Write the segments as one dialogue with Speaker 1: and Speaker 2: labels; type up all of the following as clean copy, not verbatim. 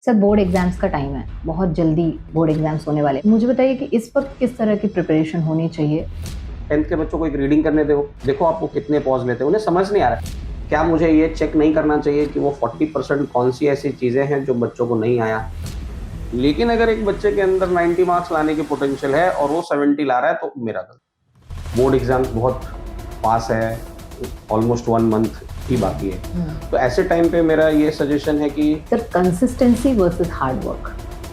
Speaker 1: Sir board exams का time है, बहुत जल्दी बोर्ड एग्जाम्स होने वाले हैं। मुझे बताइए कि इस वक्त किस तरह की प्रिपरेशन होनी चाहिए।
Speaker 2: 10th के बच्चों को एक रीडिंग करने देखो आप वो कितने पॉज लेते हैं, उन्हें समझ नहीं आ रहा है। क्या मुझे ये चेक नहीं करना चाहिए कि वो 40% कौन सी ऐसी चीज़ें हैं जो बच्चों को नहीं आया। लेकिन अगर एक बच्चे के अंदर 90 मार्क्स लाने की पोटेंशियल है और वो 70 ला रहा है तो मेरा गलत। बोर्ड एग्जाम बहुत पास है, ऑलमोस्ट 1 मंथ ही बाकी है। तो ऐसे टाइम पे मेरा ये सजेशन है कि
Speaker 1: sir consistency versus hard work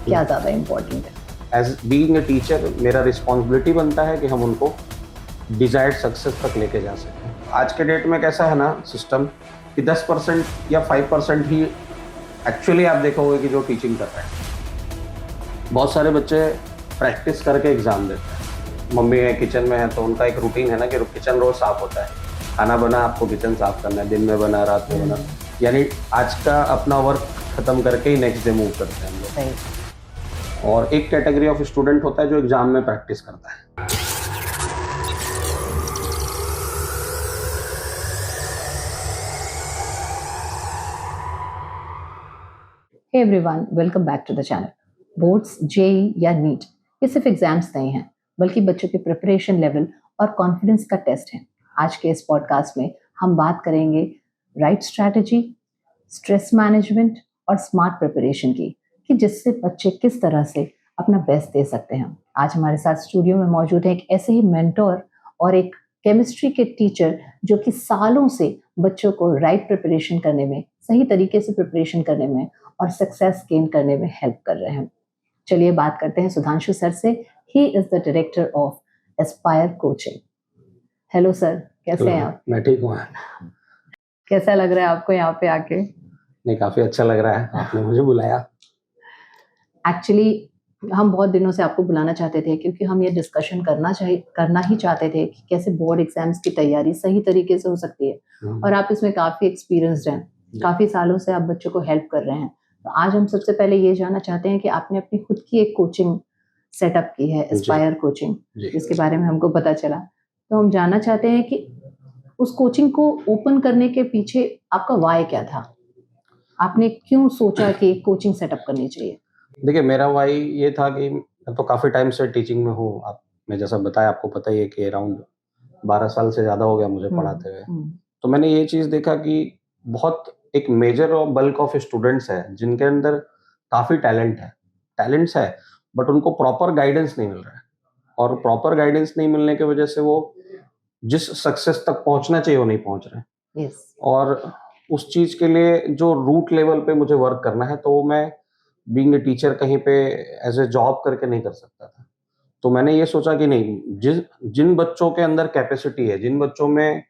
Speaker 1: क्या ज़्यादा इम्पोर्टेंट है।
Speaker 2: एज बीइंग अ टीचर मेरा रिस्पॉन्सिबिलिटी बनता है कि हम उनको डिजायर्ड सक्सेस तक लेके जा सकें। आज के डेट में कैसा है ना सिस्टम कि 10% या 5% ही एक्चुअली आप देखोगे कि जो टीचिंग कर रहे हैं। बहुत सारे बच्चे प्रैक्टिस करके एग्ज़ाम देते हैं। मम्मी है किचन में है तो उनका एक रूटीन है ना कि किचन रोज साफ होता है, खाना बना आपको किचन साफ करना है, दिन में बना रात में बना, यानी आज का अपना वर्क खत्म करके ही नेक्स्ट डे मूव करते हैं हम लोग। और एक कैटेगरी ऑफ स्टूडेंट होता है जो एग्जाम में प्रैक्टिस करता है।
Speaker 1: Hey everyone, welcome back to the channel. Boards, JEE या नीट ये सिर्फ एग्जाम्स नहीं हैं, बल्कि बच्चों के प्रिपरेशन लेवल और कॉन्फिडेंस का टेस्ट है। आज के इस पॉडकास्ट में हम बात करेंगे राइट स्ट्रैटेजी, स्ट्रेस मैनेजमेंट और स्मार्ट प्रिपरेशन की, कि जिससे बच्चे किस तरह से अपना बेस्ट दे सकते हैं। आज हमारे साथ स्टूडियो में मौजूद है एक ऐसे ही मेंटोर और एक केमिस्ट्री के टीचर जो कि सालों से बच्चों को राइट प्रिपरेशन करने में, सही तरीके से प्रिपरेशन करने में और सक्सेस गेन करने में हेल्प कर रहे हैं। चलिए बात करते हैं सुधांशु सर से। He is the director of Aspire coaching. Hello sir, कैसे हैं आप?
Speaker 2: मैं ठीक हूँ।
Speaker 1: कैसा लग रहा है आपको यहाँ पे आके?
Speaker 2: नहीं, काफी अच्छा लग रहा है, आपने मुझे बुलाया।
Speaker 1: एक्चुअली हम बहुत दिनों से आपको बुलाना चाहते थे, क्योंकि हम ये डिस्कशन करना ही चाहते थे कि कैसे बोर्ड एग्जाम्स की तैयारी सही तरीके से हो सकती है। और आप इसमें काफी एक्सपीरियंस्ड हैं, काफी सालों से आप बच्चों को हेल्प कर रहे हैं। तो आज हम सबसे पहले ये जानना चाहते हैं कि आपने अपनी खुद की एक कोचिंग सेटअप की है, एस्पायर कोचिंग, जिसके बारे में हमको पता चला। तो हम जानना चाहते हैं कि उस कोचिंग को ओपन करने के पीछे आपका वाई क्या था? आपने क्यों सोचा कि कोचिंग सेटअप करनी चाहिए?
Speaker 2: देखिए, मेरा वाई ये था कि मैं तो काफ़ी टाइम से टीचिंग में हूँ। आप मैं जैसा बताया आपको पता ही है कि अराउंड 12 साल से ज़्यादा हो गया मुझे पढ़ाते हुए। तो मैंने ये चीज़ देखा कि बहुत एक मेजर और बल्क ऑफ स्टूडेंट्स है जिनके अंदर काफ़ी टैलेंट्स है, बट उनको प्रॉपर गाइडेंस नहीं मिल रहा है। और प्रॉपर गाइडेंस नहीं मिलने की वजह से वो जिस सक्सेस तक पहुँचना चाहिए वो नहीं पहुँच रहे हैं।
Speaker 1: यस।
Speaker 2: और उस चीज़ के लिए जो रूट लेवल पे मुझे वर्क करना है, तो वो मैं बीइंग अ टीचर कहीं पे एज़ अ जॉब करके नहीं कर सकता था। तो मैंने ये सोचा कि नहीं, जिन बच्चों के अंदर कैपेसिटी है, जिन बच्चों में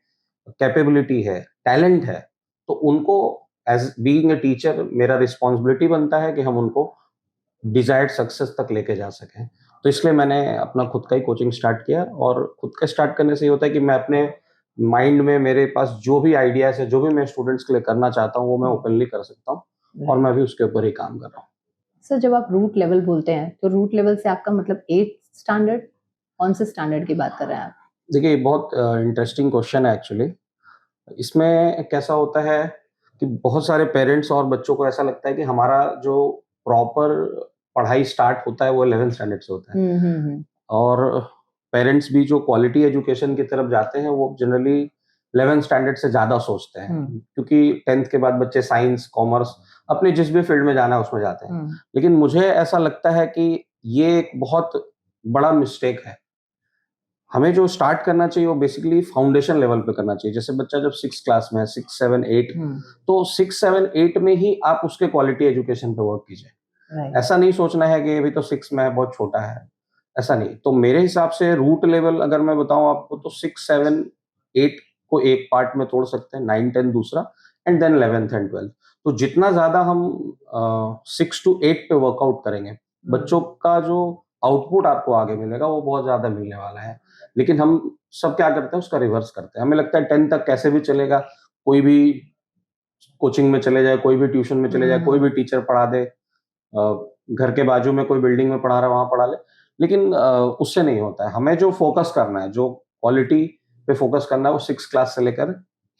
Speaker 2: कैपेबिलिटी है, टैलेंट है, तो उनको एज़ बीइंग अ टीचर मेरा रिस्पॉन्सिबिलिटी बनता है कि हम उनको डिज़ायर्ड सक्सेस तक लेके जा सकें। तो इसलिए मैंने अपना खुद का ही कोचिंग स्टार्ट किया। और खुद का स्टार्ट करने से ये होता है कि मैं अपने माइंड में मेरे पास जो भी आइडियाज़ है, जो भी मैं स्टूडेंट्स के लिए करना चाहता हूँ, वो मैं ओपनली कर सकता हूँ और मैं भी उसके ऊपर ही काम कर रहा हूँ।
Speaker 1: सर, जब आप रूट लेवल बोलते हैं तो रूट लेवल से आपका मतलब 8th स्टैंडर्ड, कौन से स्टैंडर्ड की बात कर रहे हैं आप?
Speaker 2: देखिए, ये बहुत इंटरेस्टिंग क्वेश्चन है एक्चुअली। इसमें कैसा होता है कि बहुत सारे पेरेंट्स और बच्चों को ऐसा लगता है कि हमारा जो प्रॉपर पढ़ाई स्टार्ट होता है वो 11th स्टैंडर्ड से होता है। और पेरेंट्स भी जो क्वालिटी एजुकेशन की तरफ जाते हैं वो जनरली 11th स्टैंडर्ड से ज़्यादा सोचते हैं, क्योंकि 10th के बाद बच्चे साइंस, कॉमर्स, अपने जिस भी फील्ड में जाना है उसमें जाते हैं। लेकिन मुझे ऐसा लगता है कि ये एक बहुत बड़ा मिस्टेक है। हमें जो स्टार्ट करना चाहिए वो बेसिकली फाउंडेशन लेवल पे करना चाहिए। जैसे बच्चा जब 6th क्लास में है, 6, 7, 8, तो 6, 7, 8 में ही आप उसके क्वालिटी एजुकेशन पे वर्क कीजिए। ऐसा नहीं सोचना है कि अभी तो 6 में है, बहुत छोटा है, ऐसा नहीं। तो मेरे हिसाब से रूट लेवल अगर मैं बताऊँ आपको तो 6, 7, 8 को एक पार्ट में तोड़ सकते हैं, 9, 10 दूसरा, and then 11th and 12th। तो जितना ज़्यादा हम 6 to 8 पे वर्कआउट करेंगे, बच्चों का जो आउटपुट आपको आगे मिलेगा वो बहुत ज़्यादा मिलने वाला है। लेकिन हम सब क्या करते हैं, उसका रिवर्स करते हैं। हमें लगता है 10 तक कैसे भी चलेगा, कोई भी कोचिंग में चले जाए, कोई भी ट्यूशन में चले जाए, कोई भी टीचर पढ़ा दे, घर के बाजू में कोई बिल्डिंग में पढ़ा रहा है वहाँ पढ़ा ले। लेकिन उससे नहीं होता है। हमें जो फोकस करना है, जो क्वालिटी पे फोकस करना है, वो 6th क्लास से लेकर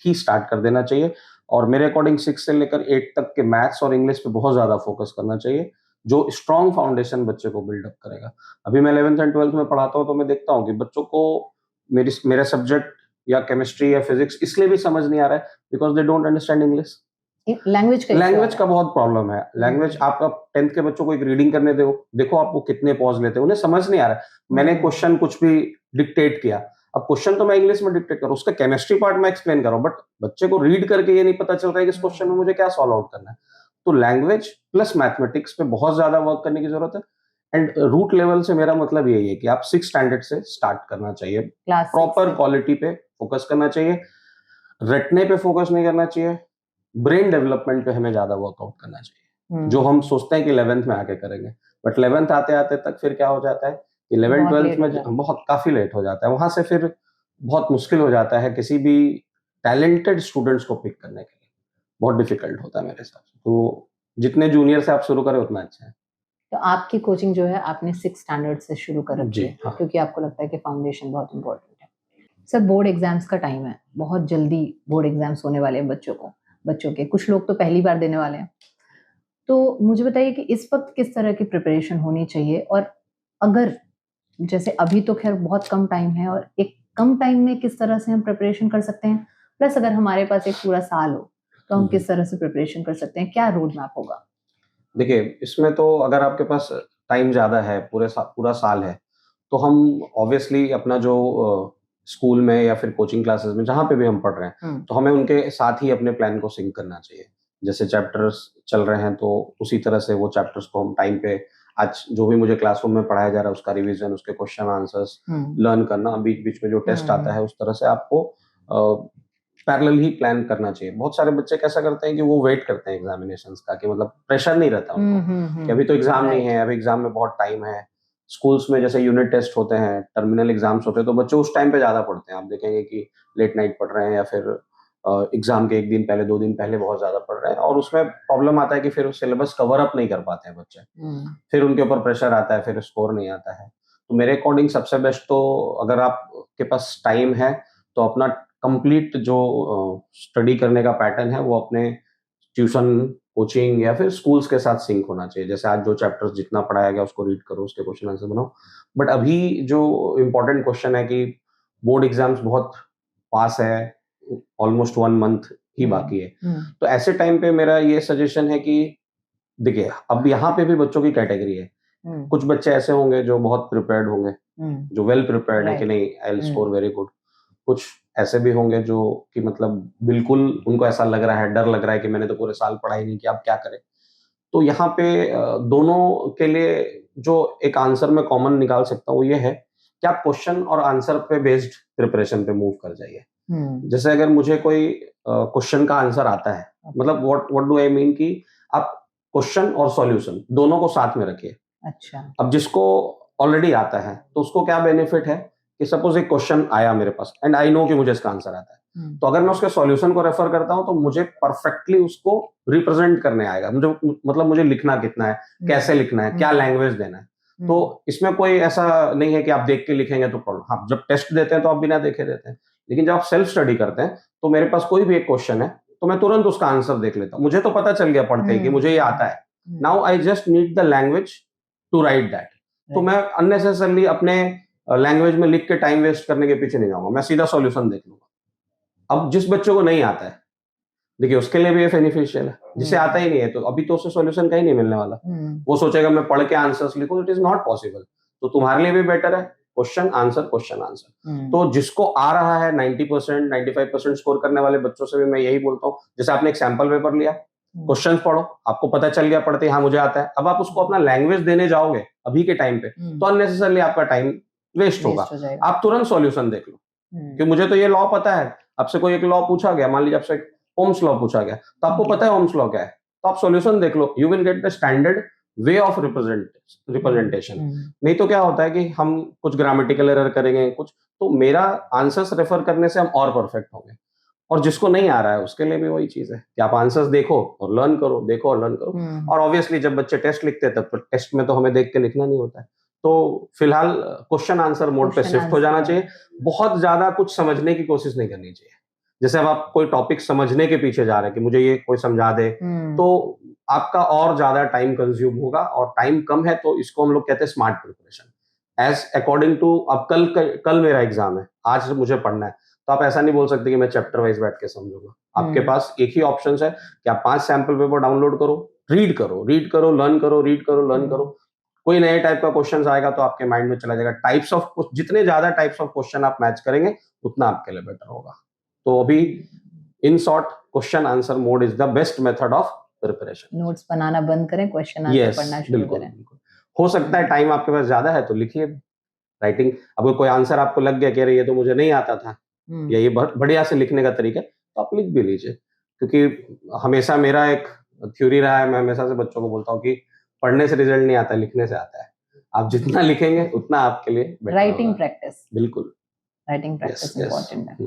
Speaker 2: ही स्टार्ट कर देना चाहिए। और मेरे अकॉर्डिंग 6 से लेकर 8 तक के मैथ्स और इंग्लिश पे बहुत ज़्यादा फोकस करना चाहिए, जो स्ट्रॉन्ग फाउंडेशन बच्चे को बिल्डअप करेगा। अभी मैं 11th एंड 12th में पढ़ाता हूँ, तो मैं देखता हूँ कि बच्चों को मेरा सब्जेक्ट या केमिस्ट्री या फिजिक्स इसलिए भी समझ नहीं आ रहा है because they don't understand English.
Speaker 1: Language का
Speaker 2: लैंग्वेज का बहुत प्रॉब्लम है। लैंग्वेज आप 10th के बच्चों को एक रीडिंग करने दो, देखो आप वो कितने पॉज़ लेते हैं, उन्हें समझ नहीं आ रहा है। मैंने क्वेश्चन कुछ भी डिक्टेट किया, अब क्वेश्चन तो मैं इंग्लिश में डिक्टेट कर रहा हूँ, उसका केमिस्ट्री पार्ट मैं एक्सप्लेन कर रहा हूँ, बट बच्चे को रीड करके ये नहीं पता चल रहा है कि इस क्वेश्चन में मुझे क्या सॉल्व आउट करना है। तो लैंग्वेज प्लस मैथमेटिक्स पे बहुत ज़्यादा वर्क करने की ज़रूरत है। एंड रूट लेवल से मेरा मतलब यही है कि आप 6th स्टैंडर्ड से स्टार्ट करना चाहिए।
Speaker 1: क्लास
Speaker 2: प्रॉपर क्वालिटी पे फोकस करना चाहिए, रटने पे फोकस नहीं करना चाहिए, ब्रेन डेवलपमेंट पे हमें ज़्यादा वर्कआउट करना चाहिए, जो हम सोचते हैं कि 11th में आके करेंगे, बट 11th आते-आते तक फिर क्या हो जाता है कि 11th
Speaker 1: बहुत
Speaker 2: 12th
Speaker 1: लेट हो
Speaker 2: में
Speaker 1: जाता है।
Speaker 2: बहुत काफ़ी लेट हो जाता है। वहाँ से फिर बहुत मुश्किल हो जाता है किसी भी टैलेंटेड स्टूडेंट्स को पिक करने के लिए, बहुत डिफिकल्ट होता है मेरे हिसाब से। तो जितने जूनियर से आप शुरू करें उतना अच्छा है।
Speaker 1: तो आपकी कोचिंग जो है आपने 6 स्टैंडर्ड से शुरू कर रखी
Speaker 2: जी,
Speaker 1: है,
Speaker 2: हाँ।
Speaker 1: क्योंकि आपको लगता है कि फाउंडेशन बहुत इम्पोर्टेंट है। सर, बोर्ड एग्जाम्स का टाइम है, बहुत जल्दी बोर्ड एग्जाम्स होने वाले हैं बच्चों के, कुछ लोग तो पहली बार देने वाले हैं। तो मुझे बताइए कि इस वक्त किस तरह की प्रिपरेशन होनी चाहिए, और अगर जैसे अभी तो खैर बहुत कम टाइम है, और एक कम टाइम में किस तरह से हम प्रिपरेशन कर सकते हैं, प्लस अगर हमारे पास एक पूरा साल हो तो हम किस तरह से प्रिपरेशन कर सकते हैं, क्या रोड मैप होगा?
Speaker 2: देखिए, इसमें तो अगर आपके पास टाइम ज़्यादा है, पूरा साल है, तो हम ऑब्वियसली अपना जो स्कूल में या फिर कोचिंग क्लासेस में जहाँ पे भी हम पढ़ रहे हैं, तो हमें उनके साथ ही अपने प्लान को सिंक करना चाहिए। जैसे चैप्टर्स चल रहे हैं, तो उसी तरह से वो चैप्टर्स को हम टाइम पे आज जो भी मुझे क्लासरूम में पढ़ाया जा रहा है, उसका रिवीजन, उसके क्वेश्चन आंसर्स लर्न करना, बीच-बीच में जो टेस्ट आता है, उस तरह से आपको पैरेलल ही प्लान करना चाहिए। बहुत सारे बच्चे कैसा करते हैं कि वो वेट करते हैं एग्ज़ामिनेशंस का, कि मतलब प्रेशर नहीं रहता उनको कि अभी तो एग्ज़ाम नहीं है, अभी एग्ज़ाम में बहुत टाइम है। स्कूल्स में जैसे यूनिट टेस्ट होते हैं, टर्मिनल एग्ज़ाम्स होते हैं, तो बच्चे उस टाइम पे ज़्यादा पढ़ते हैं। आप देखेंगे कि लेट नाइट पढ़ रहे हैं या फिर एग्ज़ाम के 1 दिन पहले, 2 दिन पहले बहुत ज़्यादा पढ़ रहे हैं, और उसमें प्रॉब्लम आता है कि फिर सिलेबस कवर अप नहीं कर पाते हैं बच्चे। फिर उनके ऊपर प्रेशर आता है, फिर स्कोर नहीं आता है। तो मेरे अकॉर्डिंग सबसे बेस्ट तो, अगर आपके पास टाइम है, तो अपना कंप्लीट जो स्टडी करने का पैटर्न है, वो अपने ट्यूशन, कोचिंग या फिर स्कूल्स के साथ सिंक होना चाहिए। जैसे आज जो चैप्टर्स जितना पढ़ाया गया उसको रीड करो, उसके क्वेश्चन आंसर बनाओ। बट अभी जो इम्पोर्टेंट क्वेश्चन है कि बोर्ड एग्ज़ाम्स बहुत पास है, ऑलमोस्ट 1 मंथ ही बाकी है। तो ऐसे टाइम पे मेरा ये सजेशन है कि देखिए, अब यहाँ पे भी बच्चों की कैटेगरी है। कुछ बच्चे ऐसे होंगे जो बहुत प्रिपेयर्ड होंगे, जो वेल प्रिपेयर्ड है कि नहीं, I will score very good. कुछ ऐसे भी होंगे जो कि मतलब बिल्कुल उनको ऐसा लग रहा है, डर लग रहा है कि मैंने तो पूरे साल पढ़ाई नहीं किया, अब क्या करें? तो यहाँ पे दोनों के लिए जो एक आंसर मैं कॉमन निकाल सकता हूँ, वो ये है कि आप क्वेश्चन और आंसर पे बेस्ड प्रिपरेशन पे मूव कर जाइए। जैसे अगर मुझे कोई क्वेश्चन का आंसर आता है, मतलब what what do I mean कि आप क्वेश्चन और सॉल्यूशन दोनों को साथ में रखिए।
Speaker 1: अच्छा।
Speaker 2: अब जिसको ऑलरेडी आता है, तो उसको क्या बेनिफिट है कि सपोज़ एक क्वेश्चन आया मेरे पास एंड आई नो कि मुझे इसका आंसर आता है। तो अगर मैं उसके सॉल्यूशन को रेफर करता हूँ, तो मुझे परफेक्टली उसको रिप्रेजेंट करने आएगा। मतलब मुझे लिखना कितना है, कैसे लिखना है, क्या लैंग्वेज देना है। तो इसमें कोई ऐसा नहीं है कि आप देख के लिखेंगे तो प्रॉब्लम। हाँ, जब टेस्ट देते हैं तो आप बिना देखे देते हैं। लेकिन जब आप सेल्फ स्टडी करते हैं, तो मेरे पास कोई भी एक क्वेश्चन है, तो मैं तुरंत उसका आंसर देख लेता हूँ। मुझे तो पता चल गया पढ़ते ही कि मुझे ये आता है। Now I just need the language to write that. तो मैं अननेसेसरली अपने लैंग्वेज में लिख के टाइम वेस्ट करने के पीछे नहीं जाऊंगा, मैं सीधा सॉल्यूशन देख लूंगा। अब जिस बच्चों को नहीं आता है, देखिए उसके लिए भी ये बेनिफिशियल है। जिसे आता ही नहीं है, तो अभी तो उसे सॉल्यूशन का ही नहीं मिलने वाला। वो सोचेगा मैं पढ़ के आंसर्स लिखूं, इट इज नॉट पॉसिबल। तो तुम्हारे लिए भी बेटर है क्वेश्चन आंसर, क्वेश्चन आंसर। तो जिसको आ रहा है 90%, 95% स्कोर करने वाले बच्चों से भी मैं यही बोलता हूँ, जैसे आपने एक सैंपल पेपर लिया, क्वेश्चन पढ़ो, आपको पता चल गया पढ़ते, हाँ मुझे आता है। अब आप उसको अपना लैंग्वेज देने जाओगे अभी के टाइम पे, तो अननेसेसरली आपका टाइम वेस्ट होगा। आप तुरंत सॉल्यूशन देख लो कि मुझे तो ये लॉ पता है। आपसे कोई एक लॉ पूछा गया, मान लीजिए आपसे ओम्स लॉ पूछा गया, तो आपको पता है ओम्स लॉ क्या है, तो आप सॉल्यूशन देख लो, you will get the standard way of representation. नहीं तो क्या होता है कि हम कुछ ग्रामेटिकल एरर करेंगे कुछ, तो मेरा आंसर्स रेफर करने से हम और परफेक्ट होंगे। और जिसको नहीं आ रहा है उसके लिए भी वही चीज है कि आप आंसर्स देखो और लर्न करो, देखो और लर्न करो। और ऑब्वियसली जब बच्चे टेस्ट लिखते हैं, तब टेस्ट में तो हमें देख के लिखना नहीं होता है। तो फिलहाल क्वेश्चन आंसर मोड पे शिफ्ट हो जाना चाहिए। बहुत ज्यादा कुछ समझने की कोशिश नहीं करनी चाहिए। जैसे अब आप कोई टॉपिक समझने के पीछे जा रहे हैं कि मुझे ये कोई समझा दे, तो आपका और ज्यादा टाइम कंज्यूम होगा, और टाइम कम है तो इसको हम लोग कहते हैं smart preparation. As according to, अब कल मेरा एग्जाम है, आज मुझे पढ़ना है, तो आप ऐसा नहीं बोल सकते कि मैं चैप्टर वाइज बैठ के समझूंगा। आपके पास एक ही ऑप्शन है कि आप 5 सैंपल पेपर डाउनलोड करो, रीड करो, लर्न करो, रीड करो, लर्न करो। कोई नए टाइप का क्वेश्चन आएगा तो आपके माइंड में चला जाएगा। टाइप्स ऑफ, जितने ज्यादा टाइप्स ऑफ क्वेश्चन आप मैच करेंगे उतना आपके लिए बेटर होगा। तो अभी in short, question answer mode is the best method of preparation.
Speaker 1: Notes बनाना बंद करें, क्वेश्चन आंसर पढ़ना शुरू
Speaker 2: बिल्कुल
Speaker 1: करें।
Speaker 2: बिल्कुल। हो सकता है टाइम आपके पास ज्यादा है तो लिखिए राइटिंग। अब कोई आंसर आपको लग गया, कह रहे ये तो मुझे नहीं आता था, या ये बढ़िया से लिखने का तरीका है, तो आप लिख भी लीजिए। क्योंकि हमेशा मेरा एक थ्योरी रहा है, मैं हमेशा से बच्चों को बोलता हूँ कि पढ़ने से रिजल्ट नहीं आता, लिखने से आता है। आप जितना लिखेंगे उतना आपके लिए बेटर
Speaker 1: राइटिंग
Speaker 2: होगा।
Speaker 1: प्रैक्टिस,
Speaker 2: बिल्कुल,
Speaker 1: राइटिंग प्रैक्टिस
Speaker 2: यस
Speaker 1: इम्पोर्टेंट है।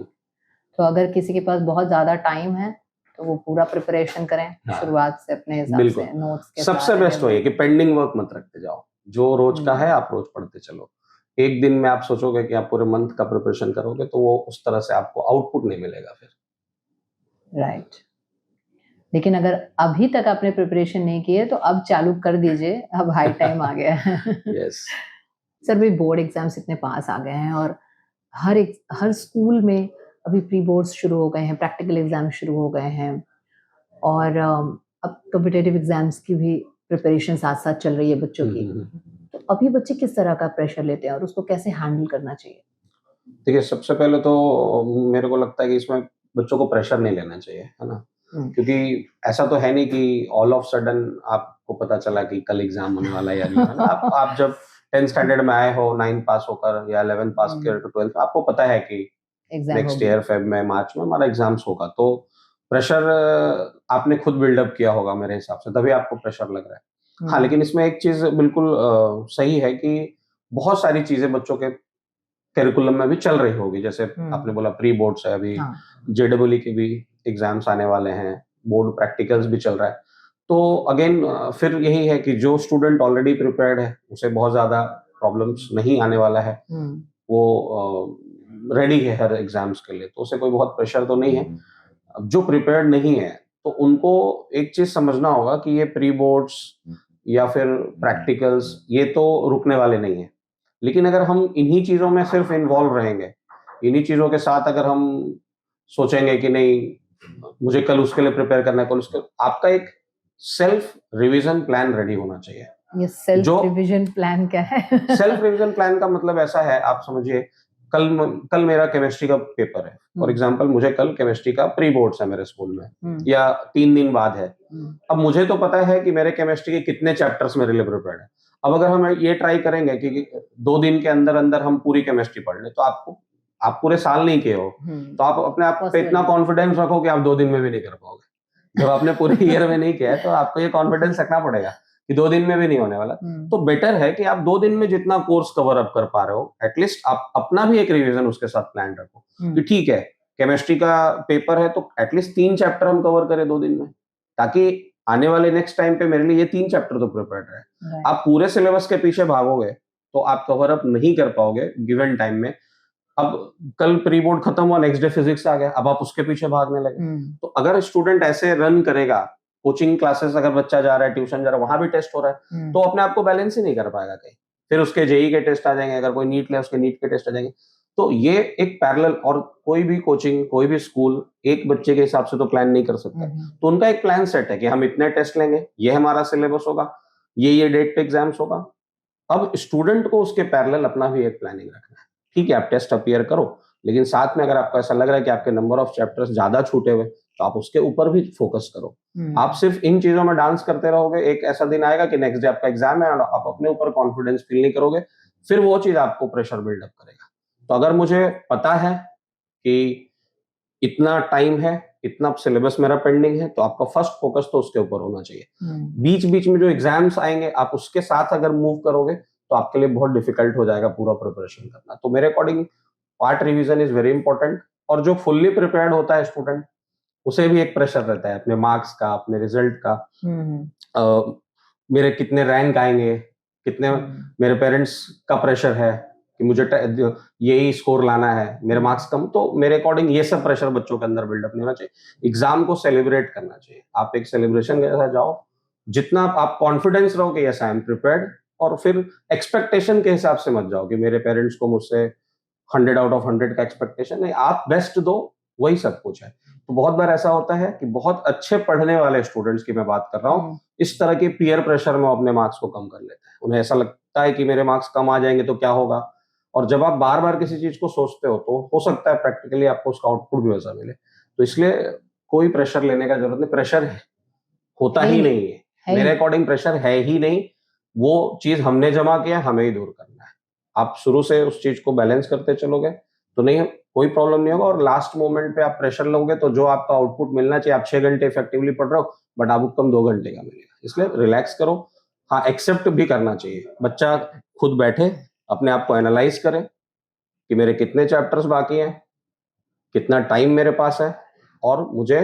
Speaker 1: तो अगर किसी के पास बहुत ज्यादा टाइम है तो वो पूरा प्रिपरेशन करें, शुरुआत से अपने हिसाब से नोट्स के साथ।
Speaker 2: सबसे बेस्ट वही है कि पेंडिंग वर्क मत रखते जाओ, जो रोज का है आप रोज पढ़ते चलो। एक दिन में आप सोचोगे कि आप पूरे मंथ का प्रिपरेशन करोगे तो वो उस तरह से आपको आउटपुट नहीं मिलेगा फिर।
Speaker 1: राइट। लेकिन अगर अभी तक आपने प्रिपरेशन नहीं की है तो अब चालू कर दीजिए, अब हाई टाइम आ गया है।
Speaker 2: यस
Speaker 1: सर, भाई बोर्ड एग्जाम्स इतने पास आ गए हैं और हर स्कूल में अभी प्री बोर्ड्स शुरू हो गए हैं, प्रैक्टिकल एग्जाम शुरू हो गए हैं, और अब कॉम्पिटिटिव एग्जाम्स की भी प्रिपरेशन साथ साथ चल रही है बच्चों की। तो अभी बच्चे किस तरह का प्रेशर लेते हैं और उसको कैसे हैंडल करना चाहिए?
Speaker 2: देखिए, सबसे पहले तो मेरे को लगता है कि इसमें बच्चों को प्रेशर नहीं लेना चाहिए, है ना? क्योंकि ऐसा तो है नहीं कि ऑल ऑफ सडन आपको पता चला कि कल एग्जाम होने वाला है या नहीं, है ना? आप जब 10th स्टैंडर्ड में आए हो, 9 पास होकर या 11 पास कर तो 12th, आपको पता है कि नेक्स्ट ईयर फेब में, मार्च में हमारा एग्जाम्स होगा। तो प्रेशर आपने खुद बिल्डअप किया होगा मेरे हिसाब से, तभी आपको प्रेशर लग रहा है। हाँ, लेकिन इसमें एक चीज बिल्कुल सही है कि बहुत सारी चीजें बच्चों के करिकुलम में भी चल रही होगी। जैसे आपने बोला प्री बोर्ड्स है, अभी जेडब्ल्यू के भी एग्जाम्स आने वाले हैं, बोर्ड प्रैक्टिकल्स भी चल रहा है। तो अगेन फिर यही है कि जो स्टूडेंट ऑलरेडी प्रिपेयर्ड है उसे बहुत ज्यादा प्रॉब्लम्स नहीं आने वाला है, वो रेडी है हर एग्जाम्स के लिए, तो उसे कोई बहुत प्रेशर तो नहीं है। अब जो प्रिपेयर्ड नहीं है तो उनको एक चीज समझना होगा कि ये प्री बोर्ड्स या फिर प्रैक्टिकल्स ये तो रुकने वाले नहीं है। लेकिन अगर हम इन्हीं चीजों में सिर्फ इन्वॉल्व रहेंगे, इन्हीं चीजों के साथ अगर हम सोचेंगे कि नहीं मुझे कल उसके लिए प्रिपेयर करना है, कल उसके, आपका एक सेल्फ रिवीजन प्लान रेडी होना चाहिए।
Speaker 1: ये सेल्फ रिवीजन प्लान क्या है?
Speaker 2: सेल्फ रिवीजन प्लान का मतलब ऐसा है, आप समझिए कल मेरा केमिस्ट्री का पेपर है, फॉर एग्जांपल मुझे कल केमिस्ट्री का प्री बोर्ड्स है मेरे स्कूल में, या 3 दिन बाद है। अब मुझे तो पता है कि मेरे केमिस्ट्री के कितने चैप्टर्स मेरे लिए प्रिपेयर्ड है। अब अगर हम ये ट्राई करेंगे कि 2 दिन के अंदर अंदर हम पूरी केमिस्ट्री पढ़ लें, तो आप पूरे साल नहीं किए हो, तो आप अपने आप पे इतना कॉन्फिडेंस रखो कि आप 2 दिन में भी नहीं कर पाओगे। जब आपने पूरे ईयर में नहीं किया है तो आपको ये कॉन्फिडेंस रखना पड़ेगा कि 2 दिन में भी नहीं होने वाला। तो बेटर है कि आप 2 दिन में जितना कोर्स कवर अप कर पा रहे हो, एटलीस्ट आप अपना भी एक रिवीजन उसके साथ प्लान रखो कि ठीक है केमिस्ट्री का पेपर है तो एटलीस्ट 3 चैप्टर हम कवर करें 2 दिन में, ताकि आने वाले नेक्स्ट टाइम पे मेरे लिए ये 3 चैप्टर तो प्रिपेयर्ड रहे। आप पूरे सिलेबस के पीछे भागोगे तो आप कवर अप नहीं कर पाओगे गिवन टाइम में। अब कल प्री बोर्ड खत्म हुआ, नेक्स्ट डे फिजिक्स आ गया, अब आप उसके पीछे भागने लगे। तो अगर स्टूडेंट ऐसे रन करेगा, कोचिंग क्लासेस अगर बच्चा जा रहा है, ट्यूशन जा रहा है, वहां भी टेस्ट हो रहा है, तो अपने आप को बैलेंस ही नहीं कर पाएगा कहीं। फिर उसके जेई के टेस्ट आ जाएंगे, अगर कोई नीट ले उसके नीट के टेस्ट आ जाएंगे। तो ये एक पैरेलल, और कोई भी कोचिंग, कोई भी स्कूल एक बच्चे के हिसाब से तो प्लान नहीं कर सकता। तो उनका एक प्लान सेट है कि हम इतने टेस्ट लेंगे, ये हमारा सिलेबस होगा, ये डेट पे एग्जाम्स होगा। अब स्टूडेंट को उसके पैरेलल अपना भी एक प्लानिंग रखना है। ठीक है, आप टेस्ट अपीयर करो, लेकिन साथ में अगर आपको ऐसा लग रहा है कि आपके नंबर ऑफ चैप्टर्स ज्यादा छूटे हुए, तो आप उसके ऊपर भी फोकस करो। आप सिर्फ इन चीजों में डांस करते रहोगे, एक ऐसा दिन आएगा कि नेक्स्ट डे आपका एग्जाम है और आप अपने ऊपर कॉन्फिडेंस फील नहीं करोगे, फिर वो चीज आपको प्रेशर बिल्डअप करेगा। तो अगर मुझे पता है कि इतना टाइम है, इतना सिलेबस मेरा पेंडिंग है, तो आपका फर्स्ट फोकस तो उसके ऊपर होना चाहिए। बीच बीच में जो एग्जाम्स आएंगे आप उसके साथ अगर मूव करोगे तो आपके लिए बहुत डिफिकल्ट हो जाएगा पूरा प्रिपरेशन करना। तो मेरे according part revision is very important. और जो फुल्ली प्रिपेयर्ड होता है स्टूडेंट, उसे भी एक प्रेशर रहता है अपने मार्क्स का, अपने रिजल्ट का, मेरे कितने रैंक आएंगे, कितने मेरे पेरेंट्स का प्रेशर है कि मुझे यही स्कोर लाना है, मेरे मार्क्स कम, तो मेरे अकॉर्डिंग ये सब प्रेशर बच्चों के अंदर बिल्डअप नहीं होना चाहिए। एग्जाम को सेलिब्रेट करना चाहिए, आप एक सेलिब्रेशन के साथ जाओ, जितना आप कॉन्फिडेंस रहो कि यस आई एम प्रिपेयर्ड, और फिर एक्सपेक्टेशन के हिसाब से मत जाओ कि मेरे पेरेंट्स को मुझसे 100 आउट ऑफ 100 का एक्सपेक्टेशन है, आप बेस्ट दो, वही सब कुछ है। तो बहुत बार ऐसा होता है कि बहुत अच्छे पढ़ने वाले स्टूडेंट्स की मैं बात कर रहा हूँ, इस तरह के पीयर प्रेशर में अपने मार्क्स को कम कर लेते हैं। उन्हें ऐसा लगता है कि मेरे मार्क्स कम आ जाएंगे तो क्या होगा, और जब आप बार बार किसी चीज को सोचते हो तो हो सकता है प्रैक्टिकली आपको उसका आउटपुट भी वैसा मिले। तो इसलिए कोई प्रेशर लेने का जरूरत नहीं, प्रेशर होता ही नहीं है,
Speaker 1: है
Speaker 2: मेरे
Speaker 1: ही।
Speaker 2: अकॉर्डिंग प्रेशर है ही नहीं, वो चीज हमने जमा किया, हमें ही दूर करना है। आप शुरू से उस चीज को बैलेंस करते चलोगे तो नहीं, कोई प्रॉब्लम नहीं होगा, और लास्ट मोमेंट पे आप प्रेशर लोगे तो जो आपका आउटपुट मिलना चाहिए, आप 6 घंटे इफेक्टिवली पढ़ रहे हो बट आउटकम 2 घंटे का मिलेगा। इसलिए रिलैक्स करो। हाँ, एक्सेप्ट भी करना चाहिए, बच्चा खुद बैठे अपने आप को एनालाइज करे कि मेरे कितने चैप्टर्स बाकी हैं, कितना टाइम मेरे पास है, और मुझे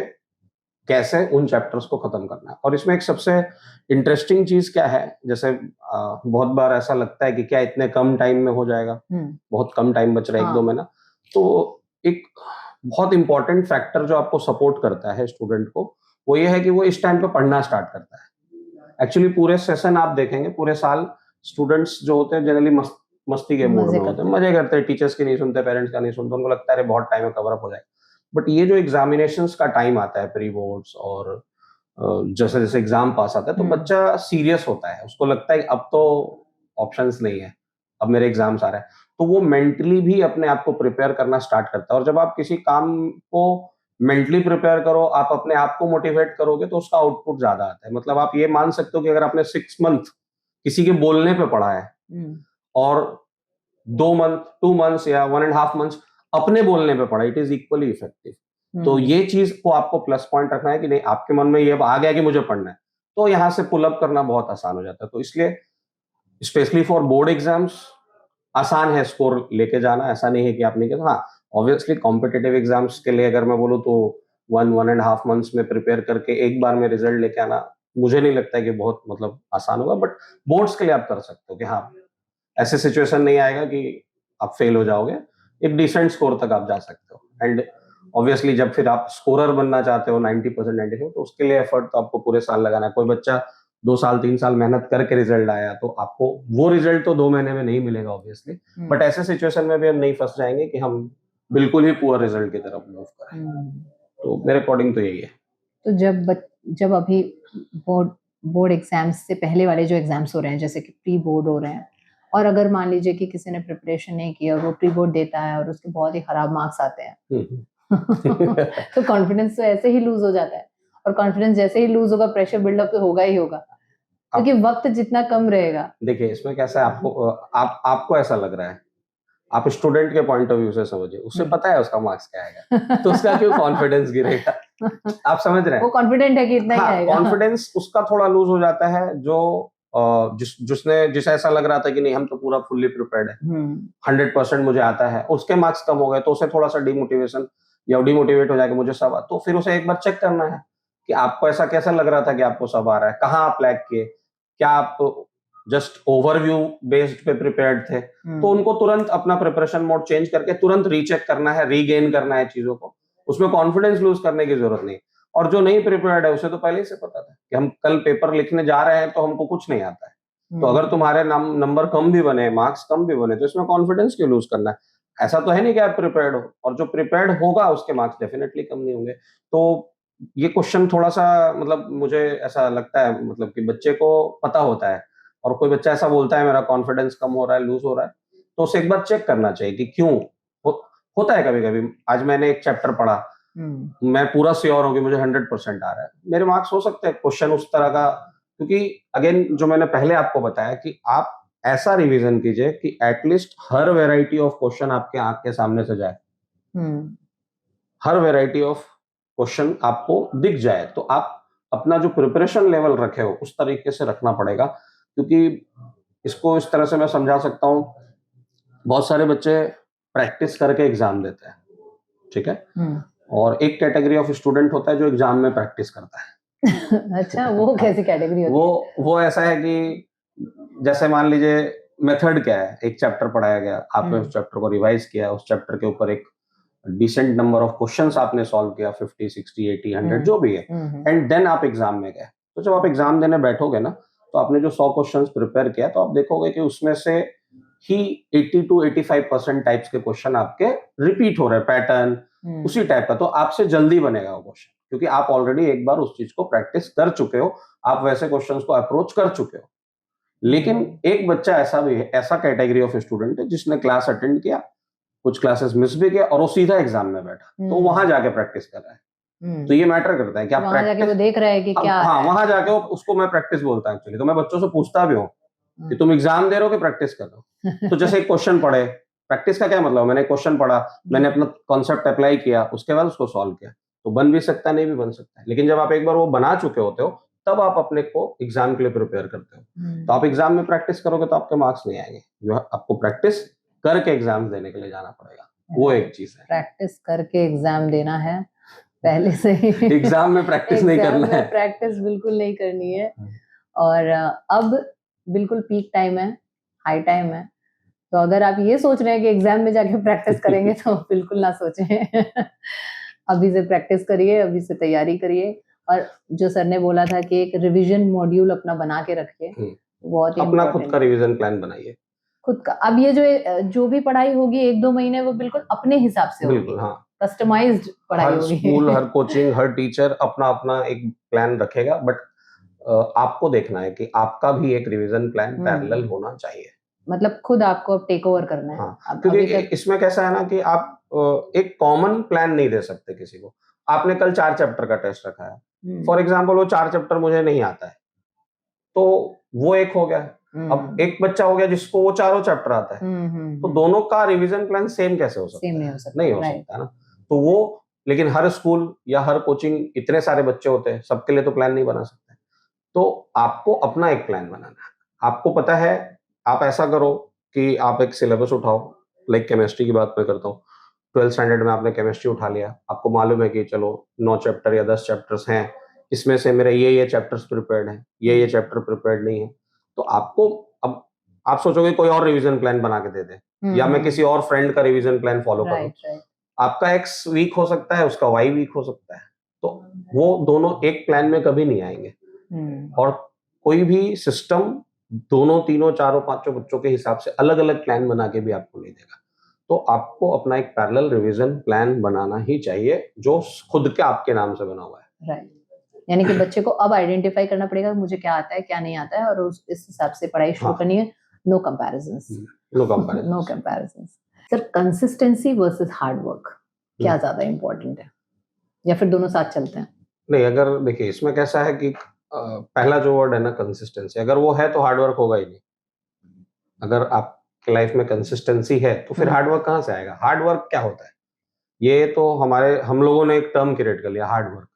Speaker 2: कैसे उन चैप्टर्स को खत्म करना है। और इसमें एक सबसे इंटरेस्टिंग चीज क्या है, जैसे बहुत बार ऐसा लगता है कि क्या इतने कम टाइम में हो जाएगा, बहुत कम टाइम बच रहा है, 1-2 महीना। तो एक बहुत इंपॉर्टेंट फैक्टर जो आपको सपोर्ट करता है स्टूडेंट को, वो ये है कि वो इस टाइम पे पढ़ना स्टार्ट करता है। एक्चुअली पूरे सेशन आप देखेंगे, पूरे साल स्टूडेंट्स जो होते हैं जनरली मस्ती के मूड में होते हैं, मजे करते हैं, टीचर्स की नहीं सुनते, पेरेंट्स का नहीं सुनते, उनको लगता है अरे बहुत टाइम है, कवर अप हो जाएगा। बट ये जो एग्जामिनेशंस का टाइम आता है, प्री बोर्ड्स और जैसे जैसे एग्जाम पास आता है, तो बच्चा सीरियस होता है, उसको लगता है अब तो ऑप्शंस नहीं है, अब मेरे एग्जाम्स आ रहे हैं, तो वो मेंटली भी अपने आप को प्रिपेयर करना स्टार्ट करता है। और जब आप किसी काम को मेंटली प्रिपेयर करो, आप अपने आप को मोटिवेट करोगे, तो उसका आउटपुट ज्यादा आता है। मतलब आप ये मान सकते हो कि अगर आपने 6 मंथ किसी के बोलने पे पढ़ा है और 2 मंथ, 2 मंथ्स या 1.5 मंथ्स अपने बोलने पे पढ़ा, इट इज इक्वली इफेक्टिव। तो ये चीज को आपको प्लस पॉइंट रखना है कि नहीं, आपके मन में ये अब आ गया कि मुझे पढ़ना है, तो यहां से पुल अप करना बहुत आसान हो जाता है। तो इसलिए स्पेशली फॉर बोर्ड एग्जाम्स आसान है स्कोर लेके जाना, ऐसा नहीं है कि आप नहीं कर। हाँ, ऑब्वियसली कॉम्पिटिटिव एग्जाम्स के लिए अगर मैं बोलूँ तो 1-1.5 मंथ्स में प्रिपेयर करके एक बार में रिजल्ट लेके आना, मुझे नहीं लगता है कि बहुत मतलब आसान होगा। बट बोर्ड्स के लिए आप कर सकते हो कि हाँ, ऐसे सिचुएशन नहीं आएगा कि आप फेल हो जाओगे, एक डिसेंट स्कोर तक आप जा सकते हो। एंड ऑब्वियसली जब फिर आप स्कोरर बनना चाहते हो 90%, 95, तो उसके लिए एफर्ट तो आपको पूरे साल लगाना है। कोई बच्चा 2 साल 3 साल मेहनत करके रिजल्ट आया, तो आपको वो रिजल्ट तो 2 महीने में नहीं मिलेगा ऑब्वियसली, बट ऐसे सिचुएशन में भी हम नहीं फंस जाएंगे कि हम बिल्कुल ही पुअर रिजल्ट की तरफ मूव करें। तो मेरे अकॉर्डिंग तो यही है।
Speaker 1: तो जब अभी बोर्ड एग्जाम्स से पहले वाले जो एग्जाम्स हो रहे हैं, जैसे कि प्री बोर्ड हो रहे हैं, और अगर मान लीजिए कि किसी ने प्रिपरेशन नहीं किया और वो प्री बोर्ड देता है और उसके बहुत ही खराब मार्क्स आते हैं तो कॉन्फिडेंस तो ऐसे ही लूज हो जाता है, और कॉन्फिडेंस जैसे ही लूज होगा, प्रेशर बिल्डअप तो होगा ही होगा, क्योंकि वक्त जितना कम रहेगा।
Speaker 2: देखिए इसमें कैसा है, आपको ऐसा लग रहा है, आप स्टूडेंट के पॉइंट ऑफ व्यू से समझिए, उससे पता है उसका मार्क्स क्या आएगा, तो उसका क्यों कॉन्फिडेंस गिरेगा? आप समझ रहे हैं,
Speaker 1: वो कॉन्फिडेंट है कि इतना ही आएगा।
Speaker 2: कॉन्फिडेंस उसका थोड़ा लूज हो जाता है, जो जिसे ऐसा लग रहा था कि नहीं हम तो पूरा फुल्ली प्रिपेयर्ड है, 100% मुझे आता है, उसके मार्क्स कम हो गए, तो उसे थोड़ा सा डिमोटिवेशन या डिमोटिवेट हो जाएगा, मुझे सब आता। तो फिर उसे एक बार चेक करना है कि आपको ऐसा कैसा लग रहा था कि आपको सब आ रहा है, कहाँ आप लैग किए, क्या आप जस्ट ओवरव्यू बेस्ड पे प्रिपेयर्ड थे। तो उनको तुरंत अपना प्रिपरेशन मोड चेंज करके तुरंत रीचेक करना है, रीगेन करना है चीजों को, उसमें कॉन्फिडेंस लूज करने की जरूरत नहीं। और जो नहीं प्रिपेयर्ड है उसे तो पहले ही से पता था कि हम कल पेपर लिखने जा रहे हैं, तो हमको कुछ नहीं आता है। तो अगर तुम्हारे नंबर कम भी बने, मार्क्स कम भी बने, तो इसमें कॉन्फिडेंस क्यों लूज करना है? ऐसा तो है नहीं कि आप प्रिपेयर्ड हो, और जो प्रिपेयर्ड होगा उसके मार्क्स डेफिनेटली कम नहीं होंगे। तो ये क्वेश्चन थोड़ा सा मतलब मुझे ऐसा लगता है, मतलब कि बच्चे को पता होता है, और कोई बच्चा ऐसा बोलता है मेरा कॉन्फिडेंस कम हो रहा है, लूज हो रहा है, तो उसे एक बार चेक करना चाहिए कि क्यों होता है। कभी कभी आज मैंने एक चैप्टर पढ़ा, मैं पूरा श्योर हूं कि मुझे 100% आ रहा है, मेरे मार्क्स हो सकते हैं क्वेश्चन उस तरह का, क्योंकि अगेन जो मैंने पहले आपको बताया कि आप ऐसा रिवीजन कीजिए कि at least her variety of question आपके आंख के सामने से जाए, हर वेराइटी ऑफ क्वेश्चन आपको दिख जाए, तो आप अपना जो प्रिपरेशन लेवल रखे हो उस तरीके से रखना पड़ेगा। क्योंकि इसको इस तरह से मैं समझा सकता हूं, बहुत सारे बच्चे प्रैक्टिस करके एग्जाम देते हैं, ठीक है, और एक कैटेगरी ऑफ स्टूडेंट होता है जो एग्जाम में प्रैक्टिस करता है।
Speaker 1: अच्छा, वो कैसी कैटेगरी होती है?
Speaker 2: वो ऐसा है कि जैसे मान लीजिए मेथड क्या है, एक चैप्टर पढ़ाया गया, आपने उस चैप्टर को रिवाइज किया, उस चैप्टर के ऊपर एक डिसेंट नंबर ऑफ क्वेश्चंस आपने सॉल्व किया, 50 60 80 100 जो भी है, एंड देन आप एग्जाम में गए। तो जब आप एग्जाम देने बैठोगे ना, तो आपने जो 100 क्वेश्चंस प्रिपेयर किया, तो आप देखोगे कि उसमें से ही 80 to 85% टाइप्स के क्वेश्चन आपके रिपीट हो रहे हैं, पैटर्न उसी टाइप का। तो आपसे जल्दी बनेगा वो क्वेश्चन, क्योंकि आप ऑलरेडी एक बार उस चीज को प्रैक्टिस कर चुके हो, आप वैसे क्वेश्चंस को अप्रोच कर चुके हो। लेकिन एक बच्चा ऐसा भी है, ऐसा कैटेगरी ऑफ स्टूडेंट है जिसने क्लास अटेंड किया, कुछ क्लासेस मिस भी किया और वो सीधा एग्जाम में बैठा, तो वहां जाके प्रैक्टिस कर रहा है। तो ये मैटर करता है कि आप
Speaker 1: वहां जाके वो देख रहा है कि क्या
Speaker 2: हाँ, वहां जाके उसको मैं प्रैक्टिस बोलता हूँ एक्चुअली। तो मैं बच्चों से पूछता भी हूँ कि तुम एग्जाम दे रहे हो कि प्रैक्टिस कर रहे हो। तो जैसे एक क्वेश्चन पढ़े, प्रैक्टिस का क्या मतलब, मैंने क्वेश्चन पढ़ा, मैंने अपना कॉन्सेप्ट अप्लाई किया, उसके बाद उसको सॉल्व किया, तो बन भी सकता है, नहीं भी बन सकता है। लेकिन जब आप एक बार वो बना चुके होते हो, तब आप अपने को एग्जाम के लिए प्रिपेयर करते हो। तो आप एग्जाम में प्रैक्टिस करोगे तो आपके मार्क्स नहीं आएंगे, जो आपको प्रैक्टिस करके एग्जाम देने के लिए जाना पड़ेगा, वो एक चीज है।
Speaker 1: प्रैक्टिस करके एग्जाम देना है पहले से ही।
Speaker 2: एग्जाम में प्रैक्टिस नहीं करना है,
Speaker 1: प्रैक्टिस बिल्कुल नहीं करनी है। और अब बिल्कुल पीक टाइम है, हाई टाइम है। तो अगर आप ये सोच रहे हैं कि एग्जाम में जाके प्रैक्टिस करेंगे तो बिल्कुल ना सोचें। अभी से प्रैक्टिस करिए, अभी से तैयारी करिए। और जो सर ने बोला था कि एक रिवीजन मॉड्यूल अपना बना के रखिए, बहुत ही
Speaker 2: अपना खुद का रिवीजन प्लान बनाइए,
Speaker 1: खुद का। अब ये जो भी पढ़ाई होगी 1-2 महीने, वो बिल्कुल अपने हिसाब से होगी,
Speaker 2: बिल्कुल, हाँ,
Speaker 1: कस्टमाइज्ड पढ़ाई
Speaker 2: हर
Speaker 1: होगी।
Speaker 2: स्कूल, हर कोचिंग, हर टीचर अपना अपना एक प्लान रखेगा, बट आपको देखना है कि आपका भी एक रिवीजन प्लान पैरेलल होना चाहिए।
Speaker 1: मतलब खुद आपको अब टेक ओवर करना है।
Speaker 2: हाँ, क्योंकि इसमें कैसा है ना कि आप एक कॉमन प्लान नहीं दे सकते किसी को। आपने कल 4 चैप्टर का टेस्ट रखा है, फॉर एग्जाम्पल वो 4 चैप्टर मुझे नहीं आता है, तो वो एक हो गया। अब एक बच्चा हो गया जिसको वो चारों चैप्टर आता है, तो दोनों का रिवीजन प्लान सेम कैसे हो सकता है? नहीं हो सकता है ना। तो वो, लेकिन हर स्कूल या हर कोचिंग इतने सारे बच्चे होते हैं, सबके लिए तो प्लान नहीं बना सकते। तो आपको अपना एक प्लान बनाना है। आपको पता है, आप ऐसा करो कि आप एक सिलेबस उठाओ, लाइक केमिस्ट्री की बात मैं करता हूँ। 12th स्टैंडर्ड में आपने केमिस्ट्री उठा लिया, आपको मालूम है कि चलो 9 चैप्टर या 10 चैप्टर्स हैं, इसमें से मेरे ये चैप्टर्स प्रिपेयर्ड हैं, ये चैप्टर प्रिपेयर्ड नहीं है। तो आपको, अब आप सोचोगे कोई और रिवीजन प्लान बना के दे दे, या मैं किसी और फ्रेंड का रिवीजन प्लान फॉलो करूं। आपका एक्स वीक हो सकता है, उसका वाई वीक हो सकता है, तो वो दोनों एक प्लान में कभी नहीं आएंगे। और कोई भी सिस्टम दोनों, तीनों, चारों, पांचों बच्चों के हिसाब से अलग अलग प्लान बना के भी आपको नहीं देगा। तो आपको अपना एक पैरेलल रिवीजन प्लान बनाना ही चाहिए, जो खुद के आपके नाम से बना हुआ है।
Speaker 1: राइट। यानी कि बच्चे को अब आइडेंटिफाई करना पड़ेगा मुझे क्या आता है, क्या नहीं आता है, और इस हिसाब से पढ़ाई शुरू करनी है। No comparisons,
Speaker 2: no comparisons,
Speaker 1: no comparisons. Sir, consistency versus hard work क्या ज्यादा इंपॉर्टेंट है, या फिर दोनों साथ चलते हैं?
Speaker 2: नहीं, अगर देखिए इसमें कैसा है कि पहला जो वर्ड है ना, कंसिस्टेंसी, अगर वो है तो हार्ड वर्क होगा ही नहीं। अगर आपके लाइफ में कंसिस्टेंसी है तो फिर हार्ड वर्क कहाँ से आएगा? हार्ड वर्क क्या होता है? ये तो हम लोगों ने एक टर्म क्रिएट कर लिया, हार्ड वर्क।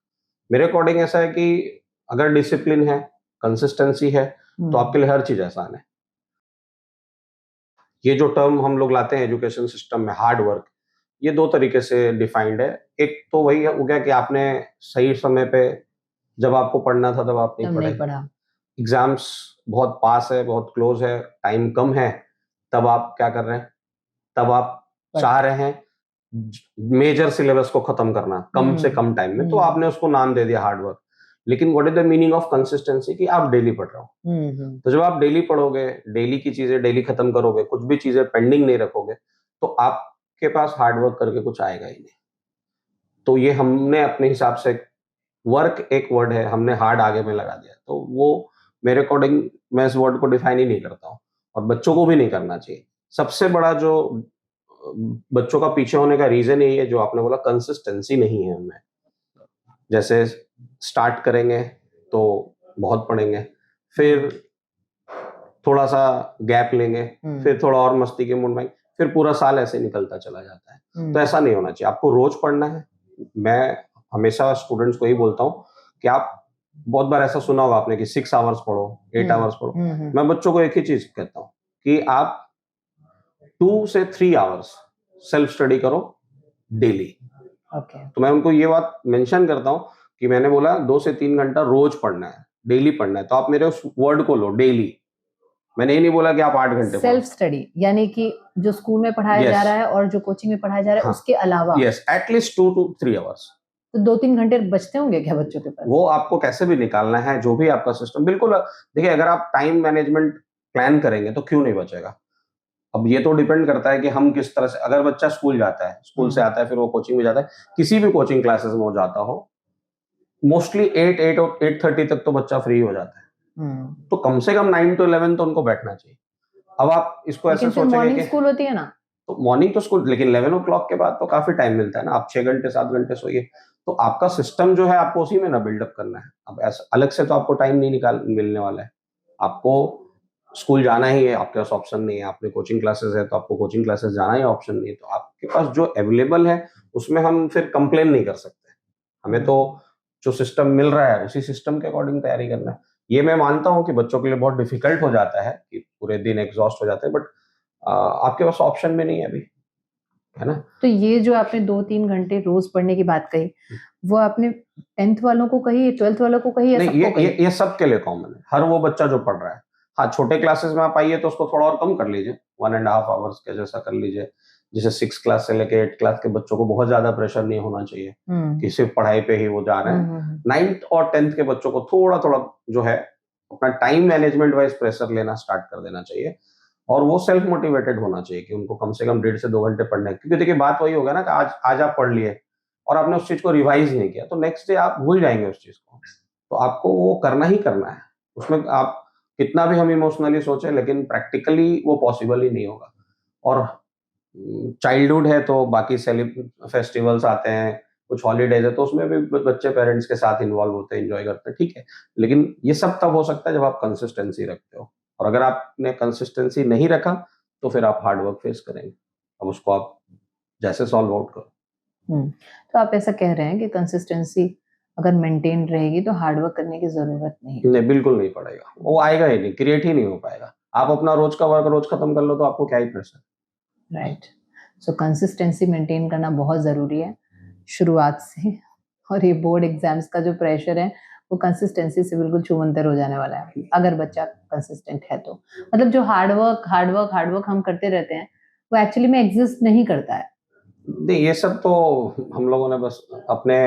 Speaker 2: मेरे अकॉर्डिंग ऐसा है कि अगर डिसिप्लिन है, कंसिस्टेंसी है, तो आपके लिए हर चीज आसान है। ये जो टर्म हम लोग लाते हैं एजुकेशन सिस्टम में, हार्ड वर्क, ये 2 तरीके से डिफाइंड है। एक तो वही हो गया कि आपने सही समय पे, जब आपको पढ़ना था तब आप नहीं पढ़ा। एग्जाम्स बहुत पास है, बहुत क्लोज है, टाइम कम है, तब आप क्या कर रहे हैं? तब आप चाह रहे हैं मेजर सिलेबस को खत्म करना कम से कम टाइम में, तो आपने उसको नाम दे दिया हार्ड वर्क। लेकिन what is the meaning of consistency? कि आप डेली पढ़ रहे हो। तो जब आप डेली पढ़ोगे, डेली की चीजें डेली खत्म करोगे, कुछ भी चीजें पेंडिंग नहीं रखोगे, तो आपके पास हार्ड वर्क करके कुछ आएगा ही नहीं। तो ये हमने अपने हिसाब से, वर्क एक वर्ड है, हमने हार्ड आगे में लगा दिया, तो वो मेरे अकॉर्डिंग मैं इस वर्ड को डिफाइन ही नहीं करता हूँ, और बच्चों को भी नहीं करना चाहिए। सबसे बड़ा जो बच्चों का पीछे होने का रीजन यही है, जो आपने बोला, कंसिस्टेंसी नहीं है उनमें। जैसे स्टार्ट करेंगे तो बहुत पढ़ेंगे, फिर थोड़ा सा गैप लेंगे, फिर थोड़ा और मस्ती के मूड में, फिर पूरा साल ऐसे निकलता चला जाता है। तो ऐसा नहीं होना चाहिए, आपको रोज पढ़ना है। मैं हमेशा स्टूडेंट्स को ही बोलता हूँ कि आप, बहुत बार ऐसा सुना होगा आपने कि 6 आवर्स पढ़ो, 8 आवर्स पढ़ो। मैं बच्चों को एक ही चीज कहता हूँ कि आप 2 से 3 आवर्स सेल्फ स्टडी करो डेली। तो मैं उनको ये बात मेंशन करता हूँ कि मैंने बोला 2 से 3 घंटा रोज पढ़ना है, डेली पढ़ना है। तो आप मेरे उस वर्ड को लो, डेली। मैंने ये नहीं बोला कि आप 8 घंटे पढ़ो।
Speaker 1: सेल्फ स्टडी यानी कि जो स्कूल में पढ़ाया
Speaker 2: Yes.
Speaker 1: जा रहा है और जो कोचिंग में पढ़ाया जा रहा है
Speaker 2: हाँ.
Speaker 1: उसके अलावा
Speaker 2: यस, एटलीस्ट 2 to 3 आवर्स।
Speaker 1: तो 2-3 घंटे बचते होंगे क्या बच्चों के पास?
Speaker 2: वो आपको कैसे भी निकालना है, जो भी आपका सिस्टम, बिल्कुल देखिए, अगर आप टाइम मैनेजमेंट प्लान करेंगे तो क्यों नहीं बचेगा। अब ये तो डिपेंड करता है कि हम किस तरह से, अगर बच्चा स्कूल जाता है, स्कूल से आता है, फिर वो कोचिंग में जाता है, किसी भी कोचिंग क्लासेस में वो जाता हो, मोस्टली 8 और 8:30 तक तो बच्चा फ्री हो जाता है। तो कम से कम 9 to 11 तो उनको बैठना चाहिए। अब आप इसको ऐसे
Speaker 1: लेकिन फिर
Speaker 2: सोचेंगे
Speaker 1: मॉर्निंग
Speaker 2: कि
Speaker 1: स्कूल होती है ना,
Speaker 2: तो मॉर्निंग तो स्कूल, लेकिन 11 o'clock के बाद तो काफी टाइम मिलता है ना, आप 6 घंटे 7 घंटे सोइए, तो आपका सिस्टम जो है आपको उसी में ना बिल्डअप करना है। अब ऐसा अलग से तो आपको टाइम नहीं निकाल मिलने वाला है। आपको स्कूल जाना ही है, आपके पास ऑप्शन नहीं है। आपने कोचिंग क्लासेस है तो आपको कोचिंग क्लासेस जाना ही ऑप्शन नहीं है। तो आपके पास जो अवेलेबल है उसमें हम फिर कंप्लेन नहीं कर सकते। हमें तो जो सिस्टम मिल रहा है उसी सिस्टम के अकॉर्डिंग तैयारी करना है। ये मैं मानता हूँ कि बच्चों के लिए बहुत डिफिकल्ट हो जाता है कि पूरे दिन एग्जॉस्ट हो जाते हैं, बट आपके पास ऑप्शन भी नहीं है अभी, है ना।
Speaker 1: तो ये जो आपने 2-3 घंटे रोज पढ़ने की बात कही, वो आपने 10th वालों को कही, 12th वालों को कही या
Speaker 2: नहीं,
Speaker 1: सबको कही?
Speaker 2: ये सबके लिए कॉमन है, हर वो बच्चा जो पढ़ रहा है। हाँ, छोटे क्लासेस में आप आइए तो उसको थोड़ा और कम कर लीजिए, 1.5 आवर्स के जैसा कर लीजिए। जैसे 6 क्लास से लेके 8 क्लास के बच्चों को बहुत ज्यादा प्रेशर नहीं होना चाहिए कि सिर्फ पढ़ाई पे ही वो जा रहे हैं। 9th और 10th के बच्चों को थोड़ा थोड़ा जो है अपना टाइम मैनेजमेंट वाइज प्रेशर लेना स्टार्ट कर देना चाहिए, और वो सेल्फ मोटिवेटेड होना चाहिए कि उनको कम से कम 1.5 से 2 घंटे पढ़ना है। क्योंकि देखिए, बात वही होगा ना कि आज आप पढ़ लिए और आपने उस चीज को रिवाइज नहीं किया, तो नेक्स्ट डे आप भूल जाएंगे उस चीज को। तो आपको वो करना ही करना है। उसमें आप कितना भी हम इमोशनली सोचें, लेकिन प्रैक्टिकली वो पॉसिबल ही नहीं होगा। और चाइल्डहुड है तो बाकी फेस्टिवल्स आते हैं, कुछ हॉलीडेज है तो उसमें भी बच्चे पेरेंट्स के साथ इन्वॉल्व होते हैं, एंजॉय करते हैं, ठीक है। लेकिन ये सब तब हो सकता है जब आप कंसिस्टेंसी रखते हो, और अगर आपने कंसिस्टेंसी नहीं रखा तो फिर आप हार्ड वर्क फेस करेंगे। अब उसको आप जैसे सॉल्व आउट करो।
Speaker 1: तो आप ऐसा कह रहे हैं कि कंसिस्टेंसी अगर मेंटेन रहेगी तो हार्ड वर्क करने की जरूरत नहीं।
Speaker 2: नहीं, बिल्कुल नहीं पड़ेगा, वो आएगा ही नहीं, क्रिएट ही नहीं हो पाएगा। आप अपना रोज का वर्क रोज खत्म कर लो तो आपको क्या ही pressure.
Speaker 1: Right. So consistency maintain करना बहुत ज़रूरी है शुरुआत से। और ये बोर्ड एग्जाम्स का जो प्रेशर है वो कंसिस्टेंसी से बिल्कुल छूमंतर हो जाने वाला है अगर बच्चा कंसिस्टेंट है तो। मतलब जो हार्ड वर्क हम करते रहते हैं वो एक्चुअली में एग्जिस्ट नहीं करता है।
Speaker 2: नहीं, ये सब तो हम लोगों ने बस अपने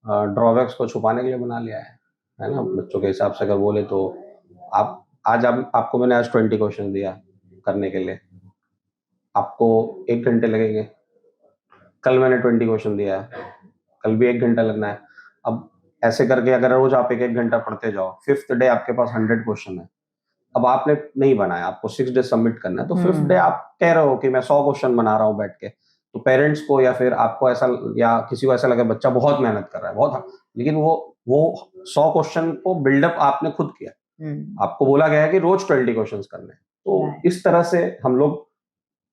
Speaker 2: ड्रॉबैक्स को छुपाने के लिए बना लिया है ना। बच्चों के हिसाब से अगर बोले तो आपको मैंने आज 20 क्वेश्चन दिया करने के लिए, आपको 1 घंटे लगेंगे। कल मैंने 20 क्वेश्चन दिया है, कल भी 1 घंटा लगना है। अब ऐसे करके अगर रोज आप 1-1 घंटा पढ़ते जाओ, 5th डे आपके पास 100 क्वेश्चन है। अब आपने नहीं बनाया, आपको 6 डे सबमिट करना है, तो 5th डे आप कह रहे हो कि मैं 100 क्वेश्चन बना रहा हूँ बैठ के, तो पेरेंट्स को या फिर आपको ऐसा, या किसी को ऐसा लगे बच्चा बहुत मेहनत कर रहा है, बहुत, लेकिन वो 100 क्वेश्चन को बिल्डअप आपने खुद किया। आपको बोला गया है कि रोज 20 क्वेश्चन करने हैं। तो इस तरह से हम लोग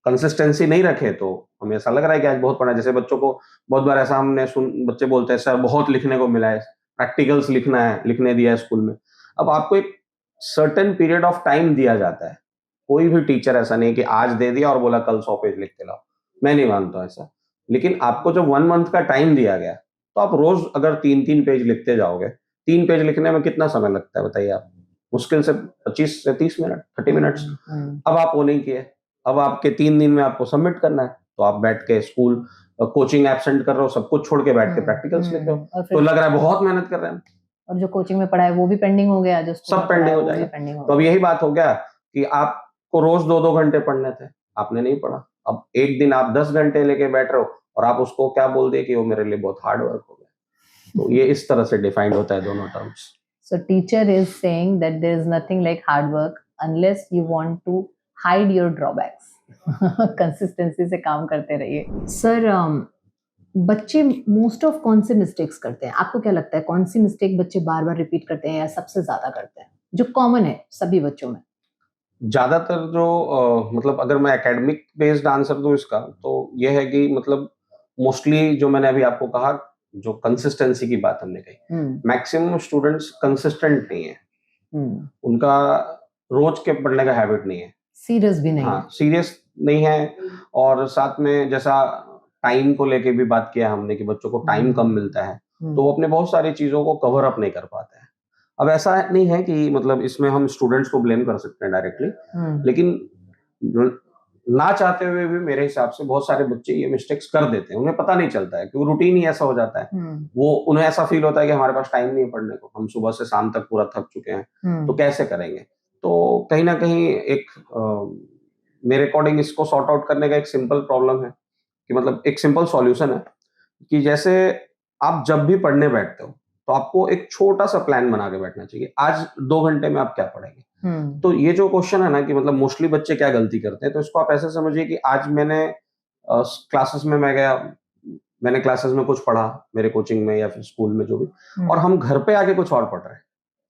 Speaker 2: कंसिस्टेंसी नहीं रखे तो हमें ऐसा लग रहा है कि आज बहुत पढ़ा। जैसे बच्चों को बहुत बार ऐसा बच्चे बोलते हैं सर बहुत लिखने को मिला है, प्रैक्टिकल्स लिखना है, लिखने दिया है स्कूल में। अब आपको एक सर्टेन पीरियड ऑफ टाइम दिया जाता है। कोई भी टीचर ऐसा नहीं कि आज दे दिया और बोला कल 100 पेज लिख के लाओ, मैं नहीं मानता ऐसा। लेकिन आपको जब 1 मंथ का टाइम दिया गया तो आप रोज अगर 3-3 पेज लिखते जाओगे, 3 पेज लिखने में कितना समय लगता है बताइए आप? मुश्किल से 25 से 30 मिनट, 30 मिनट्स। अब आप वो नहीं किए, अब आपके 3 दिन में आपको सबमिट करना है, तो आप बैठ के स्कूल कोचिंग एब्सेंट कर रहे हो, सब कुछ छोड़ के बैठ के प्रैक्टिकल्स लिख रहे हो, तो लग रहा है बहुत मेहनत कर रहे हैं।
Speaker 1: और जो कोचिंग में पढ़ा है वो भी पेंडिंग हो गया, जो
Speaker 2: सब पेंडिंग हो जाएगा। तो अब यही बात हो गया कि आपको रोज 2-2 घंटे पढ़ने थे, आपने नहीं पढ़ा। अब एक दिन आप 10 घंटे लेके बैठ रहे हो और आप उसको क्या बोल दिए कि वो मेरे लिए बहुत हार्ड वर्क हो गया। तो ये इस तरह से डिफाइंड होता है दोनों terms.
Speaker 1: So teacher is saying that there is nothing like hard work unless you want to hide your drawbacks. Consistency से काम करते रहिए। सर बच्चे मोस्ट ऑफ कौन से मिस्टेक्स करते हैं? आपको क्या लगता है कौन सी मिस्टेक बच्चे बार बार रिपीट करते हैं या सबसे ज्यादा करते हैं, जो कॉमन है सभी बच्चों में?
Speaker 2: ज्यादातर जो मतलब अगर मैं एकेडमिक बेस्ड आंसर दूं इसका, तो ये है कि मतलब मोस्टली जो मैंने अभी आपको कहा, जो कंसिस्टेंसी की बात हमने कही, मैक्सिमम स्टूडेंट्स कंसिस्टेंट नहीं है। उनका रोज के पढ़ने का हैबिट नहीं है,
Speaker 1: सीरियस भी नहीं।
Speaker 2: हाँ, सीरियस नहीं है। और साथ में जैसा टाइम को लेके भी बात किया हमने कि बच्चों को टाइम कम मिलता है, तो वो अपने बहुत सारी चीजों को कवर अप नहीं कर पाते हैं। अब ऐसा नहीं है कि मतलब इसमें हम स्टूडेंट्स को ब्लेम कर सकते हैं डायरेक्टली, लेकिन ना चाहते हुए भी मेरे हिसाब से बहुत सारे बच्चे ये मिस्टेक्स कर देते हैं, उन्हें पता नहीं चलता है क्योंकि रूटीन ही ऐसा हो जाता है। वो उन्हें ऐसा फील होता है कि हमारे पास टाइम नहीं है पढ़ने को, हम सुबह से शाम तक पूरा थक चुके हैं, तो कैसे करेंगे। तो कहीं ना कहीं एक मेरे अकॉर्डिंग इसको सॉर्ट आउट करने का एक सिंपल प्रॉब्लम है कि मतलब एक सिंपल सॉल्यूशन है कि जैसे आप जब भी पढ़ने बैठते हो तो आपको एक छोटा सा प्लान बना के बैठना चाहिए, आज 2 घंटे में आप क्या पढ़ेंगे। तो ये जो क्वेश्चन है ना कि मतलब मोस्टली बच्चे क्या गलती करते हैं, तो इसको आप ऐसे समझिए कि आज मैंने क्लासेस में मैं गया, मैंने क्लासेस में कुछ पढ़ा मेरे कोचिंग में या फिर स्कूल में जो भी, और हम घर पे आके कुछ और पढ़ रहे हैं।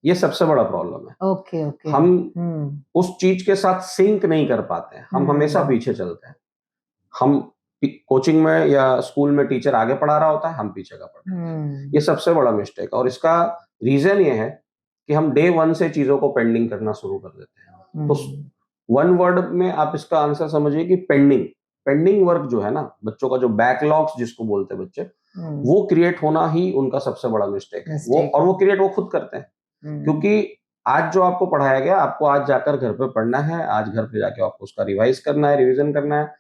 Speaker 2: ये सबसे बड़ा प्रॉब्लम है।
Speaker 1: Okay okay.
Speaker 2: हम उस चीज के साथ सिंक नहीं कर पाते हैं, हम हमेशा पीछे चलते हैं। हम कोचिंग में या स्कूल में टीचर आगे पढ़ा रहा होता है, हम पीछे का पढ़ रहे हैं। ये सबसे बड़ा मिस्टेक है और इसका रीजन ये है कि हम डे 1 से चीजों को पेंडिंग करना शुरू कर देते हैं। तो वन वर्ड में आप इसका आंसर समझिए कि पेंडिंग। पेंडिंग वर्क जो है ना, बच्चों का जो बैकलॉग्स जिसको बोलते हैं बच्चे, वो क्रिएट होना ही उनका सबसे बड़ा मिस्टेक है। वो क्रिएट वो खुद करते हैं, क्योंकि आज जो आपको पढ़ाया गया, आपको आज जाकर घर पे पढ़ना है, आज घर पे जाके आपको उसका रिवाइज करना है, रिवीजन करना है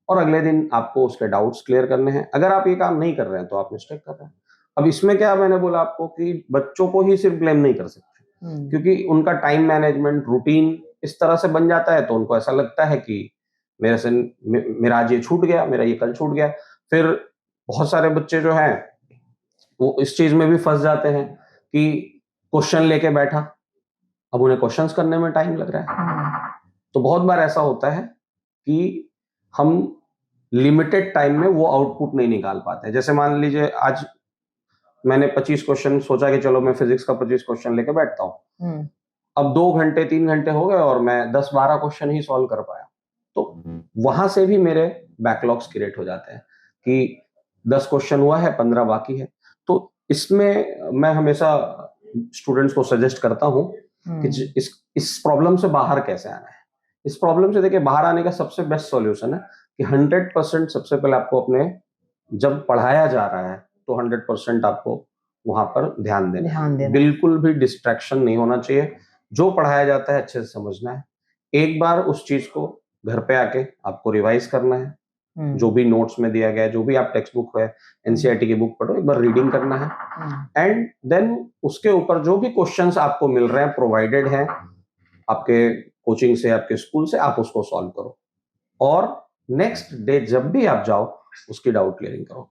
Speaker 2: और अगले दिन आपको उसके डाउट्स क्लियर करने हैं। अगर आप ये काम नहीं कर रहे हैं तो आप मिस्टेक कर रहे हैं। अब इसमें क्या मैंने बोला आपको कि बच्चों को ही सिर्फ ब्लेम नहीं कर सकते, क्योंकि उनका टाइम मैनेजमेंट रूटीन इस तरह से बन जाता है तो उनको ऐसा लगता है कि मेरा आज ये छूट गया, मेरा ये कल छूट गया। फिर बहुत सारे बच्चे जो हैं वो इस चीज में भी फंस जाते हैं कि क्वेश्चन लेके बैठा, अब उन्हें क्वेश्चंस करने में टाइम लग रहा है। तो बहुत बार ऐसा होता है कि हम लिमिटेड टाइम में वो आउटपुट नहीं निकाल पाते। जैसे मान लीजिए आज मैंने 25 क्वेश्चन सोचा कि चलो मैं फिजिक्स का 25 क्वेश्चन लेके बैठता हूँ। अब 2 घंटे 3 घंटे हो गए और मैं 10-12 क्वेश्चन ही सॉल्व कर पाया। तो वहां से भी मेरे बैकलॉग्स क्रिएट हो जाते हैं कि 10 क्वेश्चन हुआ है, 15 बाकी है। तो इसमें मैं हमेशा स्टूडेंट्स को सजेस्ट करता हूँ कि इस प्रॉब्लम से बाहर कैसे आना है। इस प्रॉब्लम से देखिए बाहर आने का सबसे बेस्ट सॉल्यूशन है कि 100% सबसे पहले आपको अपने, जब पढ़ाया जा रहा है तो 100% आपको वहां पर ध्यान देना। बिल्कुल भी डिस्ट्रैक्शन नहीं होना चाहिए। जो पढ़ाया जाता है अच्छे से समझना है। एक बार उस चीज को घर पे आके आपको रिवाइज करना है। जो भी नोट्स में दिया गया है, जो भी आप टेक्स्ट बुक है, एनसीईआरटी की बुक पढ़ो, एक बार रीडिंग करना है एंड देन उसके ऊपर जो भी क्वेश्चंस आपको मिल रहे हैं, प्रोवाइडेड है आपके कोचिंग से, आपके स्कूल से, आप उसको सॉल्व करो और नेक्स्ट डे जब भी आप जाओ उसकी डाउट क्लियरिंग करो।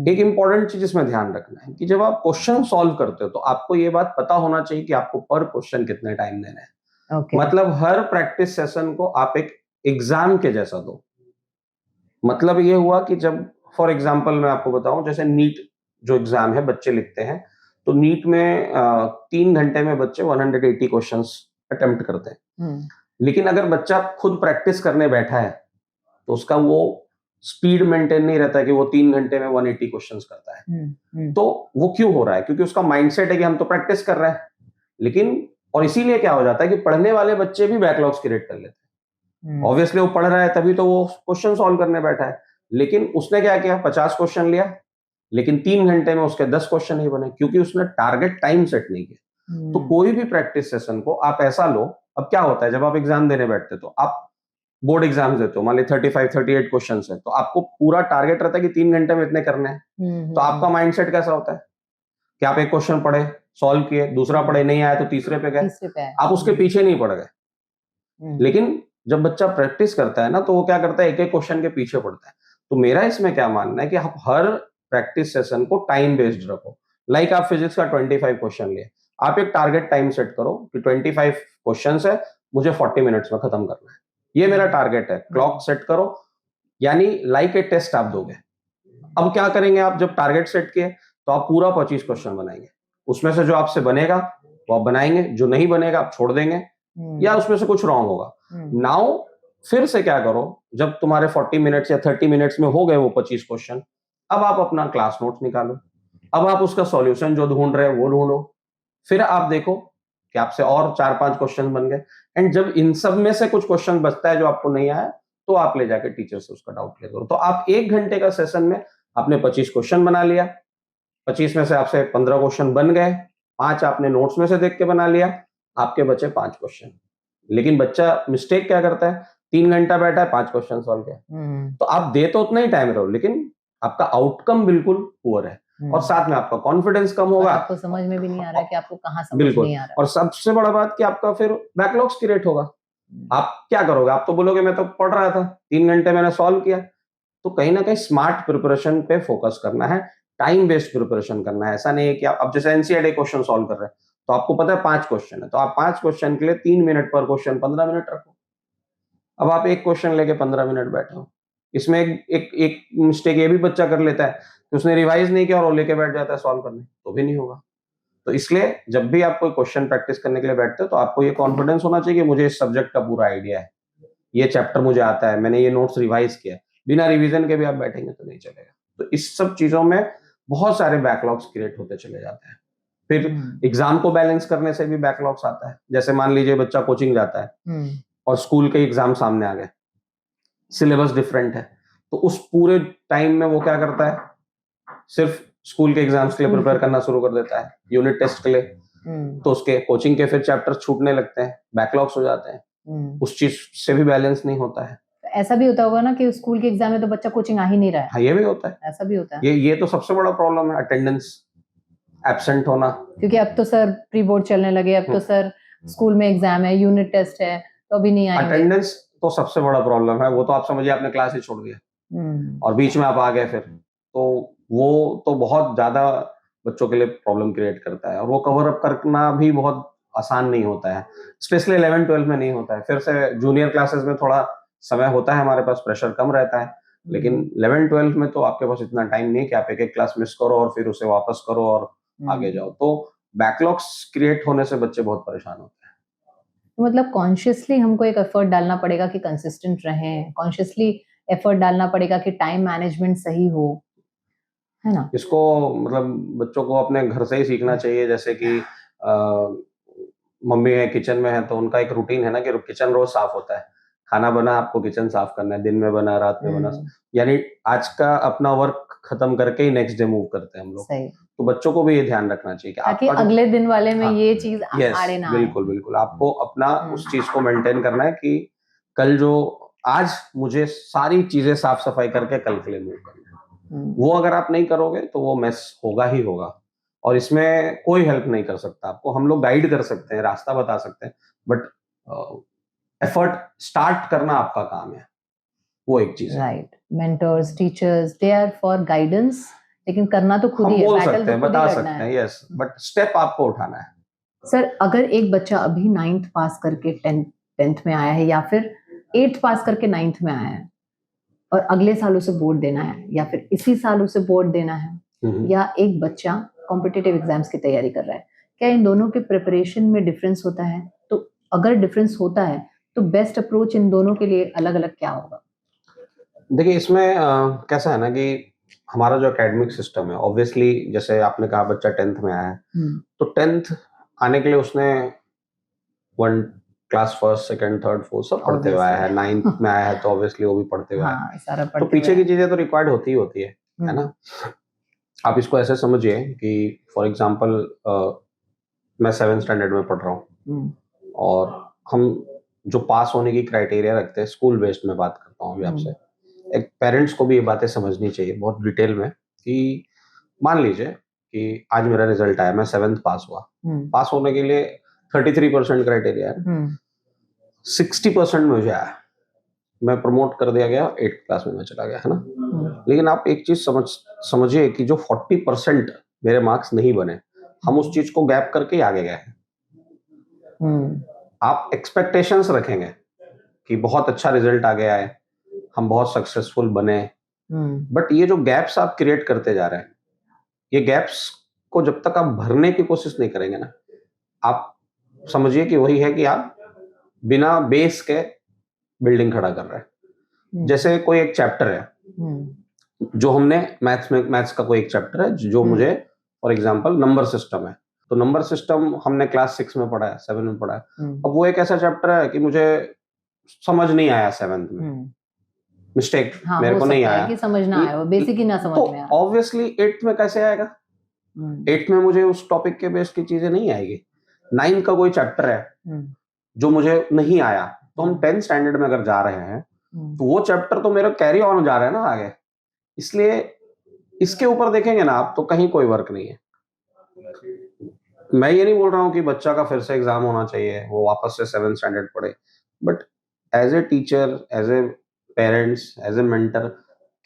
Speaker 2: एक इंपॉर्टेंट चीज इसमें ध्यान रखना है कि जब आप क्वेश्चन सॉल्व करते हो तो आपको ये बात पता होना चाहिए कि आपको पर क्वेश्चन कितने टाइम देना है। मतलब हर प्रैक्टिस सेशन को आप एक एग्जाम के जैसा दो। मतलब ये हुआ कि जब फॉर एग्जांपल मैं आपको बताऊं, जैसे नीट जो एग्जाम है बच्चे लिखते हैं, तो नीट में 3 घंटे में बच्चे 180 क्वेश्चंस अटेम्प्ट करते हैं। लेकिन अगर बच्चा खुद प्रैक्टिस करने बैठा है तो उसका वो स्पीड मेंटेन नहीं रहता कि वो 3 घंटे में 180 क्वेश्चंस करता है। तो वो क्यों हो रहा है? क्योंकि उसका माइंडसेट है कि हम तो प्रैक्टिस कर रहे हैं। लेकिन और इसीलिए क्या हो जाता है कि पढ़ने वाले बच्चे भी बैकलॉग्स क्रिएट कर लेते हैं। ऑब्वियसली वो पढ़ रहा है तभी तो वो क्वेश्चन सॉल्व करने बैठा है। लेकिन उसने क्या किया, 50 क्वेश्चन लिया लेकिन 3 घंटे में उसके 10 क्वेश्चन नहीं बने, क्योंकि उसने टारगेट टाइम सेट नहीं किया। तो कोई भी प्रैक्टिस सेशन को आप ऐसा लो। अब क्या होता है, जब आप एग्जाम देने बैठते तो आप बोर्ड एग्जाम देते हो, मान ली 35-38 क्वेश्चन है, तो आपको पूरा टारगेट रहता है कि 3 घंटे में इतने करने हैं। तो आपका माइंडसेट कैसा होता है कि आप एक क्वेश्चन पढ़े, सॉल्व किए, दूसरा पढ़े, नहीं आया तो तीसरे पे गए, आप उसके पीछे नहीं पड़ गए। लेकिन जब बच्चा प्रैक्टिस करता है ना तो वो क्या करता है, एक एक क्वेश्चन के पीछे पड़ता है। तो मेरा इसमें क्या मानना है कि आप हर प्रैक्टिस सेशन को टाइम बेस्ड रखो। लाइक आप फिजिक्स का 25 क्वेश्चन लिए, आप एक टारगेट टाइम सेट करो कि 25 क्वेश्चन है, मुझे 40 मिनट्स में खत्म करना है, ये मेरा टारगेट है। क्लॉक सेट करो, यानी लाइक ए टेस्ट आप दोगे। अब क्या करेंगे, आप जब टारगेट सेट किए तो आप पूरा 25 क्वेश्चन बनाएंगे। उसमें से जो आपसे बनेगा वो आप बनाएंगे, जो नहीं बनेगा आप छोड़ देंगे या उसमें से कुछ रॉन्ग होगा। नाउ फिर से क्या करो, जब तुम्हारे 40 मिनट्स या 30 मिनट्स में हो गए वो 25 क्वेश्चन, अब आप अपना क्लास नोट्स निकालो। अब आप उसका सॉल्यूशन जो ढूंढ रहे हो वो ढूंढो। फिर आप देखो कि आपसे और 4-5 क्वेश्चन बन गए एंड जब इन सब में से कुछ क्वेश्चन बचता है जो आपको नहीं आया, तो आप ले जाकर टीचर से उसका डाउट क्लियर करो। तो आप 1 घंटे का सेशन में आपने 25 क्वेश्चन बना लिया, 25 में से आपसे 15 क्वेश्चन बन गए, 5 आपने नोट्स में से देख के बना लिया, आपके बचे 5 क्वेश्चन। लेकिन बच्चा मिस्टेक क्या करता है, 3 घंटा बैठा है, 5 क्वेश्चन सॉल्व किया। तो आप दे तो उतना ही टाइम रहो, लेकिन आपका आउटकम बिल्कुल पुअर है और साथ में आपका कॉन्फिडेंस कम
Speaker 1: और
Speaker 2: होगा।
Speaker 1: आपको समझ में भी नहीं आ रहा है कि आपको कहाँ समझ
Speaker 2: बिल्कुल।
Speaker 1: नहीं आ रहा
Speaker 2: और सबसे बड़ा बात कि आपका फिर बैकलॉग्स क्रिएट होगा। आप क्या करोगे, आप तो बोलोगे मैं तो पढ़ रहा था, 3 घंटे मैंने सॉल्व किया। तो कहीं ना कहीं स्मार्ट प्रिपरेशन पे फोकस करना है, टाइम बेस्ड प्रिपरेशन करना है। ऐसा नहीं है कि आप अब जैसे एनसीईआरटी क्वेश्चन सॉल्व कर रहे हैं, तो आपको पता है 5 क्वेश्चन है, तो आप 5 क्वेश्चन के लिए 3 मिनट पर क्वेश्चन, 15 मिनट रखो। अब आप एक क्वेश्चन लेके 15 मिनट बैठे हो। इसमें एक मिस्टेक ये भी बच्चा कर लेता है कि उसने रिवाइज नहीं किया और वो लेके बैठ जाता है सॉल्व करने, तो भी नहीं होगा। तो इसलिए जब भी आप कोई क्वेश्चन प्रैक्टिस करने के लिए बैठते हो, तो आपको ये कॉन्फिडेंस होना चाहिए कि मुझे इस सब्जेक्ट का पूरा आइडिया है, ये चैप्टर मुझे आता है, मैंने ये नोट्स रिवाइज किया है। बिना रिवीजन के भी आप बैठेंगे तो नहीं चलेगा। तो इस सब चीजों में बहुत सारे बैकलॉग्स क्रिएट होते चले जाते हैं। फिर एग्जाम को बैलेंस करने से भी बैकलॉग्स आता है। जैसे मान लीजिए बच्चा कोचिंग जाता है और स्कूल के एग्जाम सामने आ गए, सिलेबस डिफरेंट है, तो उस पूरे टाइम में वो क्या करता है, सिर्फ स्कूल के एग्जाम्स के लिए प्रिपेयर करना शुरू कर देता है, यूनिट टेस्ट के लिए। तो उसके कोचिंग के फिर चैप्टर छूटने लगते हैं, बैकलॉग्स हो जाते हैं। उस चीज से भी बैलेंस नहीं होता है।
Speaker 1: ऐसा भी होता होगा ना कि स्कूल के एग्जाम में तो बच्चा कोचिंग आ ही नहीं रहा है।
Speaker 2: हाँ, ये भी होता है,
Speaker 1: ऐसा भी होता है।
Speaker 2: ये तो सबसे बड़ा प्रॉब्लम है, अटेंडेंस एब्सेंट होना।
Speaker 1: क्योंकि अब तो सर प्री बोर्ड चलने लगे, अब तो सर स्कूल में एग्जाम है, यूनिट टेस्ट है, तो अभी नहीं आएंगे।
Speaker 2: अटेंडेंस तो सबसे बड़ा प्रॉब्लम है। वो तो आप समझिए आपने क्लास ही छोड़ दिया और बीच में आप आ गए फिर, तो वो तो बहुत ज्यादा बच्चों के लिए प्रॉब्लम क्रिएट करता है और वो कवर अप करना भी बहुत आसान नहीं होता है। स्पेशली 11-12 में नहीं होता है। फिर से जूनियर क्लासेस में थोड़ा समय होता है, हमारे पास प्रेशर कम रहता है, लेकिन 11-12 में तो आपके पास इतना टाइम नहीं कि आप एक एक क्लास मिस करो और फिर उसे वापस करो और आगे जाओ। तो बैकलॉग्स क्रिएट होने से बच्चे बहुत परेशान होते हैं।
Speaker 1: मतलब कॉन्शियसली हमको एक एफर्ट डालना पड़ेगा कि कंसिस्टेंट रहें, कॉन्शियसली एफर्ट डालना पड़ेगा कि टाइम मैनेजमेंट सही हो, है ना?
Speaker 2: इसको मतलब बच्चों को अपने घर से ही सीखना चाहिए। जैसे कि मम्मी है किचन में है, तो उनका एक रूटीन है ना कि किचन रोज साफ होता है। खाना बना, आपको किचन साफ करना है, दिन में बना, रात में बना, यानी आज का अपना वर्क खत्म करके ही नेक्स्ट डे मूव करते हैं हम लोग। तो बच्चों को भी ये ध्यान रखना चाहिए कि
Speaker 1: ताकि अगले दिन वाले में ये चीज
Speaker 2: आड़े ना आए। बिल्कुल बिल्कुल, आपको अपना उस चीज को मेंटेन करना है कि कल जो आज मुझे सारी चीजें साफ सफाई करके कल के लिए मूव करना है। वो अगर आप नहीं करोगे तो वो मेस होगा ही होगा, और इसमें कोई हेल्प नहीं कर सकता आपको। हम लोग गाइड कर सकते हैं, रास्ता बता सकते हैं, बट एफर्ट स्टार्ट करना आपका काम है, वो एक चीज है।
Speaker 1: Right, mentors, teachers, they are for guidance, लेकिन करना तो खुद
Speaker 2: हम
Speaker 1: ही है,
Speaker 2: बोल
Speaker 1: बैटल
Speaker 2: सकते
Speaker 1: तो
Speaker 2: हैं,
Speaker 1: खुद ही
Speaker 2: बता
Speaker 1: लड़ना
Speaker 2: सकते
Speaker 1: है।
Speaker 2: हैं, यस, बट स्टेप आपको उठाना है।
Speaker 1: सर, अगर एक बच्चा अभी 9th पास करके 10th में आया है, या फिर 8th पास करके 9th में आया है और अगले साल उसे बोर्ड देना है, या फिर इसी साल उसे बोर्ड देना है, या एक बच्चा कॉम्पिटिटिव एग्जाम्स की तैयारी कर रहा है, क्या इन दोनों के प्रिपरेशन में डिफरेंस होता है? तो अगर डिफरेंस होता है तो बेस्ट अप्रोच इन दोनों के लिए अलग अलग क्या होगा?
Speaker 2: देखिए, इसमें कैसा है ना कि हमारा जो एकेडमिक सिस्टम है, ऑब्वियसली जैसे आपने कहा बच्चा 10th में आया है, तो 10th आने के लिए उसने 1 class first, second, third, fourth सब पढ़ते हुए आया है। 9th में आया है तो ऑब्वियसली वो भी पढ़ते हुए आया है।
Speaker 1: सारा
Speaker 2: तो पीछे की चीजें तो रिक्वायर्ड होती ही होती है ना। आप इसको ऐसे समझिए कि फॉर एग्जाम्पल मैं 7th स्टैंडर्ड में पढ़ रहा हूँ और हम जो पास होने की क्राइटेरिया रखते हैं, स्कूल बेस्ड में बात करता हूँ अभी आपसे। एक पेरेंट्स को भी ये बातें समझनी चाहिए बहुत डिटेल में कि मान लीजिए कि आज मेरा रिजल्ट आया, मैं 7th पास हुआ। पास होने के लिए 33% क्राइटेरिया है, 60% मुझे आया, मैं प्रमोट कर दिया गया, 8th क्लास में मैं चला गया, है ना। लेकिन आप एक चीज समझिए कि जो 40% मेरे मार्क्स नहीं बने, हम उस चीज को गैप करके ही आगे गए हैं। आप एक्सपेक्टेशंस रखेंगे कि बहुत अच्छा रिजल्ट आ गया है, हम बहुत सक्सेसफुल बने, बट ये जो गैप्स आप क्रिएट करते जा रहे हैं, ये गैप्स को जब तक आप भरने की कोशिश नहीं करेंगे ना, आप समझिए कि वही है कि आप बिना बेस के बिल्डिंग खड़ा कर रहे हैं। जैसे कोई एक चैप्टर है जो हमने मैथ्स का कोई एक चैप्टर है जो मुझे फॉर एग्जांपल नंबर सिस्टम है, तो नंबर सिस्टम हमने क्लास 6 में पढ़ा है, 7 में पढ़ा है। अब वो एक ऐसा चैप्टर है कि मुझे समझ नहीं आया 7th में, मिस्टेक मेरे को नहीं आया
Speaker 1: कि समझ ना आया, बेसिक ही ना समझ में आया,
Speaker 2: तो ऑब्वियसली 8th में कैसे आएगा? एट्थ में मुझे उस टॉपिक के बेस की चीजें नहीं आएगी। 9th का कोई चैप्टर है जो मुझे नहीं आया, तो हम 10th स्टैंडर्ड में अगर जा रहे हैं तो वो चैप्टर तो मेरा कैरी ऑन जा रहा है ना आगे। इसलिए इसके ऊपर देखेंगे ना आप, तो कहीं कोई वर्क नहीं है। मैं ये नहीं बोल रहा हूँ कि बच्चा का फिर से एग्जाम होना चाहिए, वो वापस से 7th स्टैंडर्ड पढ़े, but as a teacher, as a parents, as a mentor,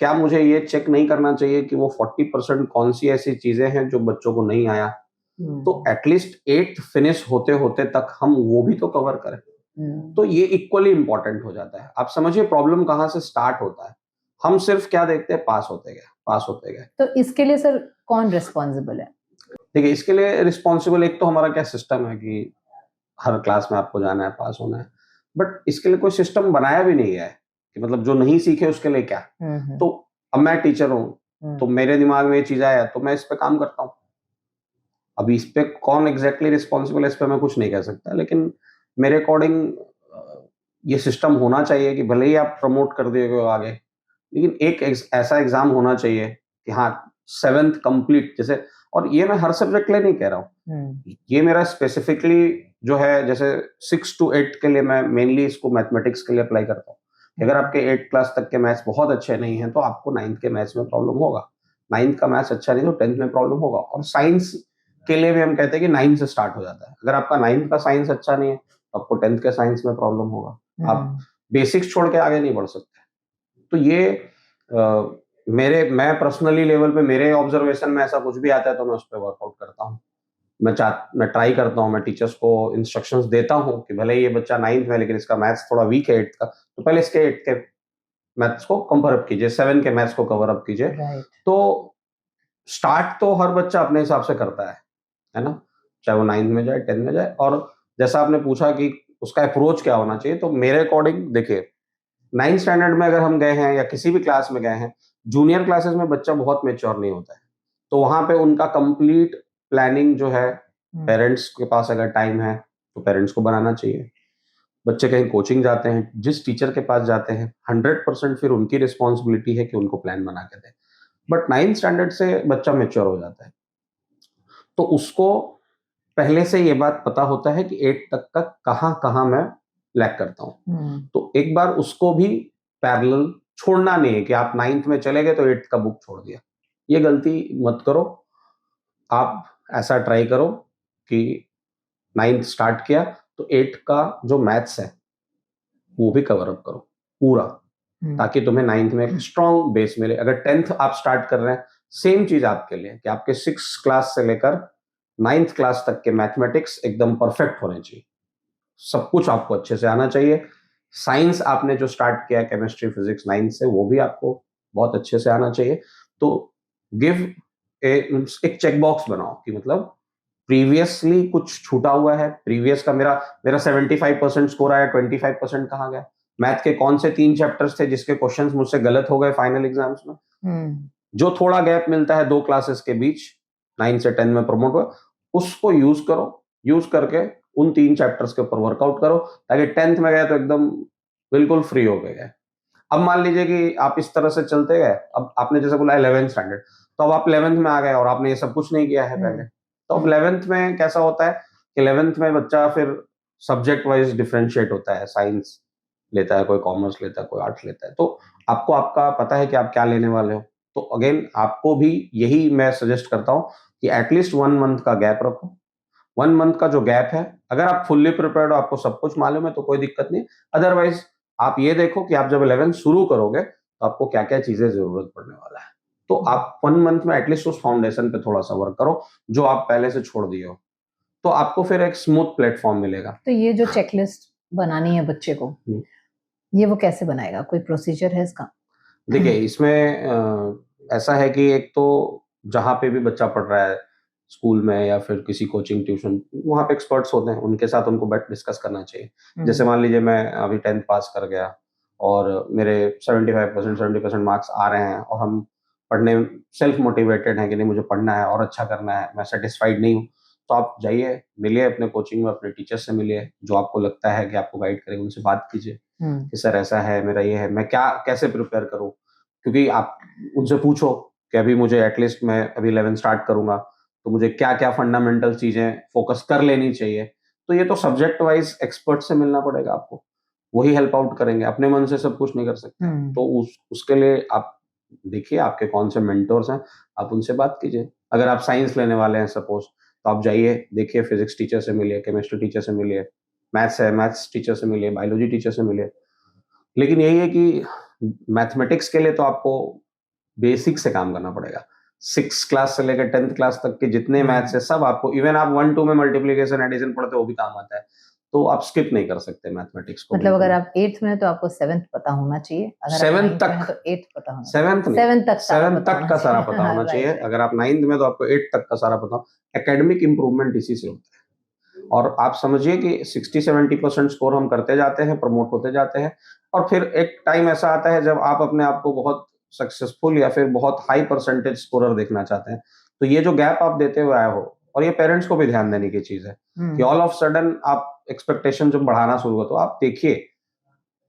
Speaker 2: क्या मुझे ये चेक नहीं करना चाहिए कि वो 40% कौन सी ऐसी चीजें हैं जो बच्चों को नहीं आया, तो एटलीस्ट 8th फिनिश होते होते तक हम वो भी तो कवर करें। तो ये इक्वली इंपॉर्टेंट हो जाता है। आप समझिए प्रॉब्लम कहाँ से स्टार्ट होता है। हम सिर्फ क्या देखते हैं, पास होते गए, पास होते गए।
Speaker 1: तो इसके लिए सर कौन रिस्पॉन्सिबल है?
Speaker 2: देखिए, इसके लिए रिस्पॉन्सिबल एक तो हमारा क्या सिस्टम है कि हर क्लास में आपको जाना है, पास होना है, बट इसके लिए कोई सिस्टम बनाया भी नहीं है कि मतलब जो नहीं सीखे उसके लिए क्या। तो अब मैं टीचर हूँ, तो मेरे दिमाग में ये चीज आया तो मैं इस पे काम करता हूँ। अभी इस पे कौन एग्जैक्टली रिस्पॉन्सिबल है, इस पे मैं कुछ नहीं कह सकता, लेकिन मेरे अकॉर्डिंग ये सिस्टम होना चाहिए कि भले ही आप प्रमोट कर दिए गए आगे, लेकिन एक ऐसा एग्जाम होना चाहिए कि हाँ 7th कंप्लीट जैसे। और ये मैं हर सब्जेक्ट के लिए नहीं कह रहा हूँ, ये मेरा स्पेसिफिकली जो है, जैसे 6 to 8 के लिए मैं मेनली इसको मैथमेटिक्स के लिए अप्लाई करता हूँ। अगर आपके 8 क्लास तक के मैथ्स बहुत अच्छे नहीं हैं तो आपको 9th के मैथ्स में प्रॉब्लम होगा, 9th का मैथ्स अच्छा नहीं तो 10th में प्रॉब्लम होगा। और साइंस के लिए भी हम कहते हैं कि 9th से स्टार्ट हो जाता है। अगर आपका 9th का साइंस अच्छा नहीं है तो आपको 10th के साइंस में प्रॉब्लम होगा, आप बेसिक्स छोड़ के आगे नहीं बढ़ सकते। तो ये मैं पर्सनली लेवल पे मेरे ऑब्जर्वेशन में ऐसा कुछ भी आता है तो मैं उस पर वर्कआउट करता हूँ। मैं ट्राई करता हूँ, मैं टीचर्स को इंस्ट्रक्शंस देता हूँ कि भले ये बच्चा 9th में लेकिन इसका मैथ्स थोड़ा वीक है 8th का, तो पहले इसके 8th के मैथ्स को कवर अप कीजिए, 7 के मैथ्स को कवर अप कीजिए। तो स्टार्ट तो हर बच्चा अपने हिसाब से करता है ना, चाहे वो 9th में जाए, 10th में जाए। और जैसा आपने पूछा कि उसका अप्रोच क्या होना चाहिए, तो मेरे अकॉर्डिंग देखिए, 9th स्टैंडर्ड में अगर हम गए हैं या किसी भी क्लास में गए हैं, जूनियर क्लासेस में बच्चा बहुत मैच्योर नहीं होता है, तो वहां पे उनका कंप्लीट प्लानिंग जो है, पेरेंट्स के पास अगर टाइम है तो पेरेंट्स को बनाना चाहिए। बच्चे कहीं कोचिंग जाते हैं, जिस टीचर के पास जाते हैं 100% फिर उनकी रिस्पॉन्सिबिलिटी है कि उनको प्लान बना के दें। बट 9th स्टैंडर्ड से बच्चा मैच्योर हो जाता है, तो उसको पहले से ये बात पता होता है कि 8 तक का कहाँ कहाँ मैं लैग करता हूँ। तो एक बार उसको भी पैरेलल छोड़ना नहीं है कि आप 9th में चले गए तो 8th का बुक छोड़ दिया, ये गलती मत करो। आप ऐसा ट्राई करो कि 9th स्टार्ट किया तो 8 का जो मैथ्स है वो भी कवर अप करो पूरा, ताकि तुम्हें 9th में एक स्ट्रॉन्ग बेस मिले। अगर 10th आप स्टार्ट कर रहे हैं, सेम चीज आपके लिए कि आपके 6 क्लास से लेकर 9th क्लास तक के मैथमेटिक्स एकदम परफेक्ट होने चाहिए, सब कुछ आपको अच्छे से आना चाहिए। साइंस आपने जो स्टार्ट किया केमिस्ट्री फिजिक्स 9th से, वो भी आपको बहुत अच्छे से आना चाहिए। तो गिव एक चेक बॉक्स बनाओ कि मतलब प्रीवियसली कुछ छूटा हुआ है, प्रीवियस का मेरा मेरा 75% स्कोर आया, 25% कहाँ गया, मैथ के कौन से 3 चैप्टर्स थे जिसके क्वेश्चंस मुझसे गलत हो गए फाइनल एग्जाम्स में। जो थोड़ा गैप मिलता है 2 क्लासेस के बीच, 9 से 10 में प्रमोट हुआ, उसको यूज करो, यूज करके उन 3 चैप्टर्स के ऊपर वर्कआउट करो, ताकि 10th में गए तो एकदम बिल्कुल फ्री हो गए। अब मान लीजिए कि आप इस तरह से चलते गए, अब आपने जैसे बोला 11th स्टैंडर्ड, तो अब आप 11th में आ गए और आपने ये सब कुछ नहीं किया है पहले, तो अब 11th में कैसा होता है कि 11th में बच्चा फिर सब्जेक्ट वाइज डिफरेंशिएट होता है, साइंस लेता है, कोई कॉमर्स लेता है, कोई आर्ट्स लेता है, तो आपको आपका पता है कि आप क्या लेने वाले हो। तो अगेन आपको भी यही मैं सजेस्ट करता हूँ कि एटलीस्ट 1 मंथ का गैप रखो। 1 मंथ का जो गैप है, अगर आप फुल्ली प्रिपेयर्ड हो, आपको सब कुछ मालूम है तो कोई दिक्कत नहीं। अदरवाइज आप ये देखो कि आप जब 11th शुरू करोगे तो आपको क्या-क्या चीजें जरूरत पड़ने वाला है। तो आप 1 मंथ में एटलीस्ट उस फाउंडेशन पे थोड़ा-सा वर्क करो, जो आप पहले से छोड़ दिए हो। तो आपको फिर एक स्मूथ प्लेटफॉर्म मिलेगा।
Speaker 1: तो ये जो चेकलिस्ट बनानी है बच्चे को, ये वो कैसे बनाएगा? कोई प्रोसीजर है इसका?
Speaker 2: देखिए, इसमें ऐसा है कि एक तो जहाँ पे भी बच्चा पढ़ रहा है, स्कूल में या फिर किसी कोचिंग ट्यूशन, वहाँ पे एक्सपर्ट्स होते हैं, उनके साथ उनको बैठ डिस्कस करना चाहिए। जैसे मान लीजिए मैं अभी 10th पास कर गया और मेरे 75% 70% मार्क्स आ रहे हैं और हम पढ़ने सेल्फ मोटिवेटेड हैं कि नहीं मुझे पढ़ना है और अच्छा करना है, मैं सेटिस्फाइड नहीं हूँ, तो आप जाइए, मिलिए अपने कोचिंग में, अपने टीचर से मिलिए, जो आपको लगता है कि आपको गाइड करें, उनसे बात कीजिए कि सर ऐसा है, मेरा ये है, मैं क्या कैसे प्रिपेयर करूँ। क्योंकि आप उनसे पूछो कि अभी मुझे एटलीस्ट मैं अभी 11 स्टार्ट करूंगा तो मुझे क्या क्या फंडामेंटल चीजें फोकस कर लेनी चाहिए। तो ये तो सब्जेक्ट वाइज एक्सपर्ट से मिलना पड़ेगा आपको, वही हेल्प आउट करेंगे, अपने मन से सब कुछ नहीं कर सकते। तो उसके लिए आप देखिए आपके कौन से मेंटर्स हैं, आप उनसे बात कीजिए। अगर आप साइंस लेने वाले हैं सपोज, तो आप जाइए, देखिए फिजिक्स टीचर से मिलिए, केमिस्ट्री टीचर से मिलिए, मैथ्स है मैथ्स टीचर से मिलिए, बायोलॉजी टीचर से मिलिए। लेकिन यही है कि मैथमेटिक्स के लिए तो आपको बेसिक से काम करना पड़ेगा। 6 क्लास से लेकर 10th क्लास तक के जितने मैथ्स है सब आपको, इवन आप 1-2 में मल्टीप्लिकेशन एडिशन पढ़ते हो वो भी काम आता है। तो आप स्किप नहीं कर सकते मैथमेटिक्स को।
Speaker 1: मतलब अगर आप 8th में हैं तो आपको 7th पता होना चाहिए, अगर आप
Speaker 2: 7th
Speaker 1: 9th में हैं
Speaker 2: तक,
Speaker 1: तो 8th पता होना
Speaker 2: 7th
Speaker 1: चाहिए,
Speaker 2: नहीं,
Speaker 1: 7th तक सारा
Speaker 2: 7th
Speaker 1: पता
Speaker 2: तक
Speaker 1: होना
Speaker 2: का सारा
Speaker 1: चाहिए।
Speaker 2: पता होना चाहिए।
Speaker 1: Right, right.
Speaker 2: अगर आप 9th में तो आपको 8th तक का सारा पता हो। एकेडमिक इंप्रूवमेंट इसी से होता है। और आप समझिए कि 60-70% स्कोर हम करते जाते हैं, प्रमोट होते जाते हैं, और फिर एक टाइम ऐसा आता है जब आप अपने आप को बहुत सक्सेसफुल या फिर बहुत हाई परसेंटेज स्कोरर देखना चाहते हैं। तो ये जो गैप आप देते हुए आए हो, और ये पेरेंट्स को भी ध्यान देने की चीज है कि ऑल ऑफ सडन आप एक्सपेक्टेशन जब बढ़ाना शुरू हो, तो आप देखिए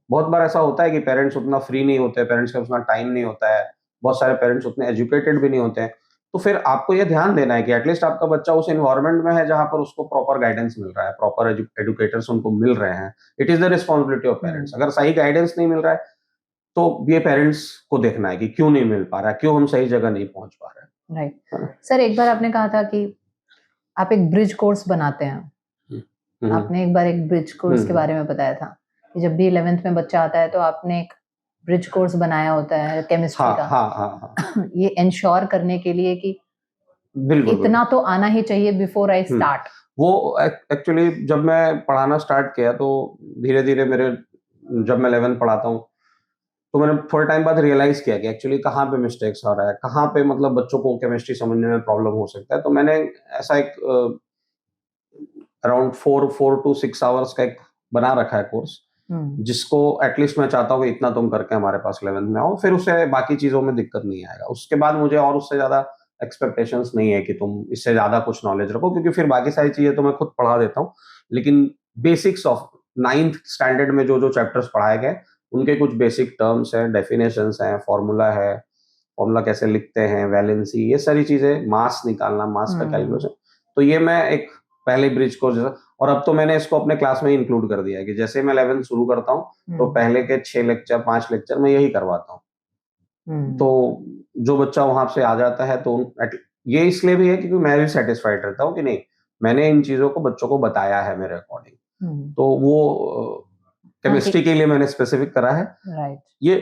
Speaker 2: बहुत बार ऐसा होता है कि पेरेंट्स उतना फ्री नहीं होते, पेरेंट्स का उतना टाइम नहीं होता है, बहुत सारे पेरेंट्स उतने एजुकेटेड भी नहीं होते हैं। तो फिर आपको ये ध्यान देना है कि एटलीस्ट आपका बच्चा उस एनवायरनमेंट में है जहाँ पर उसको प्रॉपर गाइडेंस मिल रहा है, प्रॉपर एजुकेटर्स उनको मिल रहे हैं। It is the responsibility of parents. अगर सही गाइडेंस नहीं मिल रहा है तो ये पेरेंट्स को देखना है कि क्यों नहीं मिल पा रहा है, क्यों हम सही जगह नहीं पहुंच पा रहे हैं।
Speaker 1: राइट सर, एक बार आपने कहा था कि आप एक ब्रिज कोर्स बनाते हैं। आपने एक बार एक ब्रिज कोर्स के बारे में बताया था कि जब भी 11th में बच्चा आता है तो आपने एक ब्रिज कोर्स बनाया होता है केमिस्ट्री का।
Speaker 2: हाँ।
Speaker 1: ये इंश्योर करने के लिए कि
Speaker 2: बिल्कुल
Speaker 1: इतना तो आना ही चाहिए बिफोर आई स्टार्ट।
Speaker 2: वो एक्चुअली जब मैं पढ़ाना स्टार्ट किया तो धीरे धीरे मेरे, जब मैं 11th पढ़ाता हूँ तो मैंने थोड़े टाइम बाद रियलाइज किया कि एक्चुअली कहाँ पे मिस्टेक्स आ रहा है, कहाँ पे मतलब बच्चों को केमिस्ट्री समझने में प्रॉब्लम हो सकता है। तो मैंने ऐसा एक अराउंड 4 to 6 आवर्स का एक बना रखा है कोर्स, जिसको एटलीस्ट मैं चाहता हूँ कि इतना तुम करके हमारे पास 11th में आओ, फिर उसे बाकी चीजों में दिक्कत नहीं आएगा। उसके बाद मुझे और उससे ज्यादा एक्सपेक्टेशंस नहीं है कि तुम इससे ज्यादा कुछ नॉलेज रखो, क्योंकि फिर बाकी सारी चीजें तो मैं खुद पढ़ा देता हूँ। लेकिन बेसिक्स ऑफ 9th स्टैंडर्ड में जो जो चैप्टर्स पढ़ाए गए, उनके कुछ बेसिक टर्म्स हैं, डेफिनेशंस हैं, फॉर्मूला कैसे लिखते हैं, वैलेंसी, ये सारी चीजें, मास निकालना, मास का कैलकुलेशन। तो ये मैं एक पहले ब्रिज कोर्स जैसा, और अब तो मैंने इसको अपने क्लास में इंक्लूड कर दिया है कि जैसे मैं 11th शुरू करता हूँ तो पहले के 6 लेक्चर 5 लेक्चर मैं यही करवाता हूँ। तो जो बच्चा वहां से आ जाता है तो ये इसलिए भी है क्योंकि मैं भी सेटिस्फाइड रहता हूँ कि नहीं, मैंने इन चीजों को बच्चों को बताया है मेरे अकॉर्डिंग। तो वो केमिस्ट्री के लिए मैंने स्पेसिफिक करा है।
Speaker 1: राइट।
Speaker 2: ये,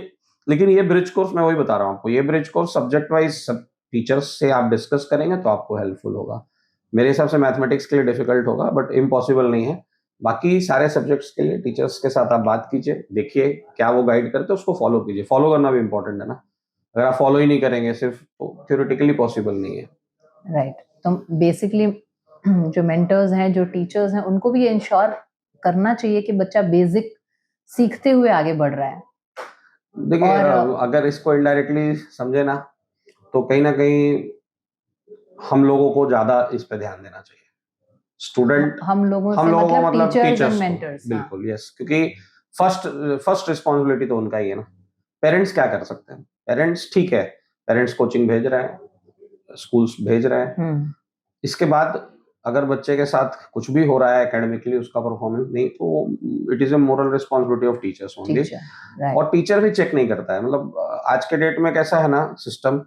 Speaker 2: लेकिन ये ब्रिज कोर्स मैं वही बता रहा हूँ आपको, ये ब्रिज कोर्स सब्जेक्ट वाइज सब टीचर्स से आप डिस्कस करेंगे तो आपको हेल्पफुल होगा। मेरे हिसाब से मैथमेटिक्स के लिए डिफिकल्ट होगा, बट इम्पॉसिबल नहीं है। बाकी सारे सब्जेक्ट्स के लिए टीचर्स के साथ आप बात कीजिए, देखिए क्या वो गाइड करते हैं, उसको फॉलो कीजिए। फॉलो करना भी इम्पोर्टेंट है ना, अगर आप फॉलो ही नहीं करेंगे सिर्फ, तो थ्योरेटिकली पॉसिबल नहीं है।
Speaker 1: राइट। तो बेसिकली जो मेंटर्स हैं, जो टीचर्स हैं, उनको भी ये इंश्योर करना चाहिए कि बच्चा बेसिक सीखते हुए आगे बढ़ रहा है।
Speaker 2: देखिए अगर इसको इनडायरेक्टली समझे ना, तो कहीं ना कहीं हम लोगों को ज्यादा इस पे ध्यान देना चाहिए। स्टूडेंट,
Speaker 1: हम लोगों
Speaker 2: को मतलब
Speaker 1: टीचर्स एंड
Speaker 2: टीचर्स
Speaker 1: मेंटर्स।
Speaker 2: बिल्कुल, यस, क्योंकि फर्स्ट रिस्पॉन्सिबिलिटी तो उनका ही है ना। पेरेंट्स क्या कर सकते हैं? पेरेंट्स ठीक है, पेरेंट्स कोचिंग भेज रहे हैं, स्कूल्स भेज रहे हैं, इसके बाद अगर बच्चे के साथ कुछ भी हो रहा है एकेडमिकली, उसका परफॉर्मेंस नहीं, तो it is a moral responsibility of teachers only. और टीचर भी चेक नहीं करता है। मतलब आज के डेट में कैसा है ना सिस्टम,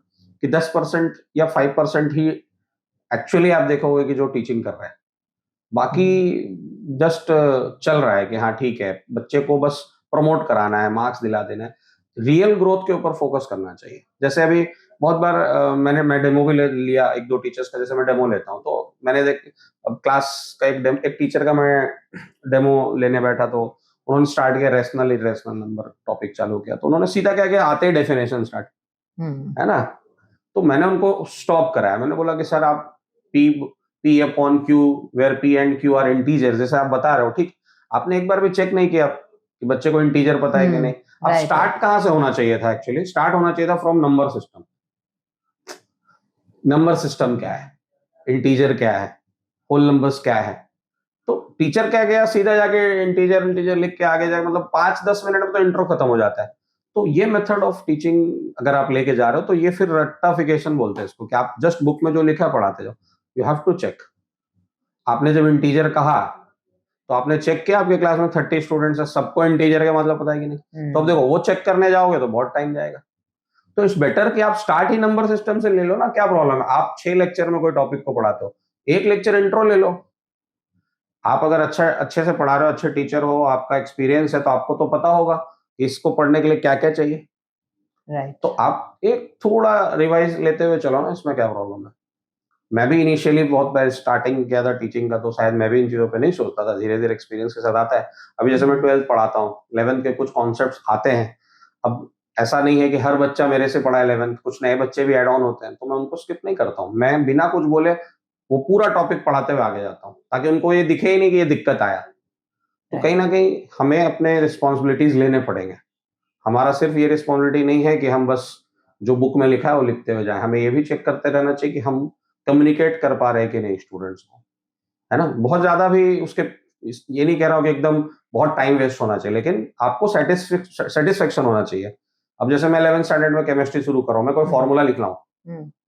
Speaker 2: कि 10% या 5% ही एक्चुअली आप देखोगे कि जो टीचिंग कर रहा है, बाकी जस्ट चल रहा है कि हाँ ठीक है, बच्चे को बस प्रमोट कराना है, मार्क्स दिला देना है। रियल ग्रोथ के ऊपर फोकस करना चाहिए। जैसे अभी बहुत बार मैं डेमो भी लिया एक दो टीचर्स का, जैसे मैं डेमो लेता हूँ तो मैंने अब क्लास का एक टीचर का मैं डेमो लेने बैठा, तो उन्होंने स्टार्ट किया रेशनल इरेशनल नंबर टॉपिक चालू किया, तो उन्होंने सीधा क्या किया, आते ही डेफिनेशन स्टार्ट, है ना। तो मैंने उनको स्टॉप कराया, मैंने बोला कि सर आप P upon Q, where P and Q are integer, जैसे आप बता रहे हो, ठीक, आपने एक बार भी चेक नहीं किया कि बच्चे को इंटीजर पता है कि नहीं। अब स्टार्ट कहाँ से होना चाहिए था? एक्चुअली स्टार्ट होना चाहिए था from number system. Number system क्या है, इंटीजर क्या है, होल नंबर्स क्या है। तो टीचर क्या गया, सीधा जाके इंटीजर इंटीजर लिख के आगे जाके, मतलब 5-10 मिनट में तो इंट्रो खत्म हो जाता है। तो ये मेथड ऑफ टीचिंग अगर आप लेके जा रहे हो, तो ये फिर रट्टाफिकेशन बोलते हैं इसको, कि आप जस्ट बुक में जो लिखा पढ़ाते जाओ। You have to check. आपने जब इंटीजर कहा तो आपने चेक किया आपके क्लास में 30 स्टूडेंट्स है, सबको इंटीजर का मतलब पता है कि नहीं? तो अब देखो वो चेक करने जाओगे तो बहुत टाइम जाएगा। तो इट्स बेटर कि आप स्टार्ट ही नंबर सिस्टम से ले लो ना, क्या प्रॉब्लम है? आप 6 लेक्चर में कोई टॉपिक को पढ़ाते हो, एक लेक्चर इंट्रो ले लो। आप अगर अच्छे से पढ़ा रहे हो, अच्छे टीचर हो, आपका एक्सपीरियंस है, तो आपको तो पता होगा कि इसको पढ़ने के लिए क्या-क्या चाहिए।
Speaker 1: राइट।
Speaker 2: तो आप एक थोड़ा रिवाइज लेते हुए चलो ना, इसमें क्या प्रॉब्लम है? मैं भी इनिशियली बहुत पहले स्टार्टिंग किया था टीचिंग का, तो शायद मैं भी इन चीज़ों पे नहीं सोचता था, धीरे-धीरे एक्सपीरियंस के साथ आता है। अभी जैसे मैं 12th पढ़ाता हूँ, 11th के कुछ कॉन्सेप्ट्स आते हैं। अब ऐसा नहीं है कि हर बच्चा मेरे से पढ़ा है 11th, कुछ नए बच्चे भी ऐड ऑन होते हैं, तो मैं उनको स्किप नहीं करता हूँ। मैं बिना कुछ बोले वो पूरा टॉपिक पढ़ाते हुए आगे जाता हूँ, ताकि उनको ये दिखे ही नहीं कि ये दिक्कत आया। तो कहीं न कहीं हमें अपने रिस्पॉन्सिबिलिटीज़ लेने पड़ेंगे। हमारा सिर्फ ये रिस्पॉन्सिबिलिटी नहीं है कि हम बस जो बुक में लिखा है वो लिखते हुए जाएँ। हमें ये भी चेक करते रहना चाहिए कि हम कम्युनिकेट कर पा रहे हैं कि नहीं स्टूडेंट्स को, है ना? बहुत ज़्यादा भी उसके ये नहीं कह रहा हूँ कि एकदम बहुत टाइम वेस्ट होना चाहिए, लेकिन आपको सैटिस्फैक्शन होना चाहिए। अब जैसे मैं 11th स्टैंडर्ड में केमिस्ट्री शुरू कर रहा हूँ, मैं कोई फॉर्मूला लिख रहा हूँ।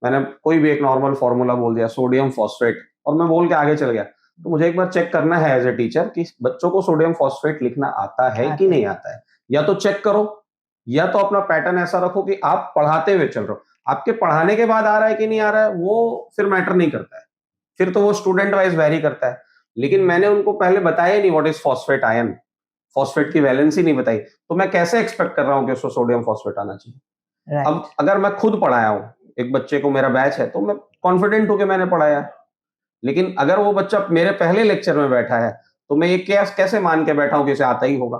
Speaker 2: मैंने कोई भी एक नॉर्मल फॉर्मूला बोल दिया, सोडियम फॉस्फेट, और मैं बोल के आगे चल गया। तो मुझे एक बार चेक करना है एज़ अ टीचर कि बच्चों को सोडियम फॉस्फेट लिखना आता है कि नहीं आता है। या तो चेक करो, या तो अपना पैटर्न ऐसा रखो कि आप पढ़ाते हुए चल रहे हो। आपके पढ़ाने के बाद आ रहा है कि नहीं आ रहा है, वो फिर मैटर नहीं करता है। फिर तो वो स्टूडेंट वाइज़ वैरी करता है। लेकिन मैंने उनको पहले बताया ही नहीं what is phosphate ion, phosphate की वैलेंसी नहीं बताई, तो मैं कैसे एक्सपेक्ट कर रहा हूँ कि उसको सोडियम फॉस्फेट आना चाहिए? अब अगर मैं खुद पढ़ाया हूँ, एक बच्चे को मेरा बैच है, तो मैं कॉन्फिडेंट हूँ कि मैंने पढ़ाया। लेकिन अगर वो बच्चा मेरे पहले लेक्चर में बैठा है, तो मैं ये कैसे मान के बैठा हूँ कि इसे आता ही होगा?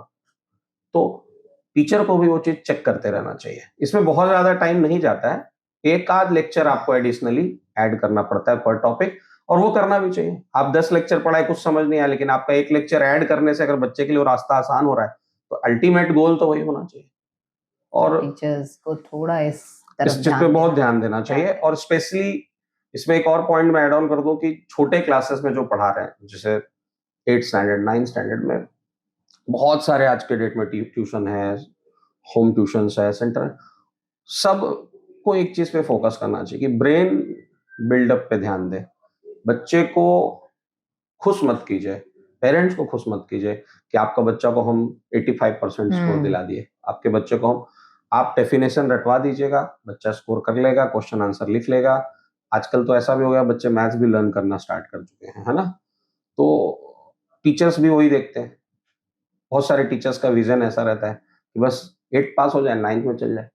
Speaker 2: तो टीचर को भी वो चीज़ चेक करते रहना चाहिए। इसमें बहुत ज़्यादा टाइम नहीं जाता है। एक आध लेक्चर आपको एडिशनली ऐड करना पड़ता है पर टॉपिक, और वो करना भी चाहिए। आप 10 लेक्चर पढ़ाए, कुछ समझ नहीं आया, लेकिन आपका 1 लेक्चर ऐड करने से अगर बच्चे के लिए वो रास्ता आसान हो रहा है, तो अल्टीमेट गोल तो वही होना चाहिए। और
Speaker 1: टीचर्स को थोड़ा इस तरफ
Speaker 2: इस चीज़ पे बहुत ध्यान देना चाहिए। और स्पेशली इसमें एक और पॉइंट मैं ऐड ऑन कर दूँ कि छोटे क्लासेस में जो पढ़ा रहे हैं, जैसे 8th स्टैंडर्ड, 9th स्टैंडर्ड में बहुत सारे आज के डेट में ट्यूशन है, होम ट्यूशन्स है, सेंटर, सबको एक चीज़ पे फोकस करना चाहिए कि ब्रेन बिल्डअप पे ध्यान दें। बच्चे को खुश मत कीजिए, पेरेंट्स को खुश मत कीजिए कि आपका बच्चा को हम 85% स्कोर दिला दिए। आपके बच्चे को हम आप डेफिनेशन रटवा दीजिएगा, बच्चा स्कोर कर लेगा, क्वेश्चन आंसर लिख लेगा। आजकल तो ऐसा भी हो गया, बच्चे मैथ्स भी लर्न करना स्टार्ट कर चुके हैं, है ना? तो टीचर्स भी वही देखते हैं। बहुत सारे टीचर्स का विज़न ऐसा रहता है कि बस 8 पास हो जाए, 9th में चल जाए।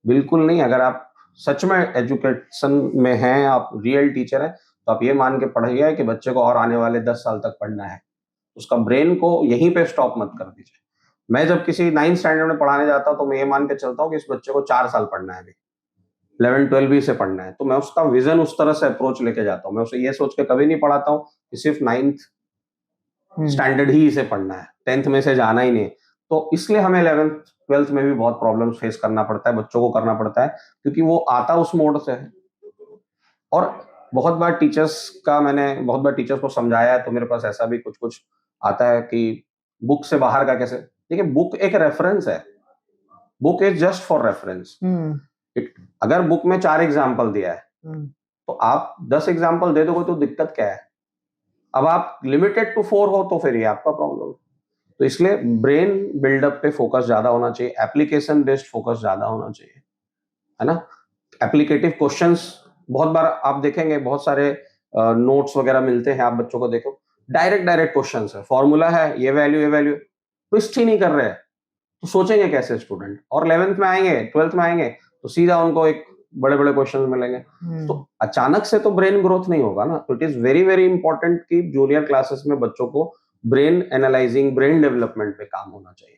Speaker 2: बिल्कुल नहीं, अगर आप सच में एजुकेशन में हैं, आप रियल टीचर हैं, तो आप ये मान के पढ़िए कि बच्चे को और आने वाले 10 साल तक पढ़ना है। उसका ब्रेन को यहीं पे स्टॉप मत कर दीजिए। मैं जब किसी 9th स्टैंडर्ड में पढ़ाने जाता हूँ, तो मैं ये मान के चलता हूँ कि इस बच्चे को 4 साल पढ़ना है अभी। 11-12 भी इसे पढ़ना है। तो मैं उसका विज़न उस तरह से अप्रोच लेके जाता हूँ। मैं उसे ये सोच के कभी नहीं पढ़ाता हूँ कि सिर्फ़ 9th स्टैंडर्ड ही इसे पढ़ना है, 10th में इसे जाना ही नहीं है। तो इसलिए हमें 11th 12th में भी बहुत प्रॉब्लम्स फेस करना पड़ता है, बच्चों को करना पड़ता है, क्योंकि वो आता उस मोड से है। और बहुत बार टीचर्स को समझाया है, तो मेरे पास ऐसा भी कुछ-कुछ आता है कि बुक से बाहर का कैसे, देखिए बुक एक रेफरेंस है, book is just for reference. It अगर बुक में 4 एग्ज़ाम्पल दिया है, तो आप 10 एग्ज़ाम्पल दे दोगे तो दिक्कत क्या है? अब आप लिमिटेड टू 4 हो तो फिर ये आपका प्रॉब्लम है। तो इसलिए ब्रेन बिल्डअप पे फोकस ज़्यादा होना चाहिए, एप्लीकेशन बेस्ड फोकस ज़्यादा होना चाहिए, है ना? एप्लीकेटिव क्वेश्चंस बहुत बार आप देखेंगे, बहुत सारे नोट्स वगैरह मिलते हैं, आप बच्चों को देखो, डायरेक्ट डायरेक्ट क्वेश्चंस है, फॉर्मूला है, ये वैल्यू, ट्विस्ट ही नहीं कर रहे हैं, तो सोचेंगे कैसे स्टूडेंट? और 11th में आएँगे, 12th में आएँगे, तो सीधा उनको एक बड़े-बड़े क्वेश्चंस मिलेंगे। तो अचानक से तो ब्रेन ग्रोथ नहीं होगा ना, तो it is very, very important कि जूनियर क्लासेस में बच्चों को ब्रेन एनालाइजिंग, ब्रेन डेवलपमेंट पे काम होना चाहिए।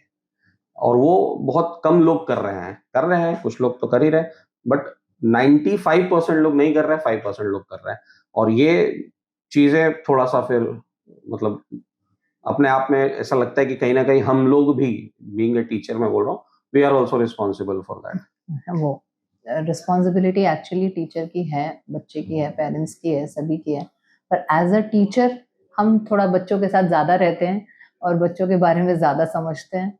Speaker 2: और वो बहुत कम लोग कर रहे हैं, कुछ लोग तो कर ही रहे हैं, बट 95% लोग नहीं कर रहे हैं, 5% लोग कर रहे हैं। और ये चीज़ें थोड़ा-सा फिर मतलब अपने आप में ऐसा लगता है कि कहीं न कहीं हम लोग भी, बीइंग अ टीचर मैं बोल रहा हूँ, we are also responsible for that.
Speaker 1: वो रिस्पॉन्सिबिलिटी एक्चुअली टीचर की है, बच्चे की है, पेरेंट्स की है, सभी की है। पर एज अ टीचर हम थोड़ा बच्चों के साथ ज़्यादा रहते हैं और बच्चों के बारे में ज़्यादा समझते हैं,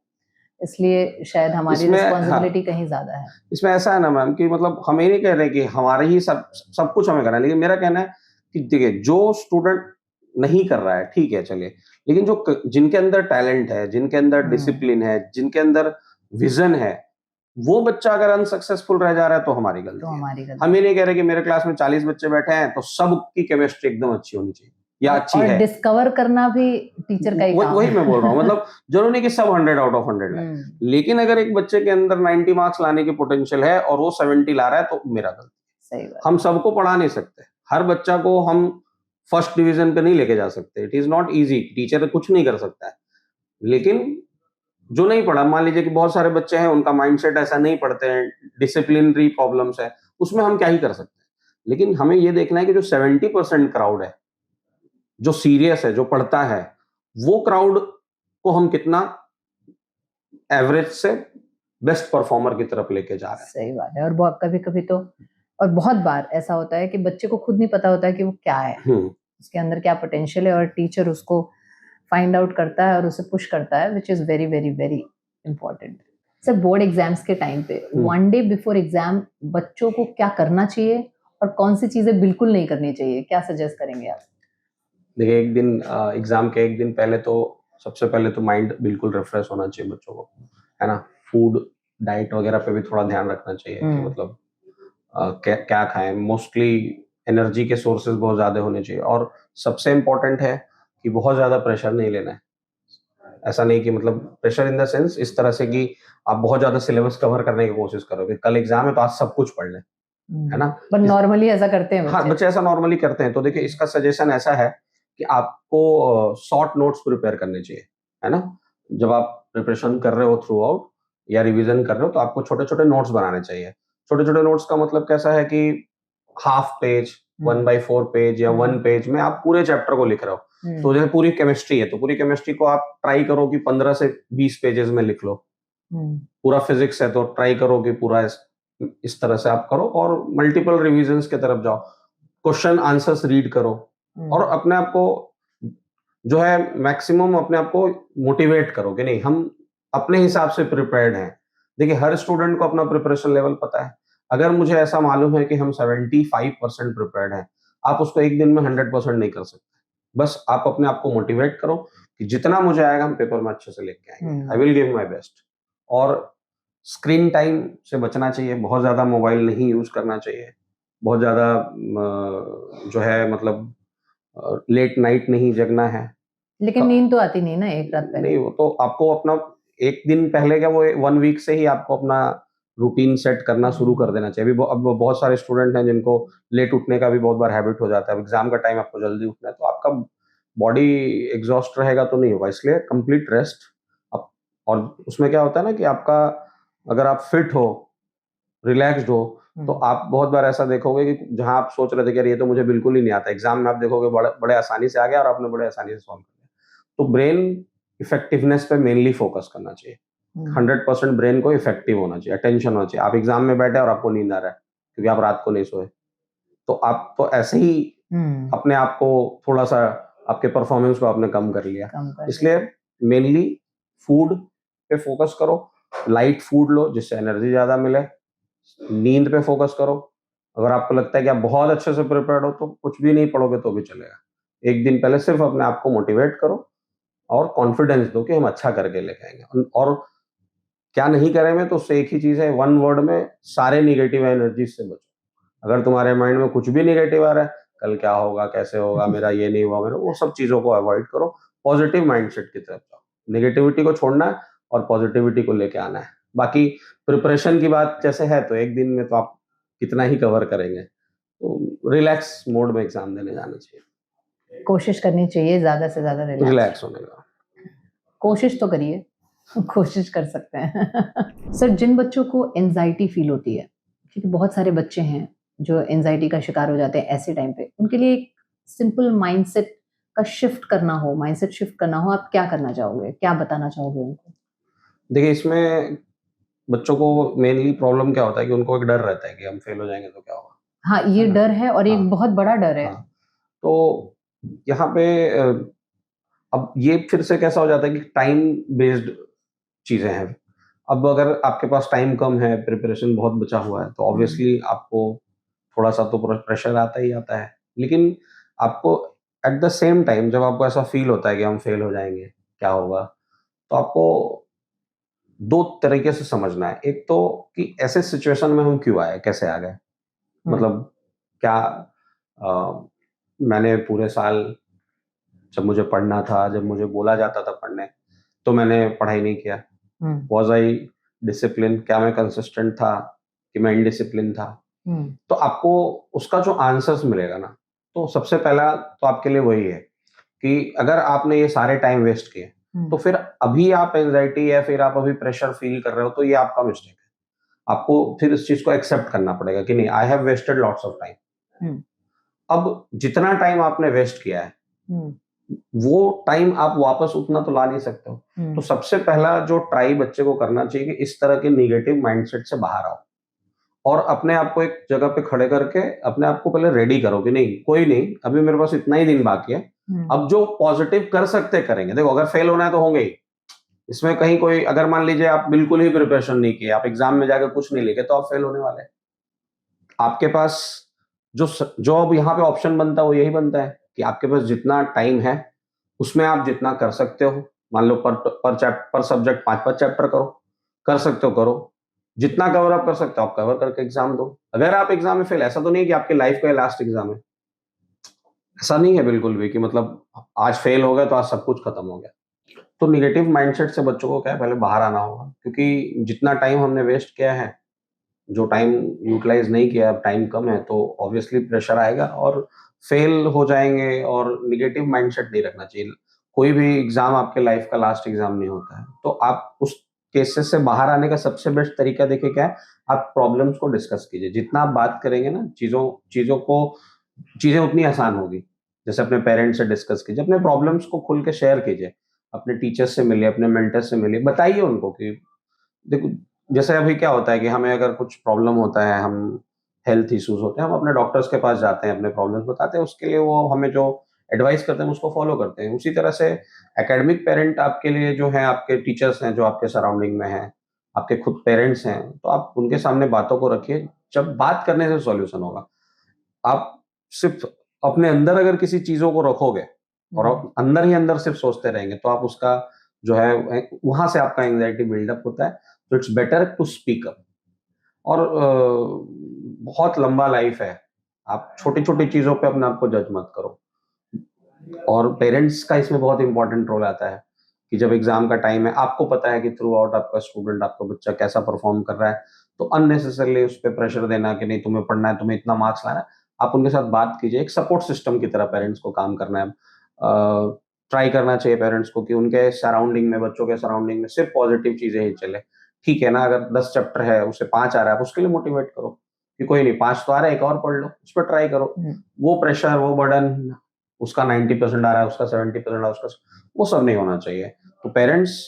Speaker 1: इसलिए शायद हमारी
Speaker 2: इसमें
Speaker 1: रिस्पॉन्सिबिलिटी कहीं ज़्यादा है।
Speaker 2: इसमें ऐसा है ना मैम कि मतलब हम ये नहीं कह रहे कि हमारे ही सब कुछ हमें करना है, लेकिन मेरा कहना है कि देखिए जो स्टूडेंट नहीं कर रहा है ठीक है चलिए, लेकिन जो जिनके अंदर टैलेंट है, जिनके अंदर डिसिप्लिन है, जिनके अंदर विजन है, वो बच्चा अगर अनसक्सेसफुल रह जा रहा है तो हमारी
Speaker 1: तो
Speaker 2: गलती है।
Speaker 1: हमारी गलती
Speaker 2: हम ये नहीं कह रहे कि मेरे क्लास में 40 बच्चे बैठे हैं तो सबकी केमिस्ट्री एकदम अच्छी होनी चाहिए या अच्छी
Speaker 1: और
Speaker 2: है।
Speaker 1: डिस्कवर करना भी टीचर का ही काम
Speaker 2: वही
Speaker 1: है।
Speaker 2: मैं बोल रहा हूँ, मतलब जरूरी नहीं कि सब 100 आउट ऑफ 100 लाए, लेकिन अगर एक बच्चे के अंदर 90 मार्क्स लाने की पोटेंशियल है और वो 70 ला रहा है तो मेरा गलती।
Speaker 1: सही बात।
Speaker 2: हम सबको पढ़ा नहीं सकते, हर बच्चा को हम फर्स्ट डिवीजन पे नहीं लेके जा सकते, it is not easy, teacher कुछ नहीं कर सकता है। लेकिन जो नहीं पढ़ा, मान लीजिए कि बहुत सारे बच्चे हैं उनका माइंडसेट ऐसा नहीं पढ़ते हैं, डिसिप्लिनरी प्रॉब्लम्स है, उसमें हम क्या ही कर सकते हैं। लेकिन हमें ये देखना है कि जो 70% क्राउड है, जो सीरियस है, जो पढ़ता है, वो क्राउड को हम कितना एवरेज से बेस्ट परफॉर्मर की तरफ लेके जा रहे हैं।
Speaker 1: सही बात है। और बहुत कभी-कभी तो और बहुत बार ऐसा होता है कि बच्चे को खुद नहीं पता होता है कि वो क्या है, उसके अंदर क्या पोटेंशियल है, और टीचर उसको फाइंड आउट करता है और उसे पुश करता है, which is very very very important. Sir, board exams के टाइम पे वन डे बिफोर एग्जाम बच्चों को क्या करना चाहिए और कौन सी चीजें बिल्कुल नहीं करनी चाहिए, क्या सजेस्ट करेंगे आप?
Speaker 2: देखिए एक दिन एग्जाम के एक दिन पहले तो सबसे पहले तो माइंड बिल्कुल रिफ्रेश होना चाहिए बच्चों को, है ना। फूड डाइट वगैरह पे भी थोड़ा ध्यान रखना चाहिए कि मतलब क्या क्या खाएं। मोस्टली एनर्जी के सोर्सेज बहुत ज़्यादा होने चाहिए, और सबसे इम्पोर्टेंट है कि बहुत ज़्यादा प्रेशर नहीं लेना है। ऐसा नहीं कि मतलब प्रेशर इन द सेंस इस तरह से कि आप बहुत ज़्यादा सिलेबस कवर करने की कोशिश करोगे, कल एग्जाम है तो आज सब कुछ पढ़ लें, है ना।
Speaker 1: पर नॉर्मली ऐसा करते हैं
Speaker 2: हाँ,
Speaker 1: बच्चे।
Speaker 2: बच्चे ऐसा नॉर्मली करते हैं। तो देखिए इसका सजेशन ऐसा है कि आपको शॉर्ट नोट्स प्रिपेयर करने चाहिए, है ना। जब आप प्रिपरेशन कर रहे हो थ्रू आउट या रिवीजन कर रहे हो तो आपको छोटे-छोटे नोट्स बनाने चाहिए। छोटे-छोटे नोट्स का मतलब कैसा है कि हाफ पेज, 1/4 पेज या 1 पेज में आप पूरे चैप्टर को लिख रहे हो। तो जैसे पूरी केमिस्ट्री है, तो पूरी केमिस्ट्री को आप ट्राई करो कि 15 से 20 पेजेस में लिख लो। पूरा फिजिक्स है तो ट्राई करो कि पूरा इस तरह से आप करो और मल्टीपल रिवीजन्स की तरफ जाओ। क्वेश्चन आंसर्स रीड करो और अपने आप को जो है मैक्सिमम अपने आप को मोटिवेट करो कि नहीं, हम अपने हिसाब से प्रिपेयर्ड हैं। देखिए हर स्टूडेंट को अपना प्रिपरेशन लेवल पता है। अगर मुझे ऐसा मालूम है कि हम 75% प्रिपेयर्ड हैं, आप उसको एक दिन में 100% नहीं कर सकते। बस आप अपने आप को मोटिवेट करो कि जितना मुझे आएगा हम पेपर में अच्छे से लेके आएंगे। I will give my best. और स्क्रीन टाइम से बचना चाहिए, बहुत ज़्यादा मोबाइल नहीं यूज़ करना चाहिए, बहुत ज़्यादा जो है मतलब लेट नाइट नहीं जगना है।
Speaker 1: लेकिन नींद तो आती नहीं ना एक रात पहले।
Speaker 2: नहीं, वो तो आपको अपना एक दिन पहले क्या, वो 1 वीक से ही आपको अपना रूटीन सेट करना शुरू कर देना चाहिए। अभी अब बहुत सारे स्टूडेंट हैं जिनको लेट उठने का भी बहुत बार हैबिट हो जाता है। अब एग्जाम का टाइम आपको जल्दी उठना है तो आपका बॉडी एग्जॉस्ट रहेगा तो नहीं होगा, इसलिए कंप्लीट रेस्ट। अब और उसमें क्या होता है ना कि आपका अगर आप फिट हो, रिलैक्स्ड हो, तो आप बहुत बार ऐसा देखोगे कि जहां आप सोच रहे थे कि यार ये तो मुझे बिल्कुल ही नहीं आता, एग्जाम में आप देखोगे बड़े बड़े आसानी से आ गया और आपने बड़े आसानी से सॉल्व कर लिया। तो ब्रेन इफेक्टिवनेस पे मेनली फोकस करना चाहिए। 100% ब्रेन को इफेक्टिव होना चाहिए, अटेंशन होना चाहिए। आप एग्जाम में बैठे और आपको नींद आ रहा है क्योंकि आप रात को नहीं सोए, तो आप तो ऐसे ही अपने आप को थोड़ा सा आपके परफॉर्मेंस को आपने कम कर लिया। इसलिए मेनली फूड पे फोकस करो, लाइट फूड लो जिससे एनर्जी ज्यादा मिले, नींद पे फोकस करो। अगर आपको लगता है कि आप बहुत अच्छे से प्रिपेयर्ड हो तो कुछ भी नहीं पढ़ोगे तो भी चलेगा। एक दिन पहले सिर्फ अपने आप को मोटिवेट करो और कॉन्फिडेंस दो कि हम अच्छा करके लेके आएंगे। और क्या नहीं करेंगे तो उससे एक ही चीज है, वन वर्ड में, सारे निगेटिव एनर्जी से बचो। अगर तुम्हारे माइंड में कुछ भी निगेटिव आ रहा है, कल क्या होगा, कैसे होगा, मेरा ये नहीं हुआ, मेरा वो सब चीजों को अवॉइड करो। पॉजिटिव माइंडसेट की तरफ जाओ, नेगेटिविटी को छोड़ना है और पॉजिटिविटी को लेके आना है। बाकी प्रिपरेशन की बात जैसे है तो एक दिन में तो आप कितना ही कवर करेंगे, तो रिलैक्स मोड में एग्जाम देने जाना चाहिए,
Speaker 1: कोशिश करनी चाहिए ज्यादा से ज्यादा
Speaker 2: रिलैक्स होने का।
Speaker 1: कोशिश तो करिए। कोशिश कर सकते हैं। सर, जिन बच्चों को एंजाइटी फील होती है, क्योंकि बहुत सारे बच्चे हैं जो एंजाइटी का शिकार हो जाते हैं ऐसे टाइम पे, उनके लिए एक सिंपल माइंडसेट का शिफ्ट करना हो, माइंडसेट शिफ्ट करना हो, आप क्या करना चाहोगे, क्या बताना चाहोगे उनको?
Speaker 2: देखिए इसमें बच्चों को मेनली प्रॉब्लम क्या होता है कि उनको एक डर रहता है कि हम फेल हो जाएंगे तो क्या होगा।
Speaker 1: हाँ, ये डर है और एक
Speaker 2: हाँ,
Speaker 1: बहुत बड़ा डर है।
Speaker 2: हाँ, तो यहाँ पे अब ये फिर से कैसा हो जाता है कि टाइम बेस्ड चीजें हैं। अब अगर आपके पास टाइम कम है, प्रिपरेशन बहुत बचा हुआ है, तो ऑब्वियसली आपको थोड़ा सा तो प्रेशर आता ही आता है। लेकिन आपको एट द सेम टाइम जब आपको ऐसा फील होता है कि हम फेल हो जाएंगे, क्या होगा, तो आपको दो तरीके से समझना है। एक तो कि ऐसे सिचुएशन में हम क्यों आए, कैसे आ गए, मतलब क्या मैंने पूरे साल जब मुझे पढ़ना था, जब मुझे बोला जाता था पढ़ने, तो मैंने पढ़ाई नहीं किया। वॉज आई डिसिप्लिन, क्या मैं कंसिस्टेंट था कि मैं इनडिसिप्लिन था। तो आपको उसका जो आंसर्स मिलेगा ना, तो सबसे पहला तो आपके लिए वही है कि अगर आपने ये सारे टाइम वेस्ट किए, तो फिर अभी आप एंजाइटी या फिर आप अभी प्रेशर फील कर रहे हो, तो ये आपका मिस्टेक है। आपको फिर इस चीज को एक्सेप्ट करना पड़ेगा कि नहीं, I have wasted lots of time. अब जितना टाइम आपने वेस्ट किया है, वो टाइम आप वापस उतना तो ला नहीं सकते हो। तो सबसे पहला जो ट्राई बच्चे को करना चाहिए कि इस तरह के निगेटिव माइंडसेट से बाहर आओ और अपने आप को एक जगह पे खड़े करके अपने आप को पहले रेडी करो कि नहीं, कोई नहीं, अभी मेरे पास इतना ही दिन बाकी है, अब जो पॉजिटिव कर सकते करेंगे। देखो, अगर फेल होना है तो होंगे ही, इसमें कहीं कोई, अगर मान लीजिए आप बिल्कुल ही प्रिपरेशन नहीं किए, आप एग्जाम में जाकर कुछ नहीं लिखे, तो आप फेल होने वाले हैं। आपके पास जो अब यहाँ पे ऑप्शन बनता है वो यही बनता है कि आपके पास जितना टाइम है उसमें आप जितना कर सकते हो, मान लो पर सब्जेक्ट 5-5 चैप्टर करो, कर सकते हो करो, जितना कवर अप कर सकते हो आप कवर करके एग्जाम दो। अगर आप एग्जाम में फेल, ऐसा तो नहीं है कि आपकी लाइफ का लास्ट एग्जाम है, ऐसा नहीं है बिल्कुल भी कि मतलब आज फेल हो गए तो आज सब कुछ खत्म हो गया। तो निगेटिव माइंडसेट से बच्चों को क्या है, पहले बाहर आना होगा, क्योंकि जितना टाइम हमने वेस्ट किया है, जो टाइम यूटिलाइज नहीं किया, अब टाइम कम है, तो ऑब्वियसली प्रेशर आएगा और फेल हो जाएंगे। और निगेटिव माइंडसेट नहीं रखना चाहिए। कोई भी एग्जाम आपके लाइफ का लास्ट एग्जाम नहीं होता है। तो आप उस केसेस से बाहर आने का सबसे बेस्ट तरीका देखिए क्या है, आप प्रॉब्लम्स को डिस्कस कीजिए। जितना आप बात करेंगे ना चीजें उतनी आसान होगी। जैसे अपने पेरेंट्स से डिस्कस कीजिए, अपने प्रॉब्लम्स को खुल के शेयर कीजिए, अपने टीचर्स से मिलिए, अपने मेंटर से मिलिए, बताइए उनको कि देखो, जैसे अभी क्या होता है कि हमें अगर कुछ प्रॉब्लम होता है, हम हेल्थ इश्यूज होते हैं, हम अपने डॉक्टर्स के पास जाते हैं, अपने प्रॉब्लम्स बताते हैं, उसके लिए वो हमें जो एडवाइस करते हैं उसको फॉलो करते हैं। उसी तरह से एकेडमिक पेरेंट आपके लिए जो है, आपके टीचर्स हैं जो आपके सराउंडिंग में हैं, आपके खुद पेरेंट्स हैं, तो आप उनके सामने बातों को रखिए। जब बात करने से सॉल्यूशन होगा। आप सिर्फ अपने अंदर अगर किसी चीजों को रखोगे और आप अंदर ही अंदर सिर्फ सोचते रहेंगे, तो आप उसका जो है वहां से आपका एंजाइटी बिल्डअप होता है। तो it's better to speak up. और बहुत लंबा लाइफ है, आप छोटी छोटी चीजों पे अपने आप को जज मत करो। और पेरेंट्स का इसमें बहुत इंपॉर्टेंट रोल आता है कि जब एग्जाम का टाइम है, आपको पता है कि थ्रू आउट आपका स्टूडेंट, आपका बच्चा कैसा परफॉर्म कर रहा है, तो अननेसेसरली उस पर प्रेशर देना कि नहीं तुम्हें पढ़ना है, तुम्हें इतना मार्क्स लाना है, आप उनके साथ बात कीजिए। एक सपोर्ट सिस्टम की तरह पेरेंट्स को काम करना है। ट्राई करना चाहिए पेरेंट्स को कि उनके सराउंडिंग में, बच्चों के सराउंडिंग में सिर्फ पॉजिटिव चीजें ही चले। ठीक है ना, अगर 10 चैप्टर है उसे 5 आ रहा है, उसके लिए मोटिवेट करो कि कोई नहीं, 5 तो आ रहा है, एक और पढ़ लो, उस पर ट्राई करो। वो प्रेशर, वो बर्डन, उसका 90% आ रहा है, उसका 70% आ रहा है, उसका, वो सब नहीं होना चाहिए। तो पेरेंट्स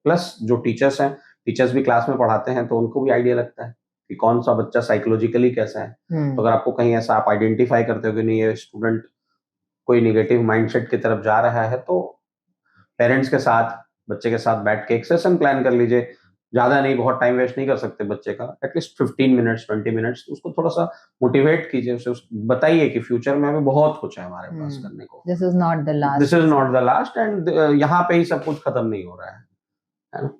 Speaker 2: प्लस जो टीचर्स हैं, टीचर्स भी क्लास में पढ़ाते हैं, तो उनको भी आइडिया लगता है कि कौन सा बच्चा साइकोलॉजिकली कैसा है। तो अगर आपको कहीं ऐसा आप आइडेंटिफाई करते हो कि नहीं, ये स्टूडेंट कोई निगेटिव माइंडसेट की तरफ जा रहा है, तो पेरेंट्स के साथ, बच्चे के साथ बैठ के एक सेशन प्लान कर लीजिए। ज्यादा नहीं, बहुत टाइम वेस्ट नहीं कर सकते बच्चे का, एटलीस्ट 15 मिनट्स 20 मिनट्स उसको थोड़ा सा मोटिवेट कीजिए, उसे बताइए कि फ्यूचर में हमें बहुत कुछ है हमारे पास करने को,
Speaker 1: this is not the last,
Speaker 2: this is not the last, and यहाँ पे ही सब कुछ खत्म नहीं हो रहा है ना।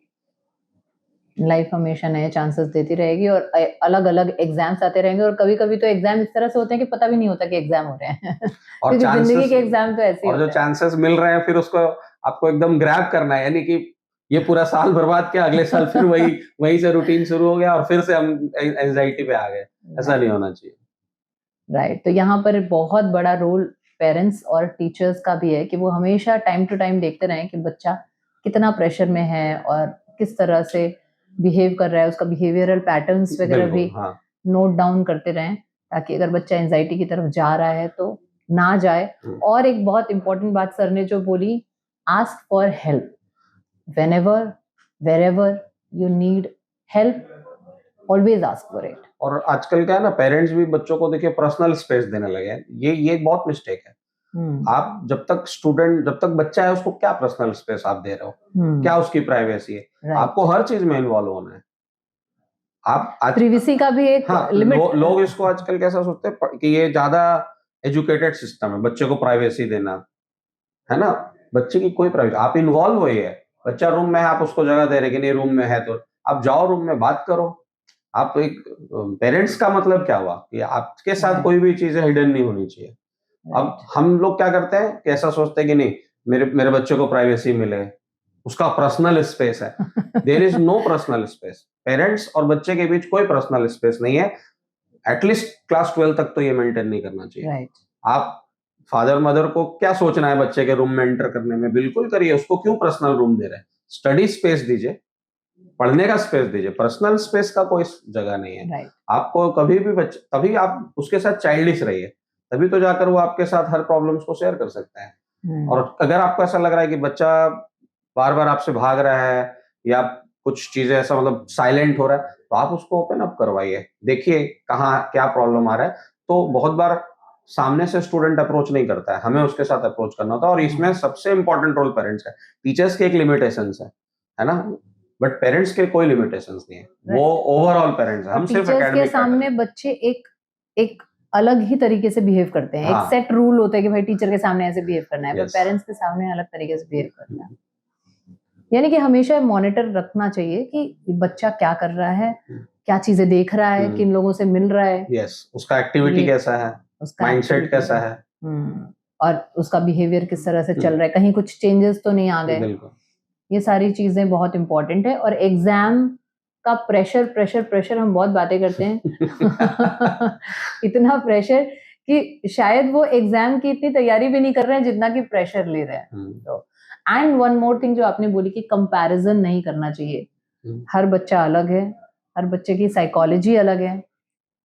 Speaker 1: लाइफ हमेशा नए चांसेस देती रहेगी और अलग अलग एग्जाम्स आते रहेंगे। और कभी कभी तो एग्जाम इस तरह से होते हैं कि पता भी नहीं होता कि एग्जाम हो रहे हैं
Speaker 2: और
Speaker 1: क्योंकि जिंदगी के एग्जाम तो ऐसे ही
Speaker 2: और जो चांसेस मिल रहे हैं, फिर उसको आपको एकदम ग्रैब करना है। यानी कि ये पूरा साल बर्बाद किया, अगले साल फिर वही से रूटीन शुरू हो गया और फिर से हम एंजाइटी पे आ गए। ऐसा नहीं होना चाहिए।
Speaker 1: राइट। तो यहाँ पर बहुत बड़ा रोल पेरेंट्स और टीचर्स का भी है कि वो हमेशा टाइम टू टाइम देखते रहें कि बच्चा कितना प्रेशर में है और किस तरह से बिहेव कर रहा है, उसका बिहेवियरल पैटर्न्स वगैरह भी नोट डाउन करते रहें, ताकि अगर बच्चा एंजाइटी की तरफ जा रहा है तो ना जाए। और एक बहुत इंपॉर्टेंट बात सर ने जो बोली, ask for help whenever wherever you need help, always ask for it।
Speaker 2: और आजकल क्या है ना, पेरेंट्स भी बच्चों को देखिए पर्सनल स्पेस देने लगे हैं। ये बहुत मिस्टेक है। आप जब तक बच्चा है, उसको क्या पर्सनल स्पेस आप दे रहे हो, क्या उसकी प्राइवेसी है। आपको हर चीज में इन्वॉल्व होना है। आप
Speaker 1: प्रिवेसी का भी एक लिमिट।
Speaker 2: लोग इसको आजकल कैसा सोचते हैं कि ये ज्यादा एजुकेटेड सिस्टम है, बच्चे को प्राइवेसी देना, है ना? बच्चे की कोई प्राइवेसी, आप इन्वॉल्व होइए, बच्चा रूम में है, आप उसको जगह दे रहे कि नहीं रूम में है तो आप जाओ रूम में बात करो। आप एक पेरेंट्स का मतलब क्या हुआ कि आपके साथ कोई भी चीजें हिडन नहीं होनी चाहिए। अब हम लोग क्या करते हैं कि ऐसा सोचते हैं कि नहीं मेरे मेरे बच्चे को प्राइवेसी मिले, उसका पर्सनल स्पेस है। There is no personal space, parents और बच्चे के बीच कोई पर्सनल स्पेस नहीं है। एटलीस्ट क्लास 12 तक तो ये मेंटेन नहीं करना चाहिए।
Speaker 1: राइट।
Speaker 2: आप फादर मदर को क्या सोचना है बच्चे के रूम में एंटर करने में, बिल्कुल करिए, उसको क्यों पर्सनल रूम दे रहे हैं? स्टडी स्पेस दीजिए, पढ़ने का स्पेस दीजिए, पर्सनल स्पेस का कोई जगह नहीं है।
Speaker 1: राइट।
Speaker 2: आपको कभी भी तभी आप उसके साथ चाइल्डिश रहिए, तभी तो जाकर वो आपके साथ हर प्रॉब्लम्स को शेयर कर सकता है। और अगर आपको ऐसा लग रहा है कि बच्चा बार बार आपसे भाग रहा है या कुछ चीजें ऐसा मतलब साइलेंट हो रहा है, तो आप उसको ओपन अप करवाइए, देखिए कहाँ क्या प्रॉब्लम आ रहा है। तो बहुत बार सामने से स्टूडेंट अप्रोच नहीं करता है, हमें उसके साथ अप्रोच करना होता है, और इसमें सबसे इंपॉर्टेंट रोल पेरेंट्स का है। टीचर्स के एक लिमिटेशंस है ना, बट पेरेंट्स के कोई लिमिटेशंस नहीं है, वो ओवरऑल पेरेंट्स है, हम सिर्फ
Speaker 1: टीचर्स के
Speaker 2: एकेडमिक
Speaker 1: सामने बच्चे एक एक अलग ही तरीके से बिहेव करते हैं।
Speaker 2: हाँ।
Speaker 1: एक सेट रूल होता है कि भाई टीचर के सामने ऐसे बिहेव करना है, पर
Speaker 2: Yes.
Speaker 1: पेरेंट्स के सामने अलग तरीके से बिहेव करना है। यानी कि हमेशा मॉनिटर रखना चाहिए कि बच्चा क्या कर रहा है, क्या चीजें देख रहा है, किन लोगों से मिल रहा है,
Speaker 2: यस, उसका एक्टिविटी कैसा है,
Speaker 1: उसका
Speaker 2: माइंडसेट
Speaker 1: activity
Speaker 2: कैसा है,
Speaker 1: और उसका बिहेवियर किस तरह से चल रहा है, कहीं कुछ चेंजेस तो नहीं आ गए।
Speaker 2: बिल्कुल।
Speaker 1: ये सारी चीजें बहुत इंपॉर्टेंट है। और एग्जाम का प्रेशर प्रेशर प्रेशर हम बहुत बातें करते हैं इतना प्रेशर कि शायद वो एग्जाम की इतनी तैयारी भी नहीं कर रहे हैं जितना कि प्रेशर ले रहे हैं। तो एंड वन मोर थिंग जो आपने बोली कि कंपैरिजन नहीं करना चाहिए। हर बच्चा अलग है, हर बच्चे की साइकोलॉजी अलग है,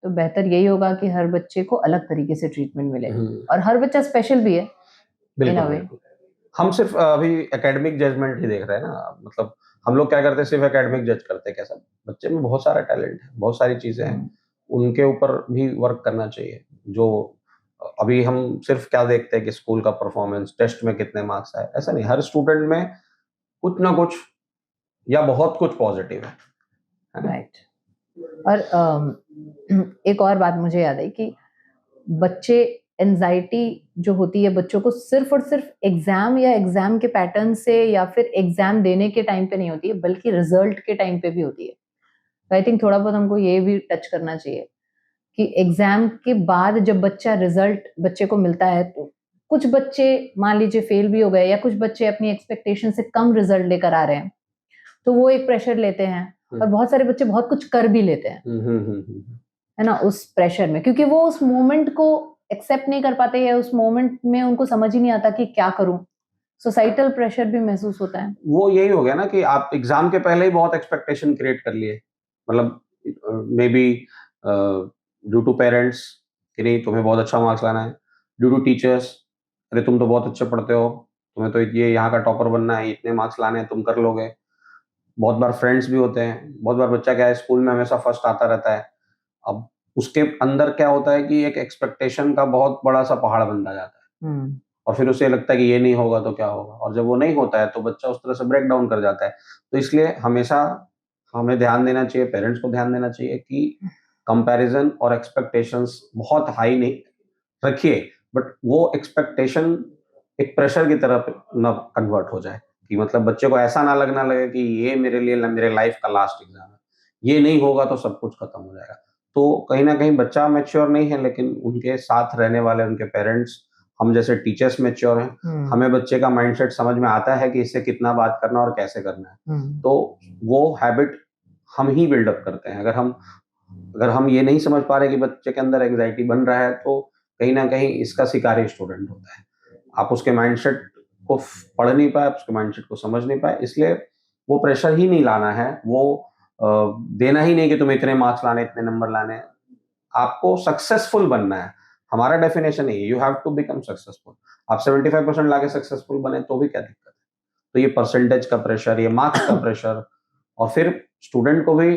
Speaker 1: तो बेहतर यही होगा कि हर बच्चे को अलग तरीके से ट्रीटमेंट मिले। और हर बच्चा स्पेशल भी है इन अ वे।
Speaker 2: हम सिर्फ अभी एकेडमिक जजमेंट ही देख रहे हैं ना, मतलब हम लोग क्या करते हैं, सिर्फ एकेडमिक जज करते हैं। कैसा बच्चे में बहुत सारा टैलेंट है, बहुत सारी चीजें हैं, उनके ऊपर भी वर्क करना चाहिए। जो अभी हम सिर्फ क्या देखते हैं कि स्कूल का परफॉर्मेंस, टेस्ट में कितने मार्क्स आए, ऐसा नहीं, हर स्टूडेंट में कुछ ना कुछ या बहुत कुछ पॉजिटिव है।
Speaker 1: राइट। और एक और बात मुझे याद है कि बच्चे एंजाइटी जो होती है बच्चों को सिर्फ और सिर्फ एग्जाम या एग्जाम के पैटर्न से या फिर एग्जाम देने के टाइम पे नहीं होती है, बल्कि रिजल्ट के टाइम पे भी होती है। तो आई थिंक थोड़ा बहुत हमको ये भी टच करना चाहिए कि एग्जाम के बाद जब रिजल्ट बच्चे को मिलता है, तो कुछ बच्चे मान लीजिए फेल भी हो गए, या कुछ बच्चे अपनी एक्सपेक्टेशन से कम रिजल्ट लेकर आ रहे हैं, तो वो एक प्रेशर लेते हैं। और बहुत सारे बच्चे बहुत कुछ कर भी लेते हैं, है ना, उस प्रेशर में, क्योंकि वो उस मोमेंट को एक्सेप्ट नहीं कर पाते, या उस मोमेंट में उनको समझ ही नहीं आता कि क्या करूं। सोसाइटल प्रेशर भी महसूस होता है।
Speaker 2: वो यही हो गया ना कि आप एग्जाम के पहले ही बहुत एक्सपेक्टेशन क्रिएट कर लिए, मतलब maybe due to parents कि नहीं तुम्हें बहुत अच्छा मार्क्स लाना है, ड्यू टू टीचर्स अरे तुम तो बहुत अच्छे पढ़ते हो, तुम्हें तो ये यहाँ का टॉपर बनना है, इतने मार्क्स लाने हैं, तुम कर लोगे। बहुत बार फ्रेंड्स भी होते हैं, बहुत बार बच्चा क्या है स्कूल में हमेशा फर्स्ट आता रहता है। अब उसके अंदर क्या होता है कि एक एक्सपेक्टेशन का बहुत बड़ा सा पहाड़ बनता जाता है, और फिर उसे लगता है कि ये नहीं होगा तो क्या होगा, और जब वो नहीं होता है तो बच्चा उस तरह से ब्रेक डाउन कर जाता है। तो इसलिए हमेशा हमें ध्यान देना चाहिए, पेरेंट्स को ध्यान देना चाहिए कि कंपैरिजन और एक्सपेक्टेशंस बहुत हाई नहीं रखिए, बट वो एक्सपेक्टेशन एक प्रेशर की तरफ ना कन्वर्ट हो जाए, कि मतलब बच्चे को ऐसा ना लगना लगे कि ये मेरे लिए मेरे लाइफ का लास्ट एग्जाम है, ये नहीं होगा तो सब कुछ खत्म हो जाएगा। तो कहीं ना कहीं बच्चा मैच्योर नहीं है, लेकिन उनके साथ रहने वाले उनके पेरेंट्स, हम जैसे टीचर्स मैच्योर हैं, हमें बच्चे का माइंडसेट समझ में आता है कि इससे कितना बात करना और कैसे करना है। तो वो हैबिट हम ही बिल्डअप करते हैं। अगर हम ये नहीं समझ पा रहे कि बच्चे के अंदर एंग्जाइटी बन रहा है, तो कहीं ना कहीं इसका शिकारी स्टूडेंट होता है। आप उसके माइंडसेट को पढ़ नहीं पाए, उसके माइंडसेट को समझ नहीं पाए, इसलिए वो प्रेशर ही नहीं लाना है, वो देना ही नहीं कि तुम्हें इतने मार्क्स लाने, इतने नंबर लाने। आपको सक्सेसफुल बनना है, हमारा डेफिनेशन है you have to become successful. आप 75% लाके सक्सेसफुल बने तो भी क्या दिक्कत है। तो ये परसेंटेज का प्रेशर, ये मार्क्स का प्रेशर, और फिर स्टूडेंट को भी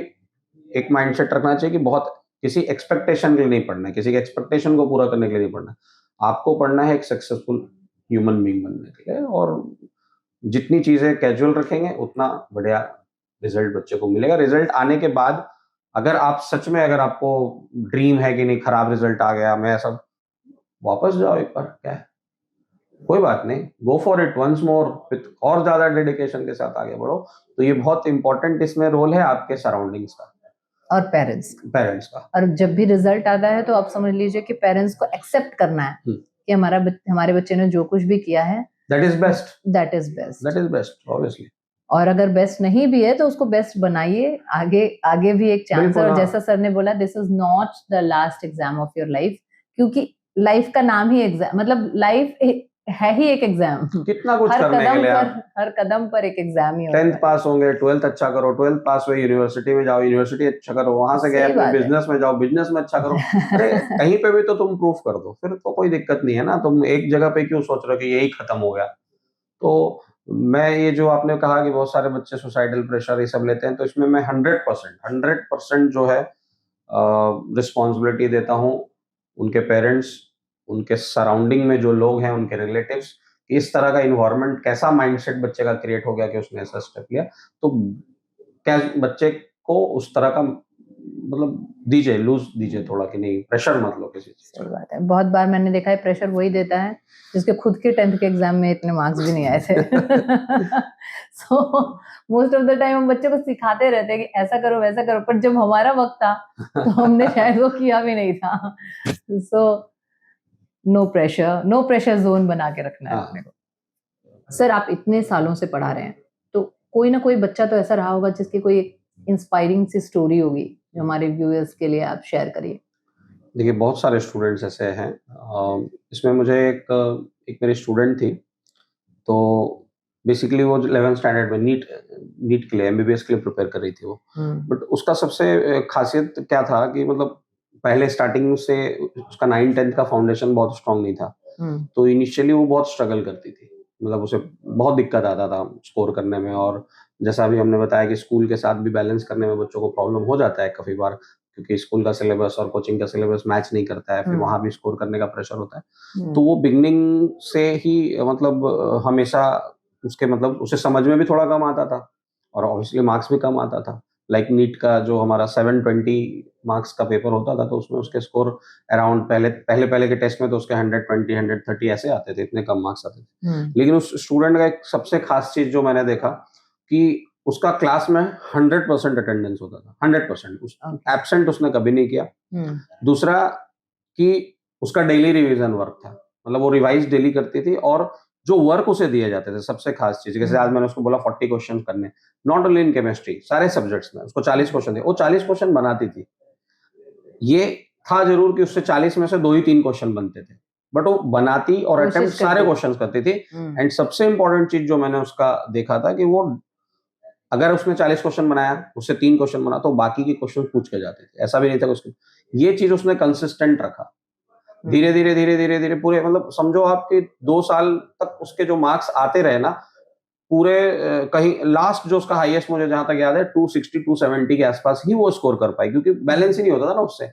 Speaker 2: एक माइंडसेट रखना चाहिए कि बहुत किसी एक्सपेक्टेशन के लिए नहीं पढ़ना है, किसी के एक्सपेक्टेशन को पूरा करने के लिए नहीं पढ़ना है। आपको पढ़ना है एक सक्सेसफुल ह्यूमन बीइंग बनने के लिए, और जितनी चीजें कैजुअल रखेंगे उतना बढ़िया रिजल्ट बच्चे को मिलेगा। रिजल्ट आने के बाद अगर आप सच में, अगर आपको ड्रीम है कि नहीं खराब रिजल्ट आ गया, मैं सब वापस जाओ एक बार, क्या है, कोई बात नहीं, go for it once more, और ज्यादा डेडिकेशन के साथ आगे बढ़ो। तो ये बहुत इंपॉर्टेंट इसमें रोल है आपके सराउंडिंग्स का
Speaker 1: और पेरेंट्स
Speaker 2: का।
Speaker 1: और जब भी रिजल्ट आता है तो आप समझ लीजिए कि पेरेंट्स को एक्सेप्ट करना है कि हमारे बच्चे ने जो कुछ भी किया है
Speaker 2: दैट इज
Speaker 1: बेस्ट
Speaker 2: ऑब्वियसली।
Speaker 1: और अगर बेस्ट नहीं भी है तो उसको बेस्ट बनाइए, आगे आगे भी एक चांस है। और जैसा सर ने बोला, this is not the last exam of your life, क्योंकि लाइफ का नाम ही एग्जाम, मतलब लाइफ है ही एक एग्जाम।
Speaker 2: कितना कुछ करने के लिए
Speaker 1: हर कदम पर एक एग्जाम ही होता
Speaker 2: 10th
Speaker 1: है।
Speaker 2: पास होंगे, 12th अच्छा करो, 12th पास हुए यूनिवर्सिटी में जाओ, यूनिवर्सिटी अच्छा करो, वहां से गए अपने बिजनेस में जाओ, बिजनेस में अच्छा करो। अरे कहीं पे भी तो तुम प्रूफ कर दो, फिर तो कोई दिक्कत नहीं है ना। तुम एक जगह पे क्यों सोच रहे हो कि यही खत्म हो गया। तो मैं ये जो आपने कहा कि बहुत सारे बच्चे सुसाइडल प्रेशर ये सब लेते हैं, तो इसमें मैं 100% जो है रिस्पॉन्सिबिलिटी देता हूँ उनके पेरेंट्स, उनके सराउंडिंग में जो लोग हैं, उनके रिलेटिव्स, इस तरह का इन्वायरमेंट, कैसा माइंडसेट बच्चे का क्रिएट हो गया कि उसने ऐसा स्टेप लिया। तो क्या बच्चे को उस तरह का मतलब लूज दीजिए थोड़ा, कि नहीं प्रेशर मत लो किसी चीज।
Speaker 1: सही बात है। बहुत बार मैंने देखा है प्रेशर वही देता है जिसके खुद के 10th के एग्जाम में इतने मार्क्स भी नहीं आए थे। So most of the time हम बच्चों को सिखाते रहते हैं कि ऐसा करो वैसा करो, पर जब हमारा वक्त था तो हमने शायद वो किया भी नहीं था। सो नो प्रेशर जोन बना के रखना है अपने को। सर, आप इतने सालों से पढ़ा रहे हैं, तो कोई ना कोई बच्चा तो ऐसा रहा होगा जिसकी कोई इंस्पायरिंग सी स्टोरी होगी जो हमारे व्यूअर्स के लिए आप शेयर करिए।
Speaker 2: देखिए बहुत सारे स्टूडेंट्स ऐसे हैं। इसमें मुझे एक मेरी स्टूडेंट थी, तो बेसिकली वो 11th स्टैंडर्ड में नीट के लिए, एमबीबीएस के लिए प्रिपेयर कर रही थी वो। बट उसका सबसे खासियत क्या था कि मतलब पहले स्टार्टिंग से उसका 9-10 का फाउंडेशन बहुत स्ट्रांग नहीं था। तो इनिशियली वो बहुत स्ट्रगल करती थी, मतलब उसे बहुत दिक्कत आता था स्कोर करने में। और जैसा अभी हमने बताया कि स्कूल के साथ भी बैलेंस करने में बच्चों को प्रॉब्लम हो जाता है काफी बार, क्योंकि स्कूल का सिलेबस और कोचिंग का सिलेबस मैच नहीं करता है, फिर वहां भी स्कोर करने का प्रेशर होता है। तो वो बिगनिंग से ही मतलब हमेशा उसके मतलब उसे समझ में भी थोड़ा कम आता था, और ऑब्वियसली मार्क्स भी कम आता था। लाइक नीट का जो हमारा 720 मार्क्स का पेपर होता था, तो उसमें उसके स्कोर अराउंड पहले के टेस्ट में तो उसके 120 130 ऐसे आते थे, इतने कम मार्क्स आते थे। लेकिन उस स्टूडेंट का एक सबसे खास चीज जो मैंने देखा कि उसका क्लास में 100% अटेंडेंस होता था, 100%। एब्सेंट उसने कभी नहीं किया। दूसरा कि उसका डेली रिवीजन वर्क था, मतलब वो रिवाइज डेली करती थी, और जो वर्क उसे दिए जाते थे, सबसे खास चीज, जैसे आज मैंने उसको बोला 40 क्वेश्चन करने, नॉट ओनली इन केमिस्ट्री, सारे सब्जेक्ट्स में उसको 40 क्वेश्चन दिए, वो 40 क्वेश्चन बनाती थी। ये था जरूर कि उससे 40 में से 2 ही 3 क्वेश्चन बनते थे, बट वो बनाती और अटेम्प्ट सारे क्वेश्चन करती थी। एंड सबसे इंपॉर्टेंट चीज जो मैंने उसका देखा था कि वो अगर उसने 40 क्वेश्चन बनाया, उससे 3 क्वेश्चन बना, तो बाकी के क्वेश्चन पूछ के जाते थे। ऐसा भी नहीं था उसके, ये चीज उसने कंसिस्टेंट रखा। धीरे धीरे पूरे मतलब समझो आपके 2 साल तक उसके जो मार्क्स आते रहे ना, पूरे कहीं लास्ट जो उसका हाईएस्ट मुझे जहां तक याद है 260 270 के आसपास ही वो स्कोर कर पाई, क्योंकि बैलेंस ही नहीं होता था ना उससे।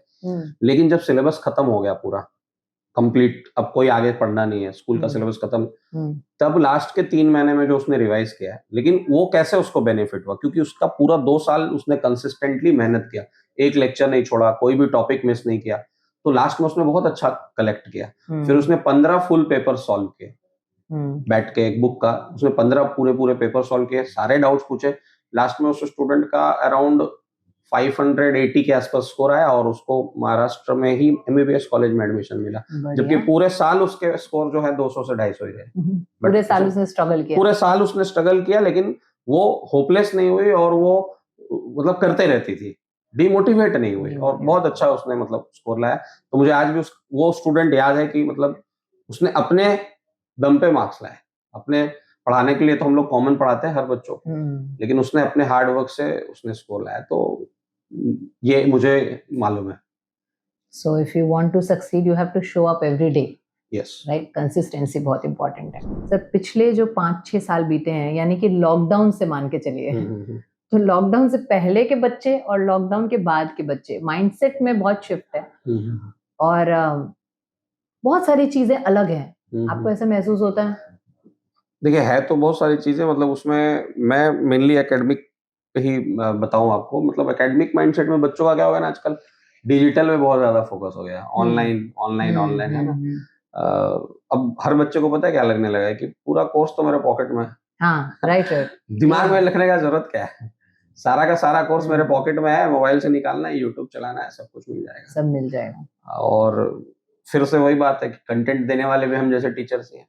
Speaker 2: लेकिन जब सिलेबस खत्म हो गया पूरा कंप्लीट, अब कोई आगे पढ़ना नहीं है, स्कूल का सिलेबस खत्म, तब लास्ट के 3 महीने में जो उसने रिवाइज किया है, लेकिन वो कैसे उसको बेनिफिट हुआ, क्योंकि उसका पूरा 2 साल उसने कंसिस्टेंटली मेहनत किया, एक लेक्चर नहीं छोड़ा, कोई भी टॉपिक मिस नहीं किया, तो लास्ट में उसने बहुत अच्छा कलेक्ट किया। फिर उसने 15 फुल पेपर सॉल्व किए, बैठ के एक बुक का उसने 15 पूरे पेपर सॉल्व किए, सारे डाउट्स पूछे। लास्ट में उस स्टूडेंट का अराउंड 580 के आसपास स्कोर आया, और उसको महाराष्ट्र में ही एमबीबीएस कॉलेज में एडमिशन मिला, जबकि पूरे साल उसके स्कोर जो है 200 से 250 ही रहे।
Speaker 1: पूरे साल उसने
Speaker 2: स्ट्रगल किया, लेकिन वो होपलेस नहीं हुई, और वो मतलब करते रहती थी, डिमोटिवेट नहीं हुई, और बहुत अच्छा उसने मतलब स्कोर लाया। तो मुझे आज भी वो स्टूडेंट याद है कि मतलब उसने अपने दम पे मार्क्स लाए। अपने पढ़ाने के लिए तो हम लोग कॉमन पढ़ाते हैं हर बच्चों को, लेकिन उसने अपने हार्ड वर्क से उसने स्कोर लाया, तो ये मुझे मालूम है।
Speaker 1: So if you want to succeed, you have to show up every day.
Speaker 2: Yes.
Speaker 1: Right? Consistency बहुत important है। सर, पिछले जो 5-6 साल बीते हैं, यानी कि लॉकडाउन से मान के चलिए, तो लॉकडाउन से पहले के बच्चे और लॉकडाउन के बाद के बच्चे माइंडसेट में बहुत शिफ्ट है, और बहुत सारी चीजें अलग हैं। आपको ऐसा महसूस होता है?
Speaker 2: देखिए है तो बहुत सारी चीजें, मतलब उसमें मैं मेनली एकेडमिक ही बताऊं आपको, मतलब एकेडमिक माइंडसेट में बच्चों का क्या होगा ना, आजकल डिजिटल में बहुत ज्यादा फोकस हो गया, ऑनलाइन है ना। अब हर बच्चे को पता है क्या लगने लगा है कि पूरा कोर्स तो मेरे पॉकेट में है।
Speaker 1: हाँ, राइट।
Speaker 2: दिमाग में लिखने का जरूरत क्या है, सारा का सारा कोर्स मेरे
Speaker 1: हम्म,
Speaker 2: पॉकेट में है, मोबाइल से निकालना है, यूट्यूब चलाना है, सब कुछ मिल जाएगा।
Speaker 1: सब मिल जाएगा।
Speaker 2: और फिर से वही बात है कि कंटेंट देने वाले भी हम जैसे टीचर्स ही हैं,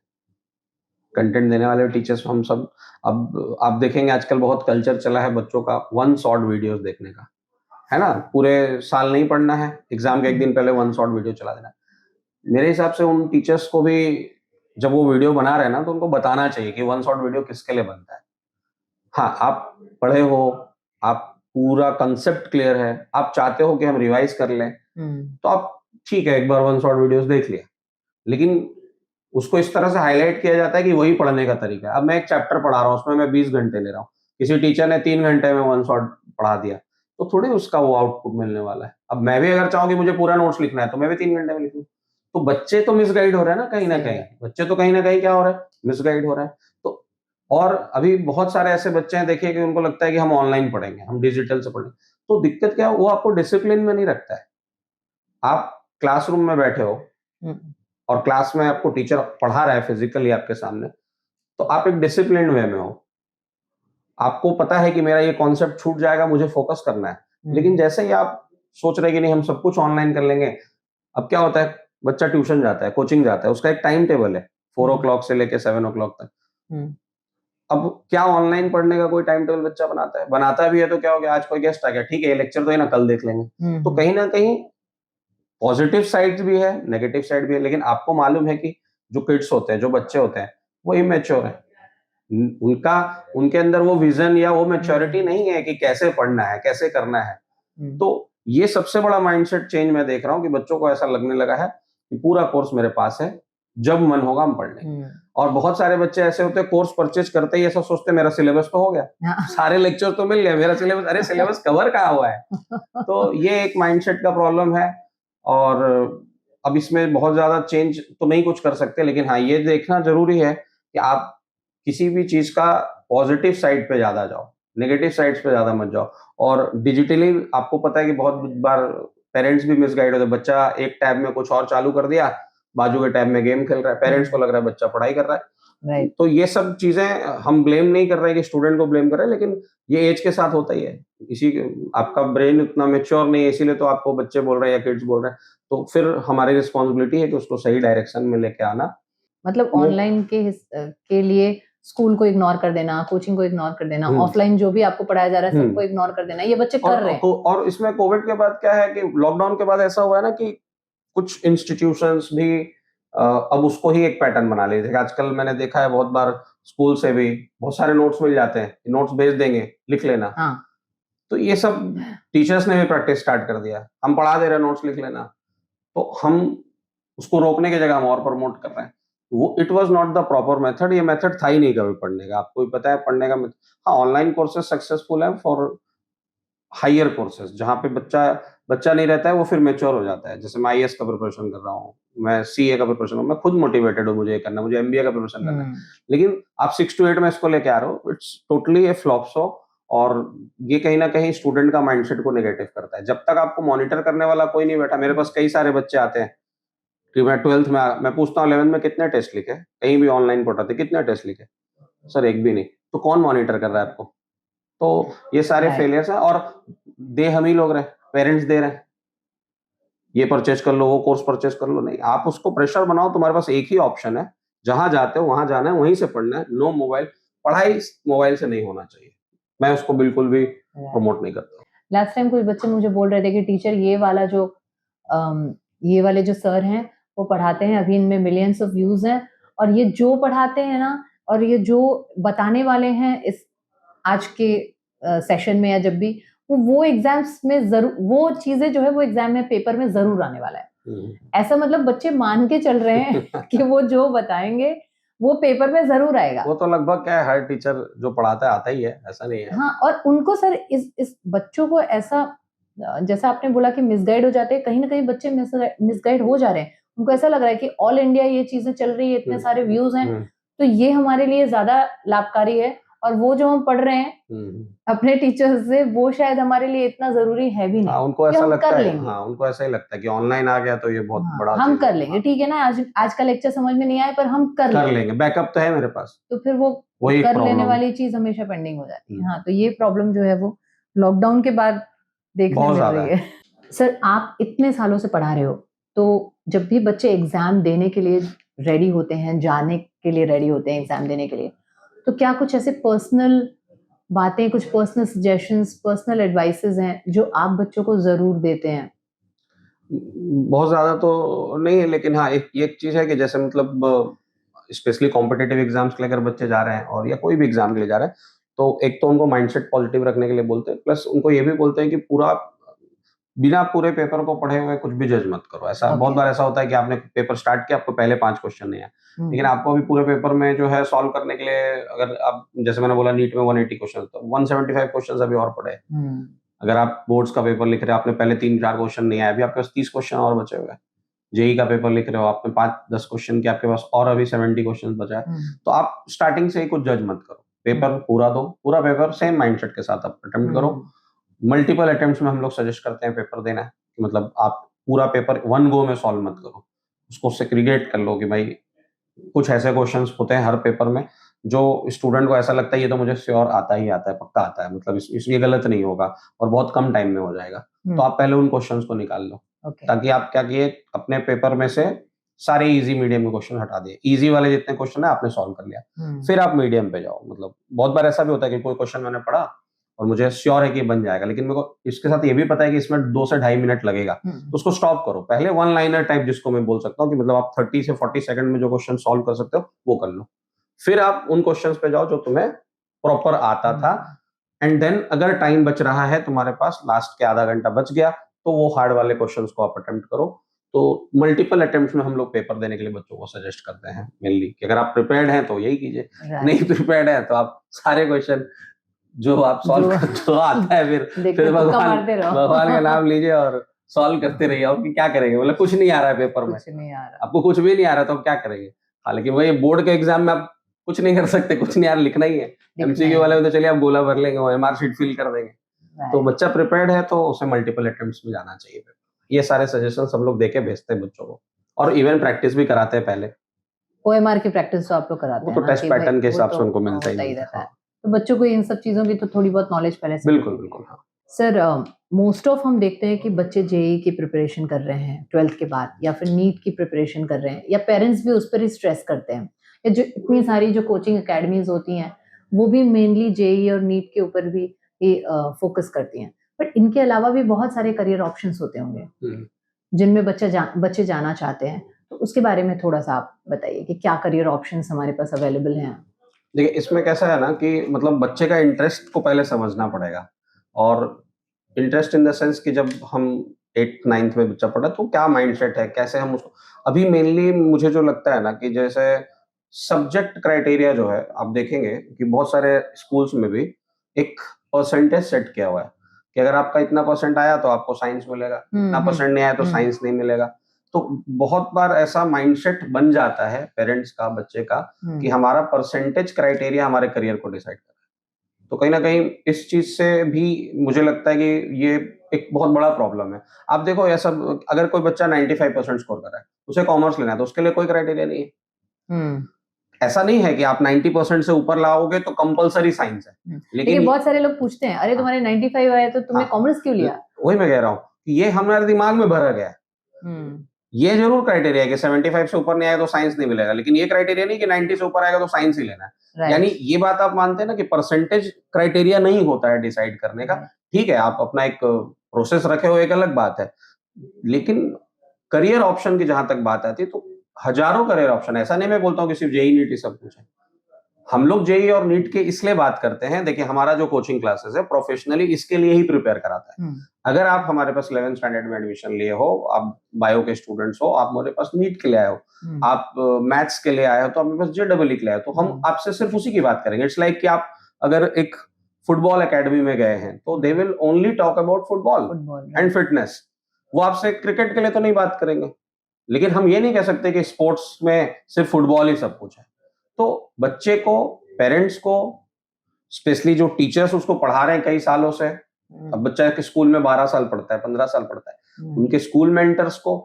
Speaker 2: कंटेंट देने वाले टीचर्स हम सब। अब आप देखेंगे आजकल बहुत कल्चर चला है बच्चों का वन शॉट वीडियोस देखने का, है ना? पूरे साल नहीं पढ़ना है, एग्जाम के एक दिन पहले वन शॉट वीडियो चला देना है। मेरे हिसाब से उन टीचर्स को भी जब वो वीडियो बना रहे हैं ना, तो उनको बताना चाहिए कि वन शॉट वीडियो किसके लिए बनता है। हाँ, आप पढ़े हो, आप पूरा कंसेप्ट क्लियर है, आप चाहते हो कि हम रिवाइज कर लें, तो आप ठीक है एक बार वन शॉट वीडियोस देख लिया, लेकिन उसको इस तरह से हाईलाइट किया जाता है कि वही पढ़ने का तरीका है। अब मैं एक चैप्टर पढ़ा रहा हूँ, उसमें मैं 20 घंटे ले रहा हूँ, किसी टीचर ने 3 घंटे में वन शॉट पढ़ा दिया, तो थोड़ी उसका वो आउटपुट मिलने वाला है। अब मैं भी अगर चाहूँ कि मुझे पूरा नोट्स लिखना है, तो मैं भी 3 घंटे में लिख लूँ। तो बच्चे तो मिसगाइड हो रहे हैं ना कहीं न
Speaker 1: सही
Speaker 2: कहीं,
Speaker 1: बात।
Speaker 2: बच्चे तो कहीं न कहीं क्या हो रहा है, मिसगाइड हो रहे हैं। तो और अभी बहुत सारे ऐसे बच्चे हैं देखिए कि उनको लगता है कि हम ऑनलाइन पढ़ेंगे, हम डिजिटल से पढ़ेंगे। तो दिक्कत क्या है, वो आपको डिसिप्लिन में नहीं रखता है। आप क्लासरूम में बैठे हो
Speaker 1: हम्म,
Speaker 2: और क्लास में आपको टीचर पढ़ा रहा है फिजिकली आपके सामने, तो आप एक डिसिप्लिन्ड वे में हो। आपको पता है कि मेरा ये कॉन्सेप्ट छूट जाएगा, मुझे फोकस करना है। लेकिन जैसे ही आप सोच रहे हैं कि नहीं हम सब कुछ ऑनलाइन कर लेंगे, अब क्या होता है, बच्चा ट्यूशन जाता है, कोचिंग जाता है, उसका एक टाइम टेबल है, 4 ओ क्लॉक से लेके 7 ओ क्लॉक तक।
Speaker 1: हम्म,
Speaker 2: अब क्या ऑनलाइन पढ़ने का कोई टाइम टेबल बच्चा बनाता है? बनाता भी है तो क्या हो गया, आज कोई गेस्ट आ गया, ठीक है ये लेक्चर तो है ना, कल देख लेंगे। तो कहीं न कहीं पॉजिटिव साइड्स भी है, नेगेटिव साइड भी है, लेकिन आपको मालूम है कि जो किड्स होते हैं, जो बच्चे होते हैं, वो इमैच्योर हैं। उनका उनके अंदर वो विज़न या वो मैच्योरिटी नहीं है कि कैसे पढ़ना है, कैसे करना है। तो ये सबसे बड़ा माइंडसेट चेंज मैं देख रहा हूँ कि बच्चों को ऐसा लगने लगा है कि पूरा कोर्स मेरे पास है, जब मन होगा हम पढ़ लेंगे। और बहुत सारे बच्चे ऐसे होते हैं कोर्स परचेज़ करते ही ऐसा सोचते हैं मेरा सिलेबस तो हो गया, सारे लेक्चर तो मिल गए, मेरा सिलेबस अरे सिलेबस कवर कहाँ हुआ है? तो ये एक माइंडसेट का प्रॉब्लम है और अब इसमें बहुत ज़्यादा चेंज तो नहीं कुछ कर सकते, लेकिन हाँ, ये देखना ज़रूरी है कि आप किसी भी चीज़ का पॉज़िटिव साइड पे ज़्यादा जाओ, नेगेटिव साइड्स पे ज़्यादा मत जाओ। और डिजिटली आपको पता है कि बहुत बार पेरेंट्स भी मिसगाइड होते हैं। बच्चा एक टैब में कुछ और चालू कर दिया, बाजू के टैब में गेम खेल रहा है, पेरेंट्स को लग रहा है बच्चा पढ़ाई कर रहा है।
Speaker 1: राइट।
Speaker 2: तो ये सब चीज़ें हम ब्लेम नहीं कर रहे हैं कि स्टूडेंट को ब्लेम कर रहे हैं, लेकिन ये एज के साथ होता ही है। इसी आपका ब्रेन उतना मैच्योर नहीं है, इसीलिए तो आपको बच्चे बोल रहे हैं या किड्स बोल रहे हैं। तो फिर हमारी रिस्पॉन्सिबिलिटी है कि उसको सही डायरेक्शन में लेके आना।
Speaker 1: मतलब
Speaker 2: वो
Speaker 1: ऑनलाइन के लिए स्कूल को इग्नोर कर देना, कोचिंग को इग्नोर कर देना,
Speaker 2: हुँ,
Speaker 1: ऑफलाइन जो भी आपको पढ़ाया जा रहा है सबको
Speaker 2: हुँ।
Speaker 1: इग्नोर कर देना, ये बच्चे कर रहे हैं।
Speaker 2: और इसमें कोविड के बाद क्या है कि लॉकडाउन के बाद ऐसा हुआ है ना कि कुछ इंस्टीट्यूशंस भी अब उसको ही एक पैटर्न बना लिए थे। आजकल मैंने देखा है बहुत बार स्कूल से भी बहुत सारे नोट्स मिल जाते हैं, नोट्स भेज देंगे, लिख लेना।
Speaker 1: हाँ,
Speaker 2: तो ये सब टीचर्स ने भी प्रैक्टिस स्टार्ट कर दिया। हम पढ़ा दे रहे हैं, नोट्स लिख लेना। तो हम उसको रोकने की जगह हम और प्रमोट कर रहे हैं। वो it was not the proper method, ये मेथड था ही नहीं कभी पढ़ने का। आपको भी पता है पढ़ने का हाँ, ऑनलाइन कोर्सेज़ सक्सेसफुल है फॉर हायर कोर्सेज़ जहाँ पे बच्चा बच्चा नहीं रहता है, वो फिर मैच्योर हो जाता है। जैसे मैं आईएएस का प्रिपरेशन कर रहा हूँ, मैं सीए का प्रिपरेशन मैं खुद मोटिवेटेड हूँ मुझे ये करना है, मुझे एमबीए का प्रिपरेशन करना है। लेकिन आप 6 टू 8 में इसको लेके आ रहे हो, it's totally A flop show और ये कहीं न कहीं स्टूडेंट का माइंडसेट को नेगेटिव करता है। जब तक आपको मॉनिटर करने वाला कोई नहीं बैठा, मेरे पास कई सारे बच्चे आते हैं कि मैं 12th में मैं पूछता हूँ 11th में कितने टेस्ट लिखे? कहीं भी ऑनलाइन पढ़ रहे थे, कितने टेस्ट लिखे? सर एक भी नहीं। तो कौन मॉनिटर कर रहा है आपको? तो ये सारे
Speaker 1: राइट।
Speaker 2: फेलियर्स हैं और दे हम ही लोग रहे हैं, पेरेंट्स दे रहे हैं। ये परचेज़ कर लो, वो कोर्स परचेज़ कर लो, नहीं, आप उसको प्रेशर बनाओ, तुम्हारे पास एक ही ऑप्शन है, जहाँ जाते हो वहाँ जाना है, वहीं से पढ़ना है, नो मोबाइल। पढ़ाई मोबाइल से नहीं होना चाहिए। मैं उसको बिल्कुल भी प्रमोट नहीं करता।
Speaker 1: लास्ट टाइम कुछ बच्चे मुझे बोल रहे थे कि टीचर ये वाले जो सर हैं वो पढ़ाते हैं, अभी इनमें मिलियंस ऑफ व्यूज हैं और ये जो पढ़ाते हैं ना और ये जो बताने वाले हैं इस आज के सेशन में या जब भी वो एग्जाम्स में जरूर वो चीजें जो है वो एग्जाम में पेपर में जरूर आने वाला है। ऐसा मतलब बच्चे मान के चल रहे हैं कि वो जो बताएंगे वो पेपर में जरूर आएगा।
Speaker 2: वो तो लगभग क्या है, हर टीचर जो पढ़ाता है आता ही है, ऐसा नहीं है।
Speaker 1: हाँ, और उनको सर इस बच्चों को ऐसा जैसा आपने बोला कि मिसगाइड हो जाते हैं, कहीं ना कहीं बच्चे मिसगाइड हो जा रहे हैं। उनको ऐसा लग रहा है कि ऑल इंडिया ये चीजें चल रही है, इतने सारे व्यूज हैं, तो ये हमारे लिए ज्यादा लाभकारी है और वो जो हम पढ़ रहे हैं अपने टीचर्स से, वो शायद हमारे लिए इतना जरूरी है भी नहीं।
Speaker 2: उनको
Speaker 1: कि
Speaker 2: ऐसा
Speaker 1: हम
Speaker 2: लगता
Speaker 1: कर
Speaker 2: है,
Speaker 1: लेंगे।
Speaker 2: उनको ऐसा ही लगता है कि ऑनलाइन आ गया तो ये बहुत बड़ा
Speaker 1: हम
Speaker 2: चीज
Speaker 1: कर
Speaker 2: है।
Speaker 1: लेंगे, ठीक है ना, आज का लेक्चर समझ में नहीं आया पर हम कर
Speaker 2: लेंगे, बैकअप तो है मेरे पास।
Speaker 1: तो फिर वो
Speaker 2: वही
Speaker 1: कर लेने
Speaker 2: प्रॉब्लम
Speaker 1: वाली चीज हमेशा पेंडिंग हो जाती है। हाँ, तो ये प्रॉब्लम जो है वो लॉकडाउन के बाद देखने
Speaker 2: बहुत
Speaker 1: मिल
Speaker 2: ज्यादा
Speaker 1: रही है। सर, आप इतने सालों से पढ़ा रहे हो, तो जब भी बच्चे एग्जाम देने के लिए रेडी होते हैं, जाने के लिए रेडी होते हैं एग्जाम देने के लिए, तो क्या कुछ ऐसे पर्सनल बातें, कुछ पर्सनल सजेशंस, पर्सनल एडवाइसेस हैं जो आप बच्चों को जरूर देते हैं?
Speaker 2: बहुत ज़्यादा तो नहीं है, लेकिन हाँ, एक चीज़ है कि जैसे मतलब स्पेशली कॉम्पिटिटिव एग्ज़ाम्स के लिए अगर बच्चे जा रहे हैं और या कोई भी एग्ज़ाम के लिए जा रहे हैं, तो एक तो उनको माइंडसेट पॉजिटिव रखने के लिए बोलते हैं, प्लस उनको ये भी बोलते हैं कि बिना पूरे पेपर को पढ़े हुए कुछ भी जज मत करो। ऐसा बहुत बार ऐसा होता है कि आपने पेपर स्टार्ट किया, आपको पहले 5 क्वेश्चन नहीं आए, लेकिन आपको अभी पूरे पेपर में जो है सॉल्व करने के लिए, अगर आप जैसे मैंने बोला नीट में 180 क्वेश्चन, तो 175 क्वेश्चन अभी और पड़े हैं। अगर आप बोर्ड्स का पेपर लिख रहे हैं, आपने पहले 3-4 क्वेश्चन नहीं आए, अभी आपके पास 30 क्वेश्चन और बचे हुए हैं। जेईई का पेपर लिख रहे हो, आपने 5-10 क्वेश्चन के आपके पास और अभी 70 क्वेश्चन बचा है। तो आप स्टार्टिंग से ही कुछ जज मत करो, पेपर पूरा दो, पूरा पेपर सेम माइंडसेट के साथ आप अटेम्प्ट करो। मल्टीपल अटेम्प्ट्स में हम लोग सजेस्ट करते हैं पेपर देना है, कि मतलब आप पूरा पेपर वन गो में सॉल्व मत करो, उसको सेग्रीगेट कर लो कि भाई कुछ ऐसे क्वेश्चंस होते हैं हर पेपर में जो स्टूडेंट को ऐसा लगता है ये तो मुझे श्योर आता ही आता है, पक्का आता है, मतलब ये गलत नहीं होगा और बहुत कम टाइम में हो जाएगा। तो आप पहले उन क्वेश्चंस को निकाल लो, ताकि आप क्या किए, अपने पेपर में से सारे इजी मीडियम के क्वेश्चन हटा दिए, इजी वाले जितने क्वेश्चन है आपने सॉल्व कर लिया, फिर आप मीडियम पे जाओ। मतलब बहुत बार ऐसा भी होता है कि कोई क्वेश्चन मैंने पढ़ा और मुझे श्योर है कि बन जाएगा, लेकिन मेरे को इसके साथ ये भी पता है कि इसमें 2 से ढाई मिनट लगेगा, तो उसको स्टॉप करो। पहले वन लाइनर टाइप, जिसको मैं बोल सकता हूँ कि मतलब आप 30 से 40 सेकंड में जो क्वेश्चन सॉल्व कर सकते हो वो कर लो, फिर आप उन क्वेश्चंस पे जाओ जो तुम्हें प्रॉपर आता था। एंड देन अगर टाइम बच रहा है तुम्हारे पास, लास्ट के आधा घंटा बच गया, तो वो हार्ड वाले क्वेश्चंस को आप अटेम्प्ट करो। तो मल्टीपल अटेम्प्ट्स में हम लोग पेपर देने के लिए बच्चों को सजेस्ट करते हैं मेनली, कि अगर आप प्रिपेयर्ड हैं तो यही कीजिए, नहीं प्रिपेयर्ड है तो आप सारे क्वेश्चन जो आप सॉल्व जो आता है फिर भगवान का नाम लीजिए और सॉल्व करते रहिए। और क्या करेंगे, मतलब कुछ नहीं आ रहा है पेपर में, आपको कुछ भी नहीं आ रहा तो आप क्या करेंगे। हालांकि वही बोर्ड के एग्जाम में आप कुछ नहीं कर सकते, कुछ नहीं आ रहा, लिखना ही है। एमसीक्यू वाले में तो चलिए आप गोला भर लेंगे, एमआर शीट फिल कर देंगे। तो बच्चा प्रिपेयर्ड है तो उसे मल्टीपल अटेम्प्ट्स में जाना चाहिए। ये सारे सजेशन हम लोग देके भेजते हैं बच्चों को, और इवन प्रैक्टिस भी कराते हैं पहले।
Speaker 1: ओएमआर की प्रैक्टिस तो आप लोग कराते हैं,
Speaker 2: वो तो टेस्ट पैटर्न के हिसाब से उनको मिलता ही
Speaker 1: रहता है। तो बच्चों को इन सब चीजों की तो थोड़ी बहुत नॉलेज पहले से
Speaker 2: बिल्कुल बिल्कुल। हाँ
Speaker 1: सर, मोस्ट ऑफ हम देखते हैं कि बच्चे जेईई की प्रिपरेशन कर रहे हैं 12th के बाद, या फिर नीट की प्रिपरेशन कर रहे हैं, या पेरेंट्स भी उस पर ही स्ट्रेस करते हैं, या जो इतनी सारी जो कोचिंग एकेडमीज होती हैं वो भी मेनली जेईई और नीट के ऊपर भी फोकस करती हैं। बट इनके अलावा भी बहुत सारे करियर ऑप्शंस होते होंगे जिनमें बच्चे जाना चाहते हैं, तो उसके बारे में थोड़ा सा आप बताइए कि क्या करियर ऑप्शंस हमारे पास अवेलेबल हैं।
Speaker 2: देखिए, इसमें कैसा है ना कि मतलब बच्चे का इंटरेस्ट को पहले समझना पड़ेगा, और इंटरेस्ट इन द सेंस कि जब हम 8th 9th में बच्चा पढ़ा तो क्या माइंडसेट है, कैसे हम उसको, अभी मेनली मुझे जो लगता है ना कि जैसे सब्जेक्ट क्राइटेरिया जो है, आप देखेंगे कि बहुत सारे स्कूल्स में भी एक परसेंटेज सेट किया हुआ है कि अगर आपका इतना परसेंट आया तो आपको साइंस मिलेगा, इतना परसेंट नहीं आया तो साइंस नहीं मिलेगा। तो बहुत बार ऐसा माइंडसेट बन जाता है पेरेंट्स का, बच्चे का, कि हमारा परसेंटेज क्राइटेरिया हमारे करियर को डिसाइड कर रहा है। तो कहीं ना कहीं इस चीज से भी मुझे लगता है कि ये एक बहुत बड़ा प्रॉब्लम है। आप देखो, ऐसा अगर कोई बच्चा 95% स्कोर कर रहा है, उसे कॉमर्स लेना है, तो उसके लिए कोई क्राइटेरिया नहीं है। ऐसा नहीं है कि आप 90% से ऊपर लाओगे तो कंपलसरी साइंस है। लेकिन
Speaker 1: बहुत सारे लोग पूछते हैं, अरे तुम्हारे 95 आए तो तुमने कॉमर्स क्यों लिया?
Speaker 2: वही मैं कह रहा हूँ कि ये हमारे दिमाग में भरा गया है। ये जरूर क्राइटेरिया है कि 75 से ऊपर नहीं आया तो साइंस नहीं मिलेगा, लेकिन ये क्राइटेरिया नहीं कि 90 से ऊपर आएगा तो साइंस ही लेना है। यानी ये बात आप मानते हैं ना कि परसेंटेज क्राइटेरिया नहीं होता है डिसाइड करने का। ठीक है, आप अपना एक प्रोसेस रखे हो, एक अलग बात है, लेकिन करियर ऑप्शन की जहां तक बात आती है तो हजारों करियर ऑप्शन, ऐसा नहीं मैं बोलता हूँ कि सिर्फ जेई नीट ही सब कुछ है। हम लोग जेई और नीट के इसलिए बात करते हैं, देखिए हमारा जो कोचिंग क्लासेस है प्रोफेशनली इसके लिए ही प्रिपेयर कराता है। अगर आप हमारे पास 11th स्टैंडर्ड में एडमिशन लिए हो, आप बायो के स्टूडेंट्स हो, आप हमारे पास नीट के लिए आए हो, आप मैथ्स के लिए आए हो, तो आप मेरे पास जेईई के लिए आए हो, तो हम आपसे सिर्फ उसी की बात करेंगे। इट्स लाइक कि आप अगर एक फुटबॉल एकेडमी में गए हैं तो they will only talk about football and fitness, वो आपसे क्रिकेट के लिए तो नहीं बात करेंगे। लेकिन हम ये नहीं कह सकते कि स्पोर्ट्स में सिर्फ फुटबॉल ही सब कुछ है। तो बच्चे को, पेरेंट्स को स्पेशली जो टीचर्स उसको पढ़ा रहे हैं कई सालों से, अब बच्चा के स्कूल में 12 साल पढ़ता है, 15 साल पढ़ता है, उनके स्कूल मेंटर्स को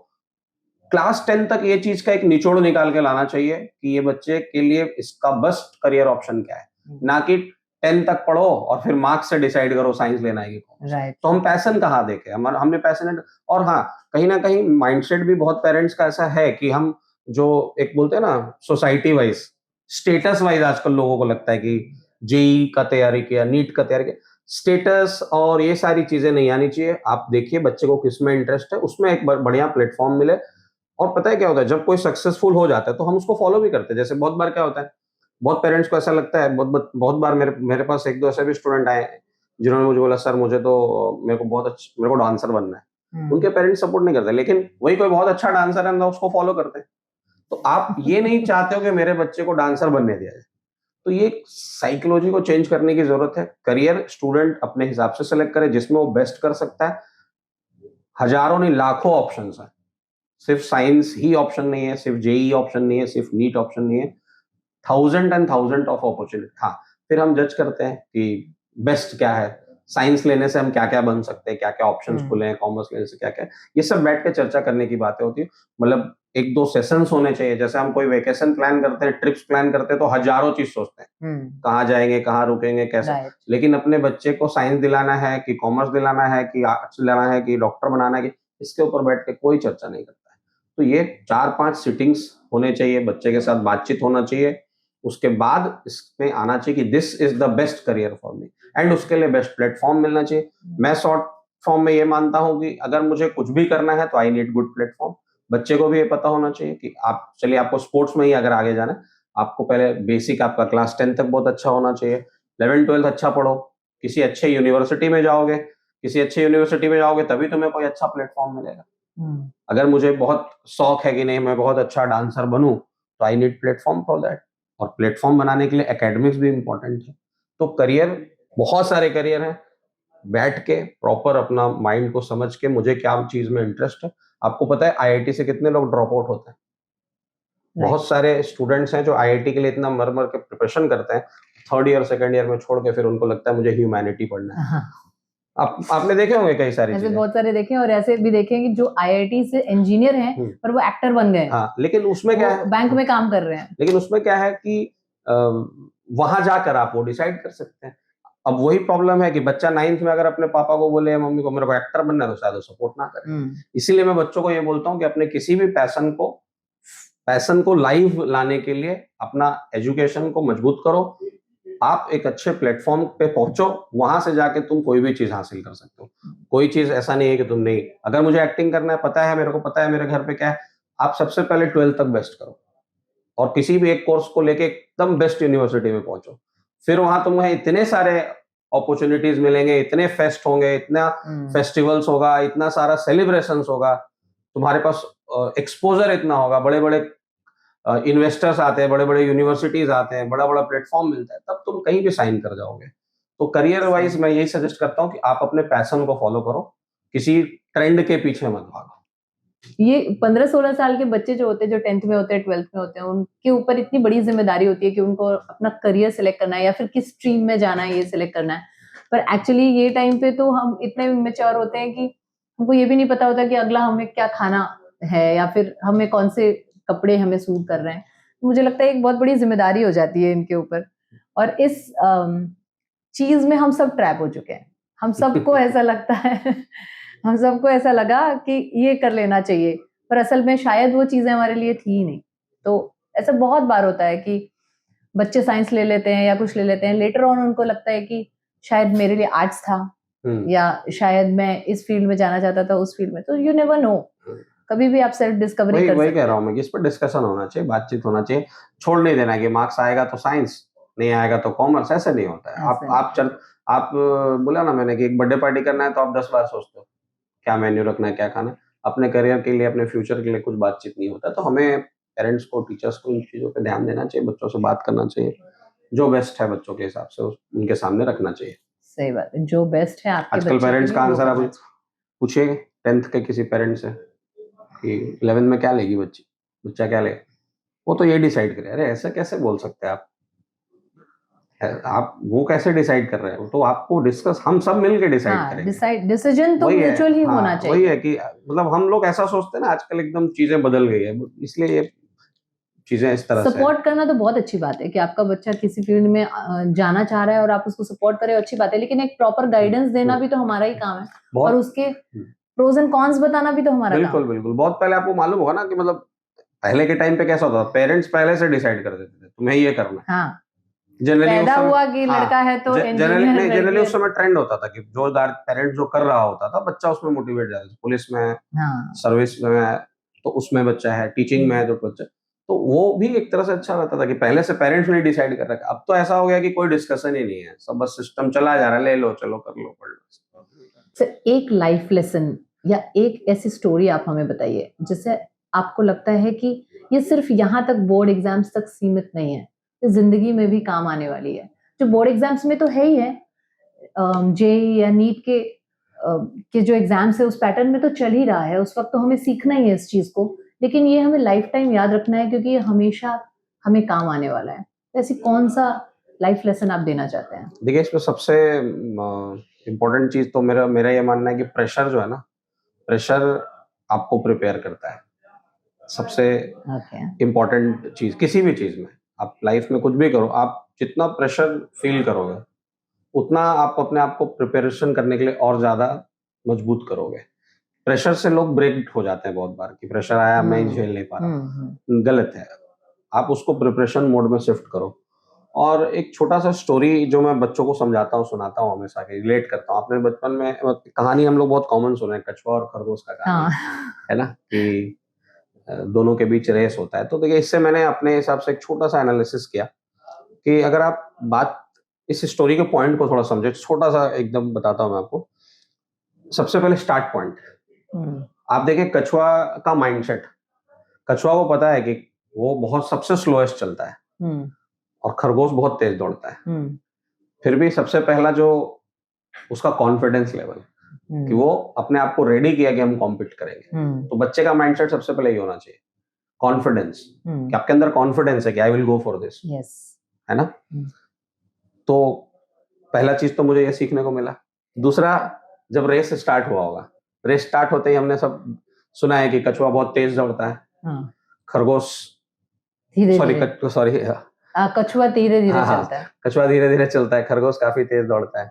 Speaker 2: क्लास 10 तक ये चीज का एक निचोड़ निकाल के लाना चाहिए कि ये बच्चे के लिए इसका बेस्ट करियर ऑप्शन क्या है, ना कि 10 तक पढ़ो और फिर मार्क्स से डिसाइड करो साइंस लेना है कि कॉमर्स।
Speaker 1: राइट।
Speaker 2: तो हम पैशन कहाँ देखे, हमने पैशनेट, और हाँ कहीं ना कहीं माइंडसेट भी बहुत पेरेंट्स का ऐसा है कि हम जो एक बोलते हैं ना सोसाइटी वाइज, स्टेटस वाइज आजकल लोगों को लगता है कि जेई का तैयारी किया, नीट का तैयारी किया, स्टेटस और ये सारी चीजें नहीं आनी चाहिए। आप देखिए बच्चे को किस में इंटरेस्ट है, उसमें एक बढ़िया प्लेटफॉर्म मिले। और पता है क्या होता है, जब कोई सक्सेसफुल हो जाता है तो हम उसको फॉलो भी करते हैं। जैसे बहुत बार क्या होता है, बहुत पेरेंट्स को ऐसा लगता है, बहुत बार मेरे पास एक दो ऐसे भी स्टूडेंट आए हैं जिन्होंने मुझे बोला सर मुझे तो मेरे को डांसर बनना है। उनके पेरेंट्स सपोर्ट नहीं करते, लेकिन वही कोई बहुत अच्छा डांसर है ना उसको फॉलो करते हैं। तो आप ये नहीं चाहते हो कि मेरे बच्चे को डांसर बनने दिया जाए, तो ये साइकोलॉजी को चेंज करने की जरूरत है। करियर स्टूडेंट अपने हिसाब से सेलेक्ट करे जिसमें वो बेस्ट कर सकता है। हजारों नहीं लाखों ऑप्शंस हैं, सिर्फ साइंस ही ऑप्शन नहीं है, सिर्फ जेई ऑप्शन नहीं है, सिर्फ नीट ऑप्शन नहीं है, thousand and thousand of opportunity. हाँ, फिर हम जज करते हैं कि बेस्ट क्या है, साइंस लेने से हम क्या क्या बन सकते हैं, क्या क्या ऑप्शंस खुले हैं, कॉमर्स लेने से क्या क्या, ये सब बैठ के चर्चा करने की बातें होती है। मतलब एक दो सेशंस होने चाहिए। जैसे हम कोई वेकेशन प्लान करते हैं, ट्रिप्स प्लान करते हैं, तो हजारों चीज सोचते हैं, कहाँ जाएंगे, कहाँ रुकेंगे, कैसे। लेकिन अपने बच्चे को साइंस दिलाना है कि कॉमर्स दिलाना है कि आर्ट्स दिलाना है कि डॉक्टर बनाना है, कि इसके ऊपर बैठ के कोई चर्चा नहीं करता है। तो ये 4-5 सिटिंग्स होने चाहिए, बच्चे के साथ बातचीत होना चाहिए, उसके बाद इसमें आना चाहिए कि this is the best career for me, and उसके लिए बेस्ट प्लेटफॉर्म मिलना चाहिए। मैं शॉर्ट फॉर्म में ये मानता हूं कि अगर मुझे कुछ भी करना है तो आई नीड गुड प्लेटफॉर्म। बच्चे को भी ये पता होना चाहिए कि आप चलिए, आपको स्पोर्ट्स में ही अगर आगे जाना है, आपको पहले बेसिक आपका क्लास 10 तक बहुत अच्छा होना चाहिए, 11-12 अच्छा पढ़ो, किसी अच्छे यूनिवर्सिटी में जाओगे, तभी तुम्हें कोई अच्छा प्लेटफॉर्म मिलेगा। अगर मुझे बहुत शौक है कि नहीं मैं बहुत अच्छा डांसर बनूं, तो I need platform for that, और प्लेटफॉर्म बनाने के लिए एकेडमिक्स भी इंपॉर्टेंट है। तो करियर, बहुत सारे करियर हैं, बैठ के प्रॉपर अपना माइंड को समझ के मुझे क्या चीज में इंटरेस्ट है। आपको पता है आईआईटी से कितने लोग ड्रॉप आउट होते हैं? बहुत सारे स्टूडेंट्स हैं जो आईआईटी के लिए इतना मर मर के प्रिपरेशन करते हैं, 3rd ईयर 2nd ईयर में छोड़ के फिर उनको लगता है मुझे ह्यूमैनिटी पढ़ना है। आपने देखे होंगे कई सारी
Speaker 1: ऐसे
Speaker 2: चीजें,
Speaker 1: बहुत सारे देखे, और ऐसे भी देखे हैं कि जो आईआईटी से इंजीनियर हैं पर वो एक्टर बन गए।
Speaker 2: हाँ, लेकिन उसमें क्या है,
Speaker 1: बैंक में काम कर रहे हैं,
Speaker 2: लेकिन उसमें क्या है कि वहां जाकर आप वो डिसाइड कर सकते हैं। अब वही प्रॉब्लम है कि बच्चा 9th में अगर अपने पापा को बोले मम्मी को मेरे को एक्टर बनना है, तो शायद वो सपोर्ट ना करे। इसीलिए मैं बच्चों को ये बोलता हूँ कि अपने किसी भी पैशन को लाइव लाने के लिए अपना एजुकेशन को मजबूत करो। आप एक अच्छे प्लेटफॉर्म पे पहुंचो, वहां से जाके तुम कोई भी चीज हासिल कर सकते हो। कोई चीज ऐसा नहीं है कि तुम नहीं, अगर मुझे एक्टिंग करना है, पता है मेरे को, पता है मेरे घर पे क्या है, आप सबसे पहले 12th तक बेस्ट करो और किसी भी एक कोर्स को लेके एकदम बेस्ट यूनिवर्सिटी में पहुंचो। फिर वहां तुम्हें इतने सारे अपॉर्चुनिटीज मिलेंगे, इतने फेस्ट होंगे, इतना फेस्टिवल्स होगा, इतना सारा सेलिब्रेशंस होगा, तुम्हारे पास एक्सपोजर इतना होगा, बड़े बड़े इन्वेस्टर्स आते हैं, बड़े बड़े यूनिवर्सिटीज आते हैं, बड़ा बड़ा प्लेटफॉर्म मिलता है, तब तुम कहीं भी साइन कर जाओगे। तो करियर वाइज मैं यही सजेस्ट करता हूँ कि आप अपने पैशन को फॉलो करो, किसी ट्रेंड के पीछे मत भागो।
Speaker 1: ये 15-16 साल के बच्चे जो होते हैं, जो 10th में होते हैं, 12th में होते हैं, उनके ऊपर इतनी बड़ी जिम्मेदारी होती है कि उनको अपना करियर सिलेक्ट करना है या फिर किस स्ट्रीम में जाना है ये सिलेक्ट करना है। पर एक्चुअली ये टाइम पे तो हम इतने मैच्योर होते हैं कि हमको ये भी नहीं पता होता कि अगला हमें क्या खाना है या फिर हमें कौन से कपड़े हमें सूट कर रहे हैं। मुझे लगता है एक बहुत बड़ी जिम्मेदारी हो जाती है इनके ऊपर, और इस चीज में हम सब ट्रैप हो चुके हैं। हम सबको ऐसा लगता है हम सबको ऐसा लगा कि ये कर लेना चाहिए, पर असल में शायद वो चीजें हमारे लिए थी ही नहीं। तो ऐसा बहुत बार होता है कि बच्चे साइंस ले लेते हैं या कुछ ले लेते हैं, लेटर ऑन उनको लगता है कि शायद मेरे लिए आर्ट्स था या शायद मैं इस फील्ड में जाना चाहता था, उस फील्ड में। तो यू नेवर नो, कभी भी आप सेल्फ डिस्कवरी कर सकते हैं।
Speaker 2: वही कह रहा हूँ मैं कि इस पर डिस्कशन होना चाहिए, बातचीत होना चाहिए। छोड़ नहीं देना कि मार्क्स आएगा तो साइंस, नहीं आएगा तो कॉमर्स, ऐसे नहीं होता है। आप बोला ना मैंने कि एक बर्थडे पार्टी करना है तो आप 10 बार सोचते हो क्या मेन्यू रखना है, क्या खाना है। अपने करियर के लिए, अपने फ्यूचर के लिए कुछ बातचीत नहीं होता। तो हमें पेरेंट्स को, टीचर्स को इन चीज़ों पे ध्यान देना चाहिए, बच्चों से बात करना चाहिए, जो बेस्ट है बच्चों के हिसाब से उनके सामने रखना चाहिए।
Speaker 1: सही बात है, जो बेस्ट है आपके
Speaker 2: आजकल पेरेंट्स का आंसर आप पूछिए 10th के किसी पेरेंट्स से कि 11th में क्या लेगी बच्चा क्या ले, वो तो ये डिसाइड करे। अरे ऐसा कैसे बोल सकते हैं आप? आप वो कैसे डिसाइड कर रहे हो, तो आपको डिस्कस हम सब मिलके डिसाइड
Speaker 1: हाँ,
Speaker 2: करेंगे।
Speaker 1: डिसीजन तो
Speaker 2: वही है,
Speaker 1: म्यूचुअल ही
Speaker 2: हाँ,
Speaker 1: होना
Speaker 2: वही
Speaker 1: चाहिए।
Speaker 2: है कि मतलब हम लोग ऐसा सोचते हैं ना, आजकल एकदम चीजें बदल गई है, इसलिए ये चीजें इस तरह से हैं।
Speaker 1: सपोर्ट करना तो बहुत अच्छी बात है कि आपका बच्चा किसी फील्ड में जाना चाह रहा है और आप उसको सपोर्ट करें, अच्छी बात है, लेकिन एक प्रॉपर गाइडेंस देना भी तो हमारा ही काम है, और
Speaker 2: बहुत
Speaker 1: उसके प्रोज एंड कॉन्स बताना भी तो हमारा काम
Speaker 2: बिल्कुल,
Speaker 1: है।
Speaker 2: बिल्कुल। बहुत पहले आपको मालूम होगा ना कि मतलब पहले के टाइम पे कैसा होता था, पेरेंट्स पहले से डिसाइड कर देते थे, तुम्हें ये करना है।
Speaker 1: हाँ,
Speaker 2: जनरली उस
Speaker 1: पैदा
Speaker 2: समय
Speaker 1: हुआ कि
Speaker 2: हाँ,
Speaker 1: लड़का है तो
Speaker 2: जनरली
Speaker 1: इंजीनियर,
Speaker 2: नहीं, जनरली
Speaker 1: लड़की है
Speaker 2: उस
Speaker 1: तो
Speaker 2: समय ट्रेंड होता था कि जो पेरेंट्स जो कर रहा होता था, बच्चा उसमें मोटिवेट ज़्यादा था। पुलिस में है,
Speaker 1: हाँ।
Speaker 2: सर्विस में है, तो उसमें बच्चा है, टीचिंग में है तो बच्चा, तो वो भी एक तरह से अच्छा रहता था कि पहले से पेरेंट्स ने डिसाइड कर रखा। अब तो ऐसा हो गया कि कोई डिस्कशन ही नहीं है, सब बस सिस्टम चला जा रहा है, ले लो, चलो, कर लो, पढ़ लो।
Speaker 1: सर, एक लाइफ लेसन या एक ऐसी स्टोरी आप हमें बताइए जिससे आपको लगता है कि ये सिर्फ यहाँ तक बोर्ड एग्जाम्स तक सीमित नहीं है, ये जिंदगी में भी काम आने वाली है। जो बोर्ड एग्जाम्स में तो है ही है, जेई या नीट के जो एग्जाम्स है उस पैटर्न में तो चल ही रहा है, उस वक्त तो हमें सीखना ही है इस चीज को, लेकिन ये हमें लाइफ टाइम याद रखना है क्योंकि ये हमेशा हमें काम आने वाला है। तो ऐसी कौन सा लाइफ लेसन आप देना चाहते हैं?
Speaker 2: देखिए, इसमें सबसे इम्पोर्टेंट चीज़ तो मेरा मेरा ये मानना है कि प्रेशर जो है ना, प्रेशर आपको प्रिपेयर करता है। सबसे
Speaker 1: ओके।
Speaker 2: इम्पोर्टेंट चीज़ किसी भी चीज़ में, आप लाइफ में कुछ भी करो, आप जितना प्रेशर फ़ील करोगे, उतना आप अपने आप को प्रिपरेशन करने के लिए और ज़्यादा मजबूत करोगे। प्रेशर से लोग ब्रेक हो जाते हैं बहुत बार कि प्रेशर आया, मैं झेल नहीं पा रहा हूँ। गलत है। आप उसको प्रिपरेशन मोड में शिफ्ट करो। और एक छोटा-सा स्टोरी जो मैं बच्चों को समझाता हूँ, सुनाता हूँ हमेशा, कि रिलेट करता हूँ। आपने बचपन में कहानी हम लोग बहुत कॉमन सुने हैं, कछुआ और खरगोश का कहानी,
Speaker 1: हाँ।
Speaker 2: है ना? कि दोनों के बीच रेस होता है। तो देखिए, इससे मैंने अपने हिसाब से एक छोटा-सा एनालिसिस किया कि अगर आप बात इस स्टोरी के पॉइंट को थोड़ा समझे, छोटा-सा एकदम बताता हूँ मैं आपको। सबसे पहले स्टार्ट पॉइंट,
Speaker 1: हम्म।
Speaker 2: आप देखिए कछुआ का माइंडसेट। कछुआ को पता है कि वो बहुत सबसे स्लोएस्ट चलता है
Speaker 1: हम्म।
Speaker 2: और खरगोश बहुत तेज दौड़ता है।
Speaker 1: हम्म।
Speaker 2: फिर भी सबसे पहला जो उसका कॉन्फिडेंस लेवल, कि वो अपने आप को रेडी किया कि हम कॉम्पीट करेंगे। तो बच्चे का माइंडसेट सबसे पहले ये होना चाहिए, कॉन्फिडेंस, कि आपके अंदर कॉन्फिडेंस है कि I will go for this,
Speaker 1: yes.
Speaker 2: है ना? तो पहला चीज तो मुझे ये सीखने को मिला। दूसरा, जब रेस स्टार्ट हुआ होगा, रेस स्टार्ट होते ही हमने सब सुना है कि कछुआ बहुत तेज दौड़ता है,
Speaker 1: हाँ,
Speaker 2: खरगोश
Speaker 1: धीरे
Speaker 2: सॉरी
Speaker 1: धीरे।
Speaker 2: सॉरी
Speaker 1: कछुआ धीरे धीरे
Speaker 2: हाँ हाँ,
Speaker 1: चलता है।
Speaker 2: कछुआ धीरे धीरे चलता है, खरगोश काफी तेज दौड़ता है।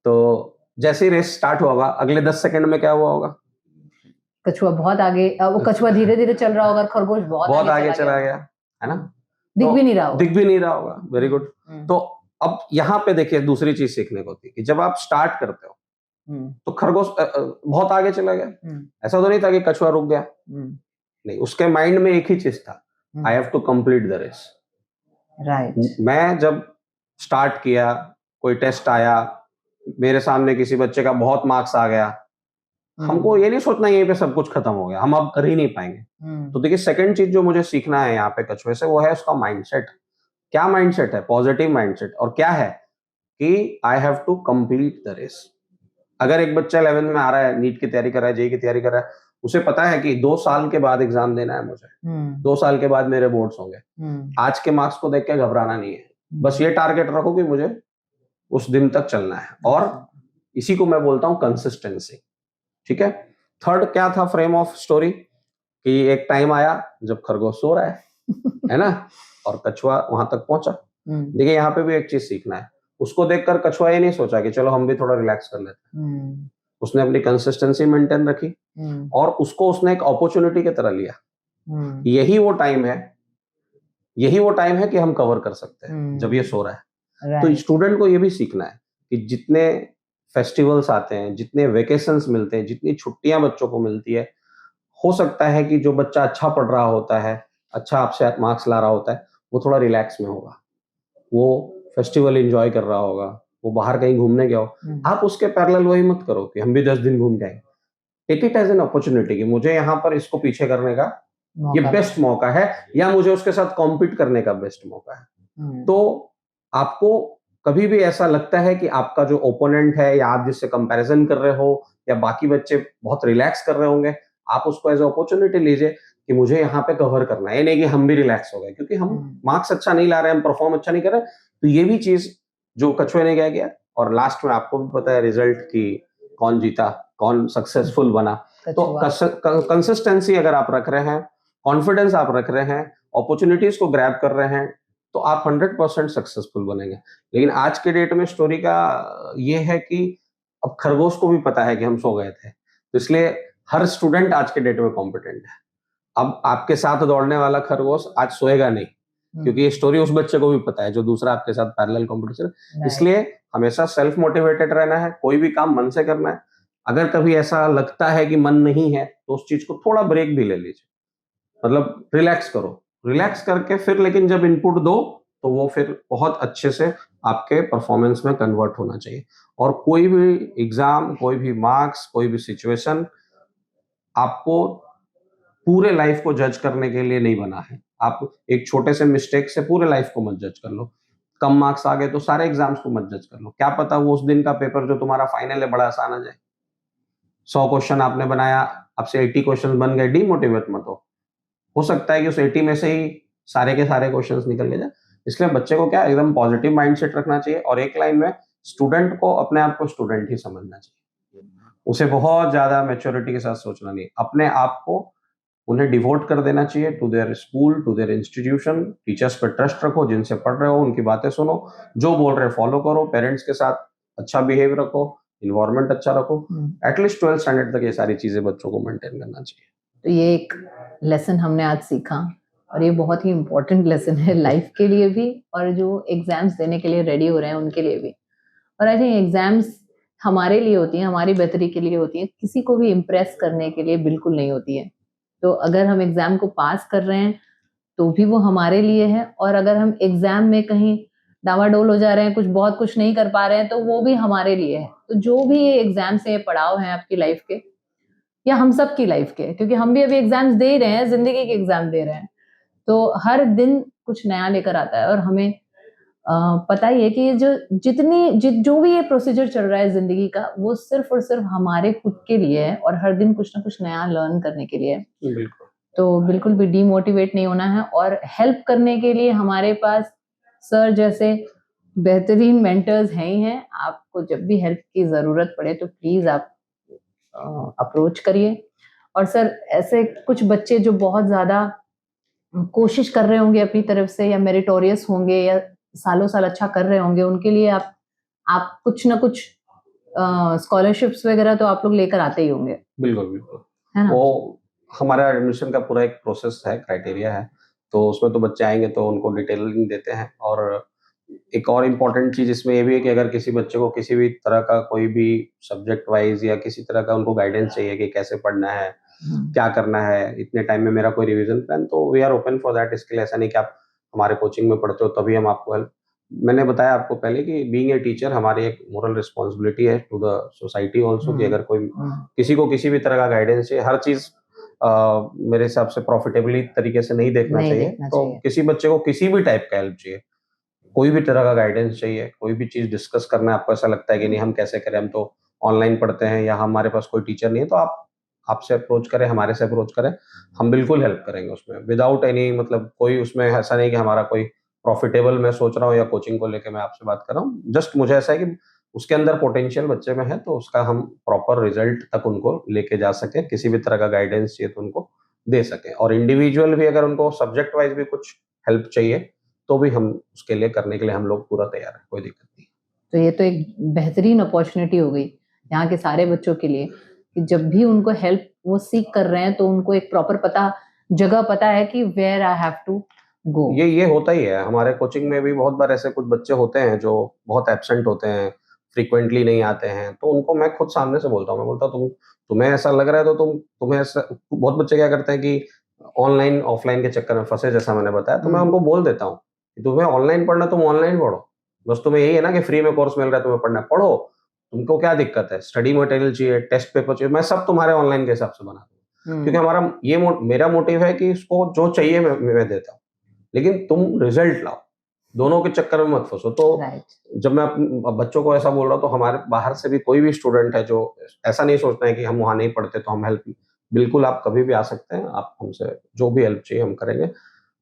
Speaker 2: तो जैसे ही रेस स्टार्ट हुआ होगा, अगले 10 सेकंड में क्या हुआ होगा?
Speaker 1: कछुआ बहुत आगे, वो कछुआ धीरे धीरे चल रहा होगा और खरगोश बहुत
Speaker 2: बहुत
Speaker 1: आगे
Speaker 2: आगे
Speaker 1: चला
Speaker 2: चला
Speaker 1: गया।
Speaker 2: गया, है ना?
Speaker 1: दिख
Speaker 2: तो
Speaker 1: भी नहीं रहा होगा।
Speaker 2: दिख भी नहीं रहा होगा। Very good.
Speaker 1: हम्म।
Speaker 2: तो अब यहाँ पे देखिए, दूसरी चीज सीखने को होती है कि जब आप स्टार्ट करते हो,
Speaker 1: हम्म।
Speaker 2: तो खरगोश बहुत आगे चला गया।
Speaker 1: हम्म।
Speaker 2: ऐसा तो नहीं था कि कछुआ रुक गया,
Speaker 1: हम्म।
Speaker 2: नहीं, उसके माइंड में एक ही चीज था, I have to complete the race.
Speaker 1: Right.
Speaker 2: मैं जब स्टार्ट किया, कोई टेस्ट आया, मेरे सामने किसी बच्चे का बहुत मार्क्स आ गया, हमको ये नहीं सोचना यहीं पे सब कुछ खत्म हो गया, हम अब कर ही नहीं पाएंगे। तो देखिए, सेकंड चीज जो मुझे सीखना है यहाँ पे कछुए से, वो है उसका माइंडसेट। क्या माइंडसेट है? Positive mindset. और क्या है कि I have to complete the race. अगर एक बच्चा 11th में आ रहा है, नीट की तैयारी कर रहा है, जेईई की तैयारी कर रहा है, उसे पता है कि 2 साल के बाद एग्जाम देना है मुझे, 2 साल के बाद मेरे बोर्ड्स होंगे, आज के मार्क्स को देख के घबराना नहीं है, बस ये टारगेट रखो कि मुझे उस दिन तक चलना है। और इसी को मैं बोलता हूँ कंसिस्टेंसी। ठीक है। थर्ड क्या था फ्रेम ऑफ स्टोरी, कि एक टाइम आया जब खरगोश सो रहा है ना, और कछुआ वहां तक पहुंचा। देखिए, यहाँ पे भी एक चीज सीखना है, उसको देखकर कछुआ ये नहीं सोचा कि चलो हम भी थोड़ा रिलैक्स कर लेते हैं। उसने अपनी कंसिस्टेंसी मेंटेन रखी और उसको उसने एक अपॉर्चुनिटी की तरह लिया। यही वो टाइम है, यही वो टाइम है कि हम कवर कर सकते हैं जब ये सो रहा है। तो स्टूडेंट को ये भी सीखना है कि जितने फेस्टिवल्स आते हैं, जितने वेकेशंस मिलते हैं, जितनी छुट्टियां बच्चों को मिलती है, हो सकता है कि जो बच्चा अच्छा पढ़ रहा होता है, अच्छा आपसे मार्क्स ला रहा होता है, वो थोड़ा रिलैक्स में होगा, वो फेस्टिवल एंजॉय कर रहा होगा, वो बाहर कहीं घूमने गया हो। आप उसके पैरेलल वही मत करो कि हम भी 10 दिन घूम के आएंगे। Take it as an opportunity कि मुझे यहाँ पर इसको पीछे करने का ये बेस्ट मौका है, या मुझे उसके साथ कॉम्पीट करने का बेस्ट मौका है। तो आपको कभी भी ऐसा लगता है कि आपका जो ओपोनेंट है या आप जिससे कंपैरिजन कर रहे हो या बाकी बच्चे बहुत रिलैक्स कर रहे होंगे, आप उसको एज अपॉर्चुनिटी लीजिए कि मुझे यहाँ पे कवर करना है। ये नहीं कि हम भी रिलैक्स हो गए क्योंकि हम मार्क्स अच्छा नहीं ला रहे हैं, हम परफॉर्म अच्छा नहीं कर रहे, तो ये भी चीज जो कछुए ने क्या किया, और लास्ट में आपको भी पता है रिजल्ट की कौन जीता, कौन सक्सेसफुल बना। तो
Speaker 1: कछुआ।
Speaker 2: कंसिस्टेंसी अगर आप रख रहे हैं, कॉन्फिडेंस आप रख रहे हैं, अपॉर्चुनिटीज को ग्रैब कर रहे हैं, तो आप 100% सक्सेसफुल बनेंगे। लेकिन आज के डेट में स्टोरी का ये है कि अब खरगोश को भी पता है कि हम सो गए थे, तो इसलिए हर स्टूडेंट आज के डेट में कॉम्पिटेंट है। अब आपके साथ दौड़ने वाला खरगोश आज सोएगा नहीं, क्योंकि ये स्टोरी उस बच्चे को भी पता है जो दूसरा आपके साथ पैरेलल कंपटीशन। इसलिए हमेशा सेल्फ मोटिवेटेड रहना है, कोई भी काम मन से करना है। अगर कभी ऐसा लगता है कि मन नहीं है, तो उस चीज को थोड़ा ब्रेक भी ले लीजिए, मतलब रिलैक्स करो, रिलैक्स करके फिर लेकिन जब इनपुट दो, तो वो फिर बहुत अच्छे से आपके परफॉर्मेंस में कन्वर्ट होना चाहिए। और कोई भी एग्जाम, कोई भी मार्क्स, कोई भी सिचुएशन आपको पूरे लाइफ को जज करने के लिए नहीं बना है। आप एक छोटे से मिस्टेक से पूरे लाइफ को मत जज कर लो। कम मार्क्स आ गए तो सारे एग्जाम्स को मत जज कर लो। क्या पता वो उस दिन का पेपर जो तुम्हारा फाइनल है बड़ा आसान आ जाए। 100 क्वेश्चन आपने बनाया, आपसे 80 क्वेश्चन बन गए, डीमोटिवेट मत हो सकता है कि उस 80 में से ही सारे के सारे क्वेश्चंस निकल के जाए। इसलिए बच्चे को क्या एकदम पॉजिटिव माइंडसेट रखना चाहिए, और एक लाइन में स्टूडेंट को अपने आप को स्टूडेंट ही समझना चाहिए। उसे बहुत ज्यादा मैच्योरिटी के साथ सोचना नहीं, अपने आप को उन्हें डिवोट कर देना चाहिए to their school, to their institution. Teachers पे ट्रस्ट रखो, जिनसे पढ़ रहे हो उनकी बातें सुनो, जो बोल रहे फॉलो करो, पेरेंट्स के साथ अच्छा बिहेव रखो, इन्वायरमेंट अच्छा रखो। एटलीस्ट 12th स्टैंडर्ड तक ये सारी चीजें बच्चों को मेंटेन करना चाहिए।
Speaker 1: तो ये एक लेसन हमने आज सीखा, और ये बहुत ही इम्पोर्टेंट लेसन है लाइफ के लिए भी, और जो एग्जाम्स देने के लिए रेडी हो रहे हैं उनके लिए भी। और आई थिंक एग्जाम्स हमारे लिए होती हैं, हमारी बेहतरी के लिए होती हैं, किसी को भी इम्प्रेस करने के लिए बिल्कुल नहीं होती है। तो अगर हम एग्जाम को पास कर रहे हैं तो भी वो हमारे लिए है, और अगर हम एग्जाम में कहीं डावाडोल हो जा रहे हैं, कुछ नहीं कर पा रहे हैं, तो वो भी हमारे लिए है। तो जो भी ये एग्जाम से ये पड़ाव है आपकी लाइफ के, या हम सब की लाइफ के, क्योंकि हम भी अभी एग्जाम्स दे ही रहे हैं, जिंदगी के एग्जाम दे रहे हैं, तो हर दिन कुछ नया लेकर आता है। और हमें पता ही है कि ये जो भी ये प्रोसीजर चल रहा है जिंदगी का, वो सिर्फ और सिर्फ हमारे खुद के लिए है, और हर दिन कुछ ना कुछ नया लर्न करने के लिए है।
Speaker 2: बिल्कुल।
Speaker 1: तो बिल्कुल भी डीमोटिवेट नहीं होना है, और हेल्प करने के लिए हमारे पास सर जैसे बेहतरीन मेंटर्स हैं ही हैं। आपको जब भी हेल्प की जरूरत पड़े तो प्लीज आप अप्रोच करिए। और सर, ऐसे कुछ बच्चे जो बहुत ज्यादा कोशिश कर रहे होंगे अपनी तरफ से, या मेरिटोरियस होंगे, या सालों साल अच्छा कर रहे होंगे, उनके लिए आप कुछ ना कुछ स्कॉलरशिप्स वगैरह तो आप लोग लेकर आते ही होंगे।
Speaker 2: बिल्कुल बिल्कुल,
Speaker 1: है ना?
Speaker 2: वो हमारा एडमिशन का पूरा एक प्रोसेस है, क्राइटेरिया है, तो उसमें तो बच्चे आएंगे तो उनको डिटेलिंग देते हैं। और एक और इम्पोर्टेंट चीज इसमें ये भी है कि अगर किसी बच्चे को किसी भी तरह का कोई भी सब्जेक्ट वाइज या किसी तरह का उनको गाइडेंस चाहिए कि कैसे पढ़ना है, क्या करना है, इतने टाइम में मेरा कोई रिवीजन प्लान, तो we are open for that. इसके लिए ऐसा नहीं कि आप हमारे कोचिंग में पढ़ते हो तभी हम आपको हेल्प। मैंने बताया आपको पहले कि बीइंग ए टीचर हमारी एक मोरल रिस्पॉन्सिबिलिटी है टू द सोसाइटी ऑल्सो, कि अगर कोई किसी को किसी भी तरह का गाइडेंस चाहिए, हर चीज मेरे हिसाब से प्रॉफिटेबली तरीके से नहीं देखना चाहिए। तो किसी बच्चे को किसी भी टाइप का हेल्प चाहिए, कोई भी तरह का गाइडेंस चाहिए, कोई भी चीज डिस्कस करना है, आपको ऐसा लगता है कि नहीं हम कैसे करें, हम तो ऑनलाइन पढ़ते हैं या हमारे पास कोई टीचर नहीं है, तो आप आपसे अप्रोच करें, हमारे से अप्रोच करें, हम बिल्कुल हेल्प करेंगे उसमें विदाउट एनी, मतलब कोई उसमें ऐसा नहीं कि हमारा कोई प्रॉफिटेबल मैं सोच रहा हूँ या कोचिंग को लेके मैं आपसे बात कर रहा हूँ। जस्ट मुझे ऐसा है कि उसके अंदर पोटेंशियल बच्चे में है, तो उसका हम प्रॉपर रिजल्ट तक उनको लेके जा सके, किसी भी तरह का गाइडेंस चाहिए तो उनको दे सके। और इंडिविजुअल भी अगर उनको सब्जेक्ट वाइज भी कुछ हेल्प चाहिए तो भी हम उसके लिए करने के लिए हम लोग पूरा तैयार हैं, कोई दिक्कत नहीं।
Speaker 1: तो ये तो एक बेहतरीन अपॉर्चुनिटी हो गई यहाँ के सारे बच्चों के लिए, कि जब भी उनको हेल्प वो सीख कर रहे हैं तो उनको एक प्रॉपर जगह पता है कि where I have to go.
Speaker 2: ये होता ही है हमारे कोचिंग में भी। बहुत बार ऐसे कुछ बच्चे होते हैं जो बहुत एब्सेंट होते हैं, फ्रीक्वेंटली नहीं आते हैं, तो उनको मैं खुद सामने से बोलता हूँ, मैं बोलता हूँ तुम्हें ऐसा लग रहा है तो तुम्हें ऐसा। बहुत बच्चे क्या करते हैं कि ऑनलाइन ऑफलाइन के चक्कर में फंसे, जैसा मैंने बताया, तो मैं उनको बोल देता हूँ कि तुम्हें ऑनलाइन पढ़ना तुम ऑनलाइन पढ़ो, बस तुम्हें यही है ना कि फ्री में कोर्स मिल रहा है, तुम्हें पढ़ना है, पढ़ो। तुमको क्या दिक्कत है, स्टडी मटेरियल चाहिए, टेस्ट पेपर चाहिए, मैं सब तुम्हारे ऑनलाइन के हिसाब से बना दूंगा। क्योंकि हमारा मेरा मोटिव है कि इसको जो चाहिए मैं देता हूँ, लेकिन तुम रिजल्ट लाओ, दोनों के चक्कर में मत फंसो। तो जब मैं बच्चों को ऐसा बोल रहा हूँ, तो हमारे बाहर से भी कोई भी स्टूडेंट है जो ऐसा नहीं सोचना है कि हम वहां नहीं पढ़ते तो हम हेल्प, बिल्कुल आप कभी भी आ सकते हैं, आप हमसे जो भी हेल्प चाहिए हम करेंगे,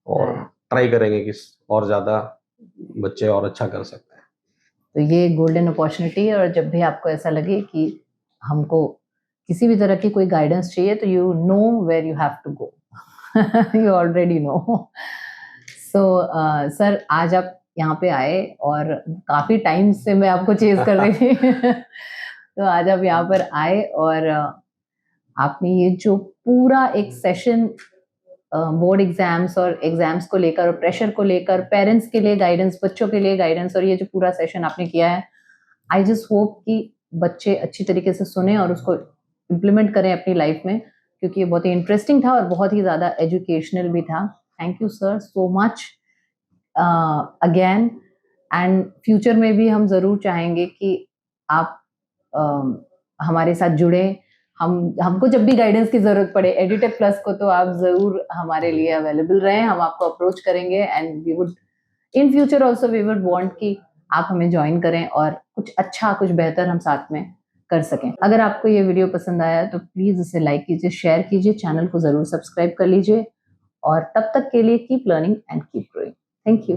Speaker 2: और ट्राई करेंगे कि और ज्यादा बच्चे और अच्छा कर सकते हैं।
Speaker 1: तो ये गोल्डन अपॉर्चुनिटी है, और जब भी आपको ऐसा लगे कि हमको किसी भी तरह की कोई गाइडेंस चाहिए तो you know where you have to go, you already know. So sir, आज आप यहाँ पे आए और काफ़ी टाइम से मैं आपको चेज़ कर रही थी। तो आज आप यहाँ पर आए और आपने ये जो पूरा एक सेशन बोर्ड एग्जाम्स और एग्जाम्स को लेकर और प्रेशर को लेकर, पेरेंट्स के लिए गाइडेंस, बच्चों के लिए गाइडेंस, और ये जो पूरा सेशन आपने किया है, आई जस्ट होप कि बच्चे अच्छी तरीके से सुने और उसको इम्प्लीमेंट करें अपनी लाइफ में, क्योंकि ये बहुत ही इंटरेस्टिंग था और बहुत ही ज़्यादा एजुकेशनल भी था। Thank you sir so much again, and future में भी हम ज़रूर चाहेंगे कि आप हमारे साथ जुड़ें। हमको जब भी गाइडेंस की ज़रूरत पड़े एडिटेक प्लस को, तो आप ज़रूर हमारे लिए अवेलेबल रहें, हम आपको अप्रोच करेंगे, and we would in future also we would want कि आप हमें ज्वाइन करें और कुछ अच्छा, कुछ बेहतर हम साथ में कर सकें। अगर आपको ये वीडियो पसंद आया तो प्लीज़ इसे लाइक कीजिए, शेयर कीजिए, चैनल को ज़रूर सब्सक्राइब कर लीजिए, और तब तक के लिए keep learning and keep growing. Thank you.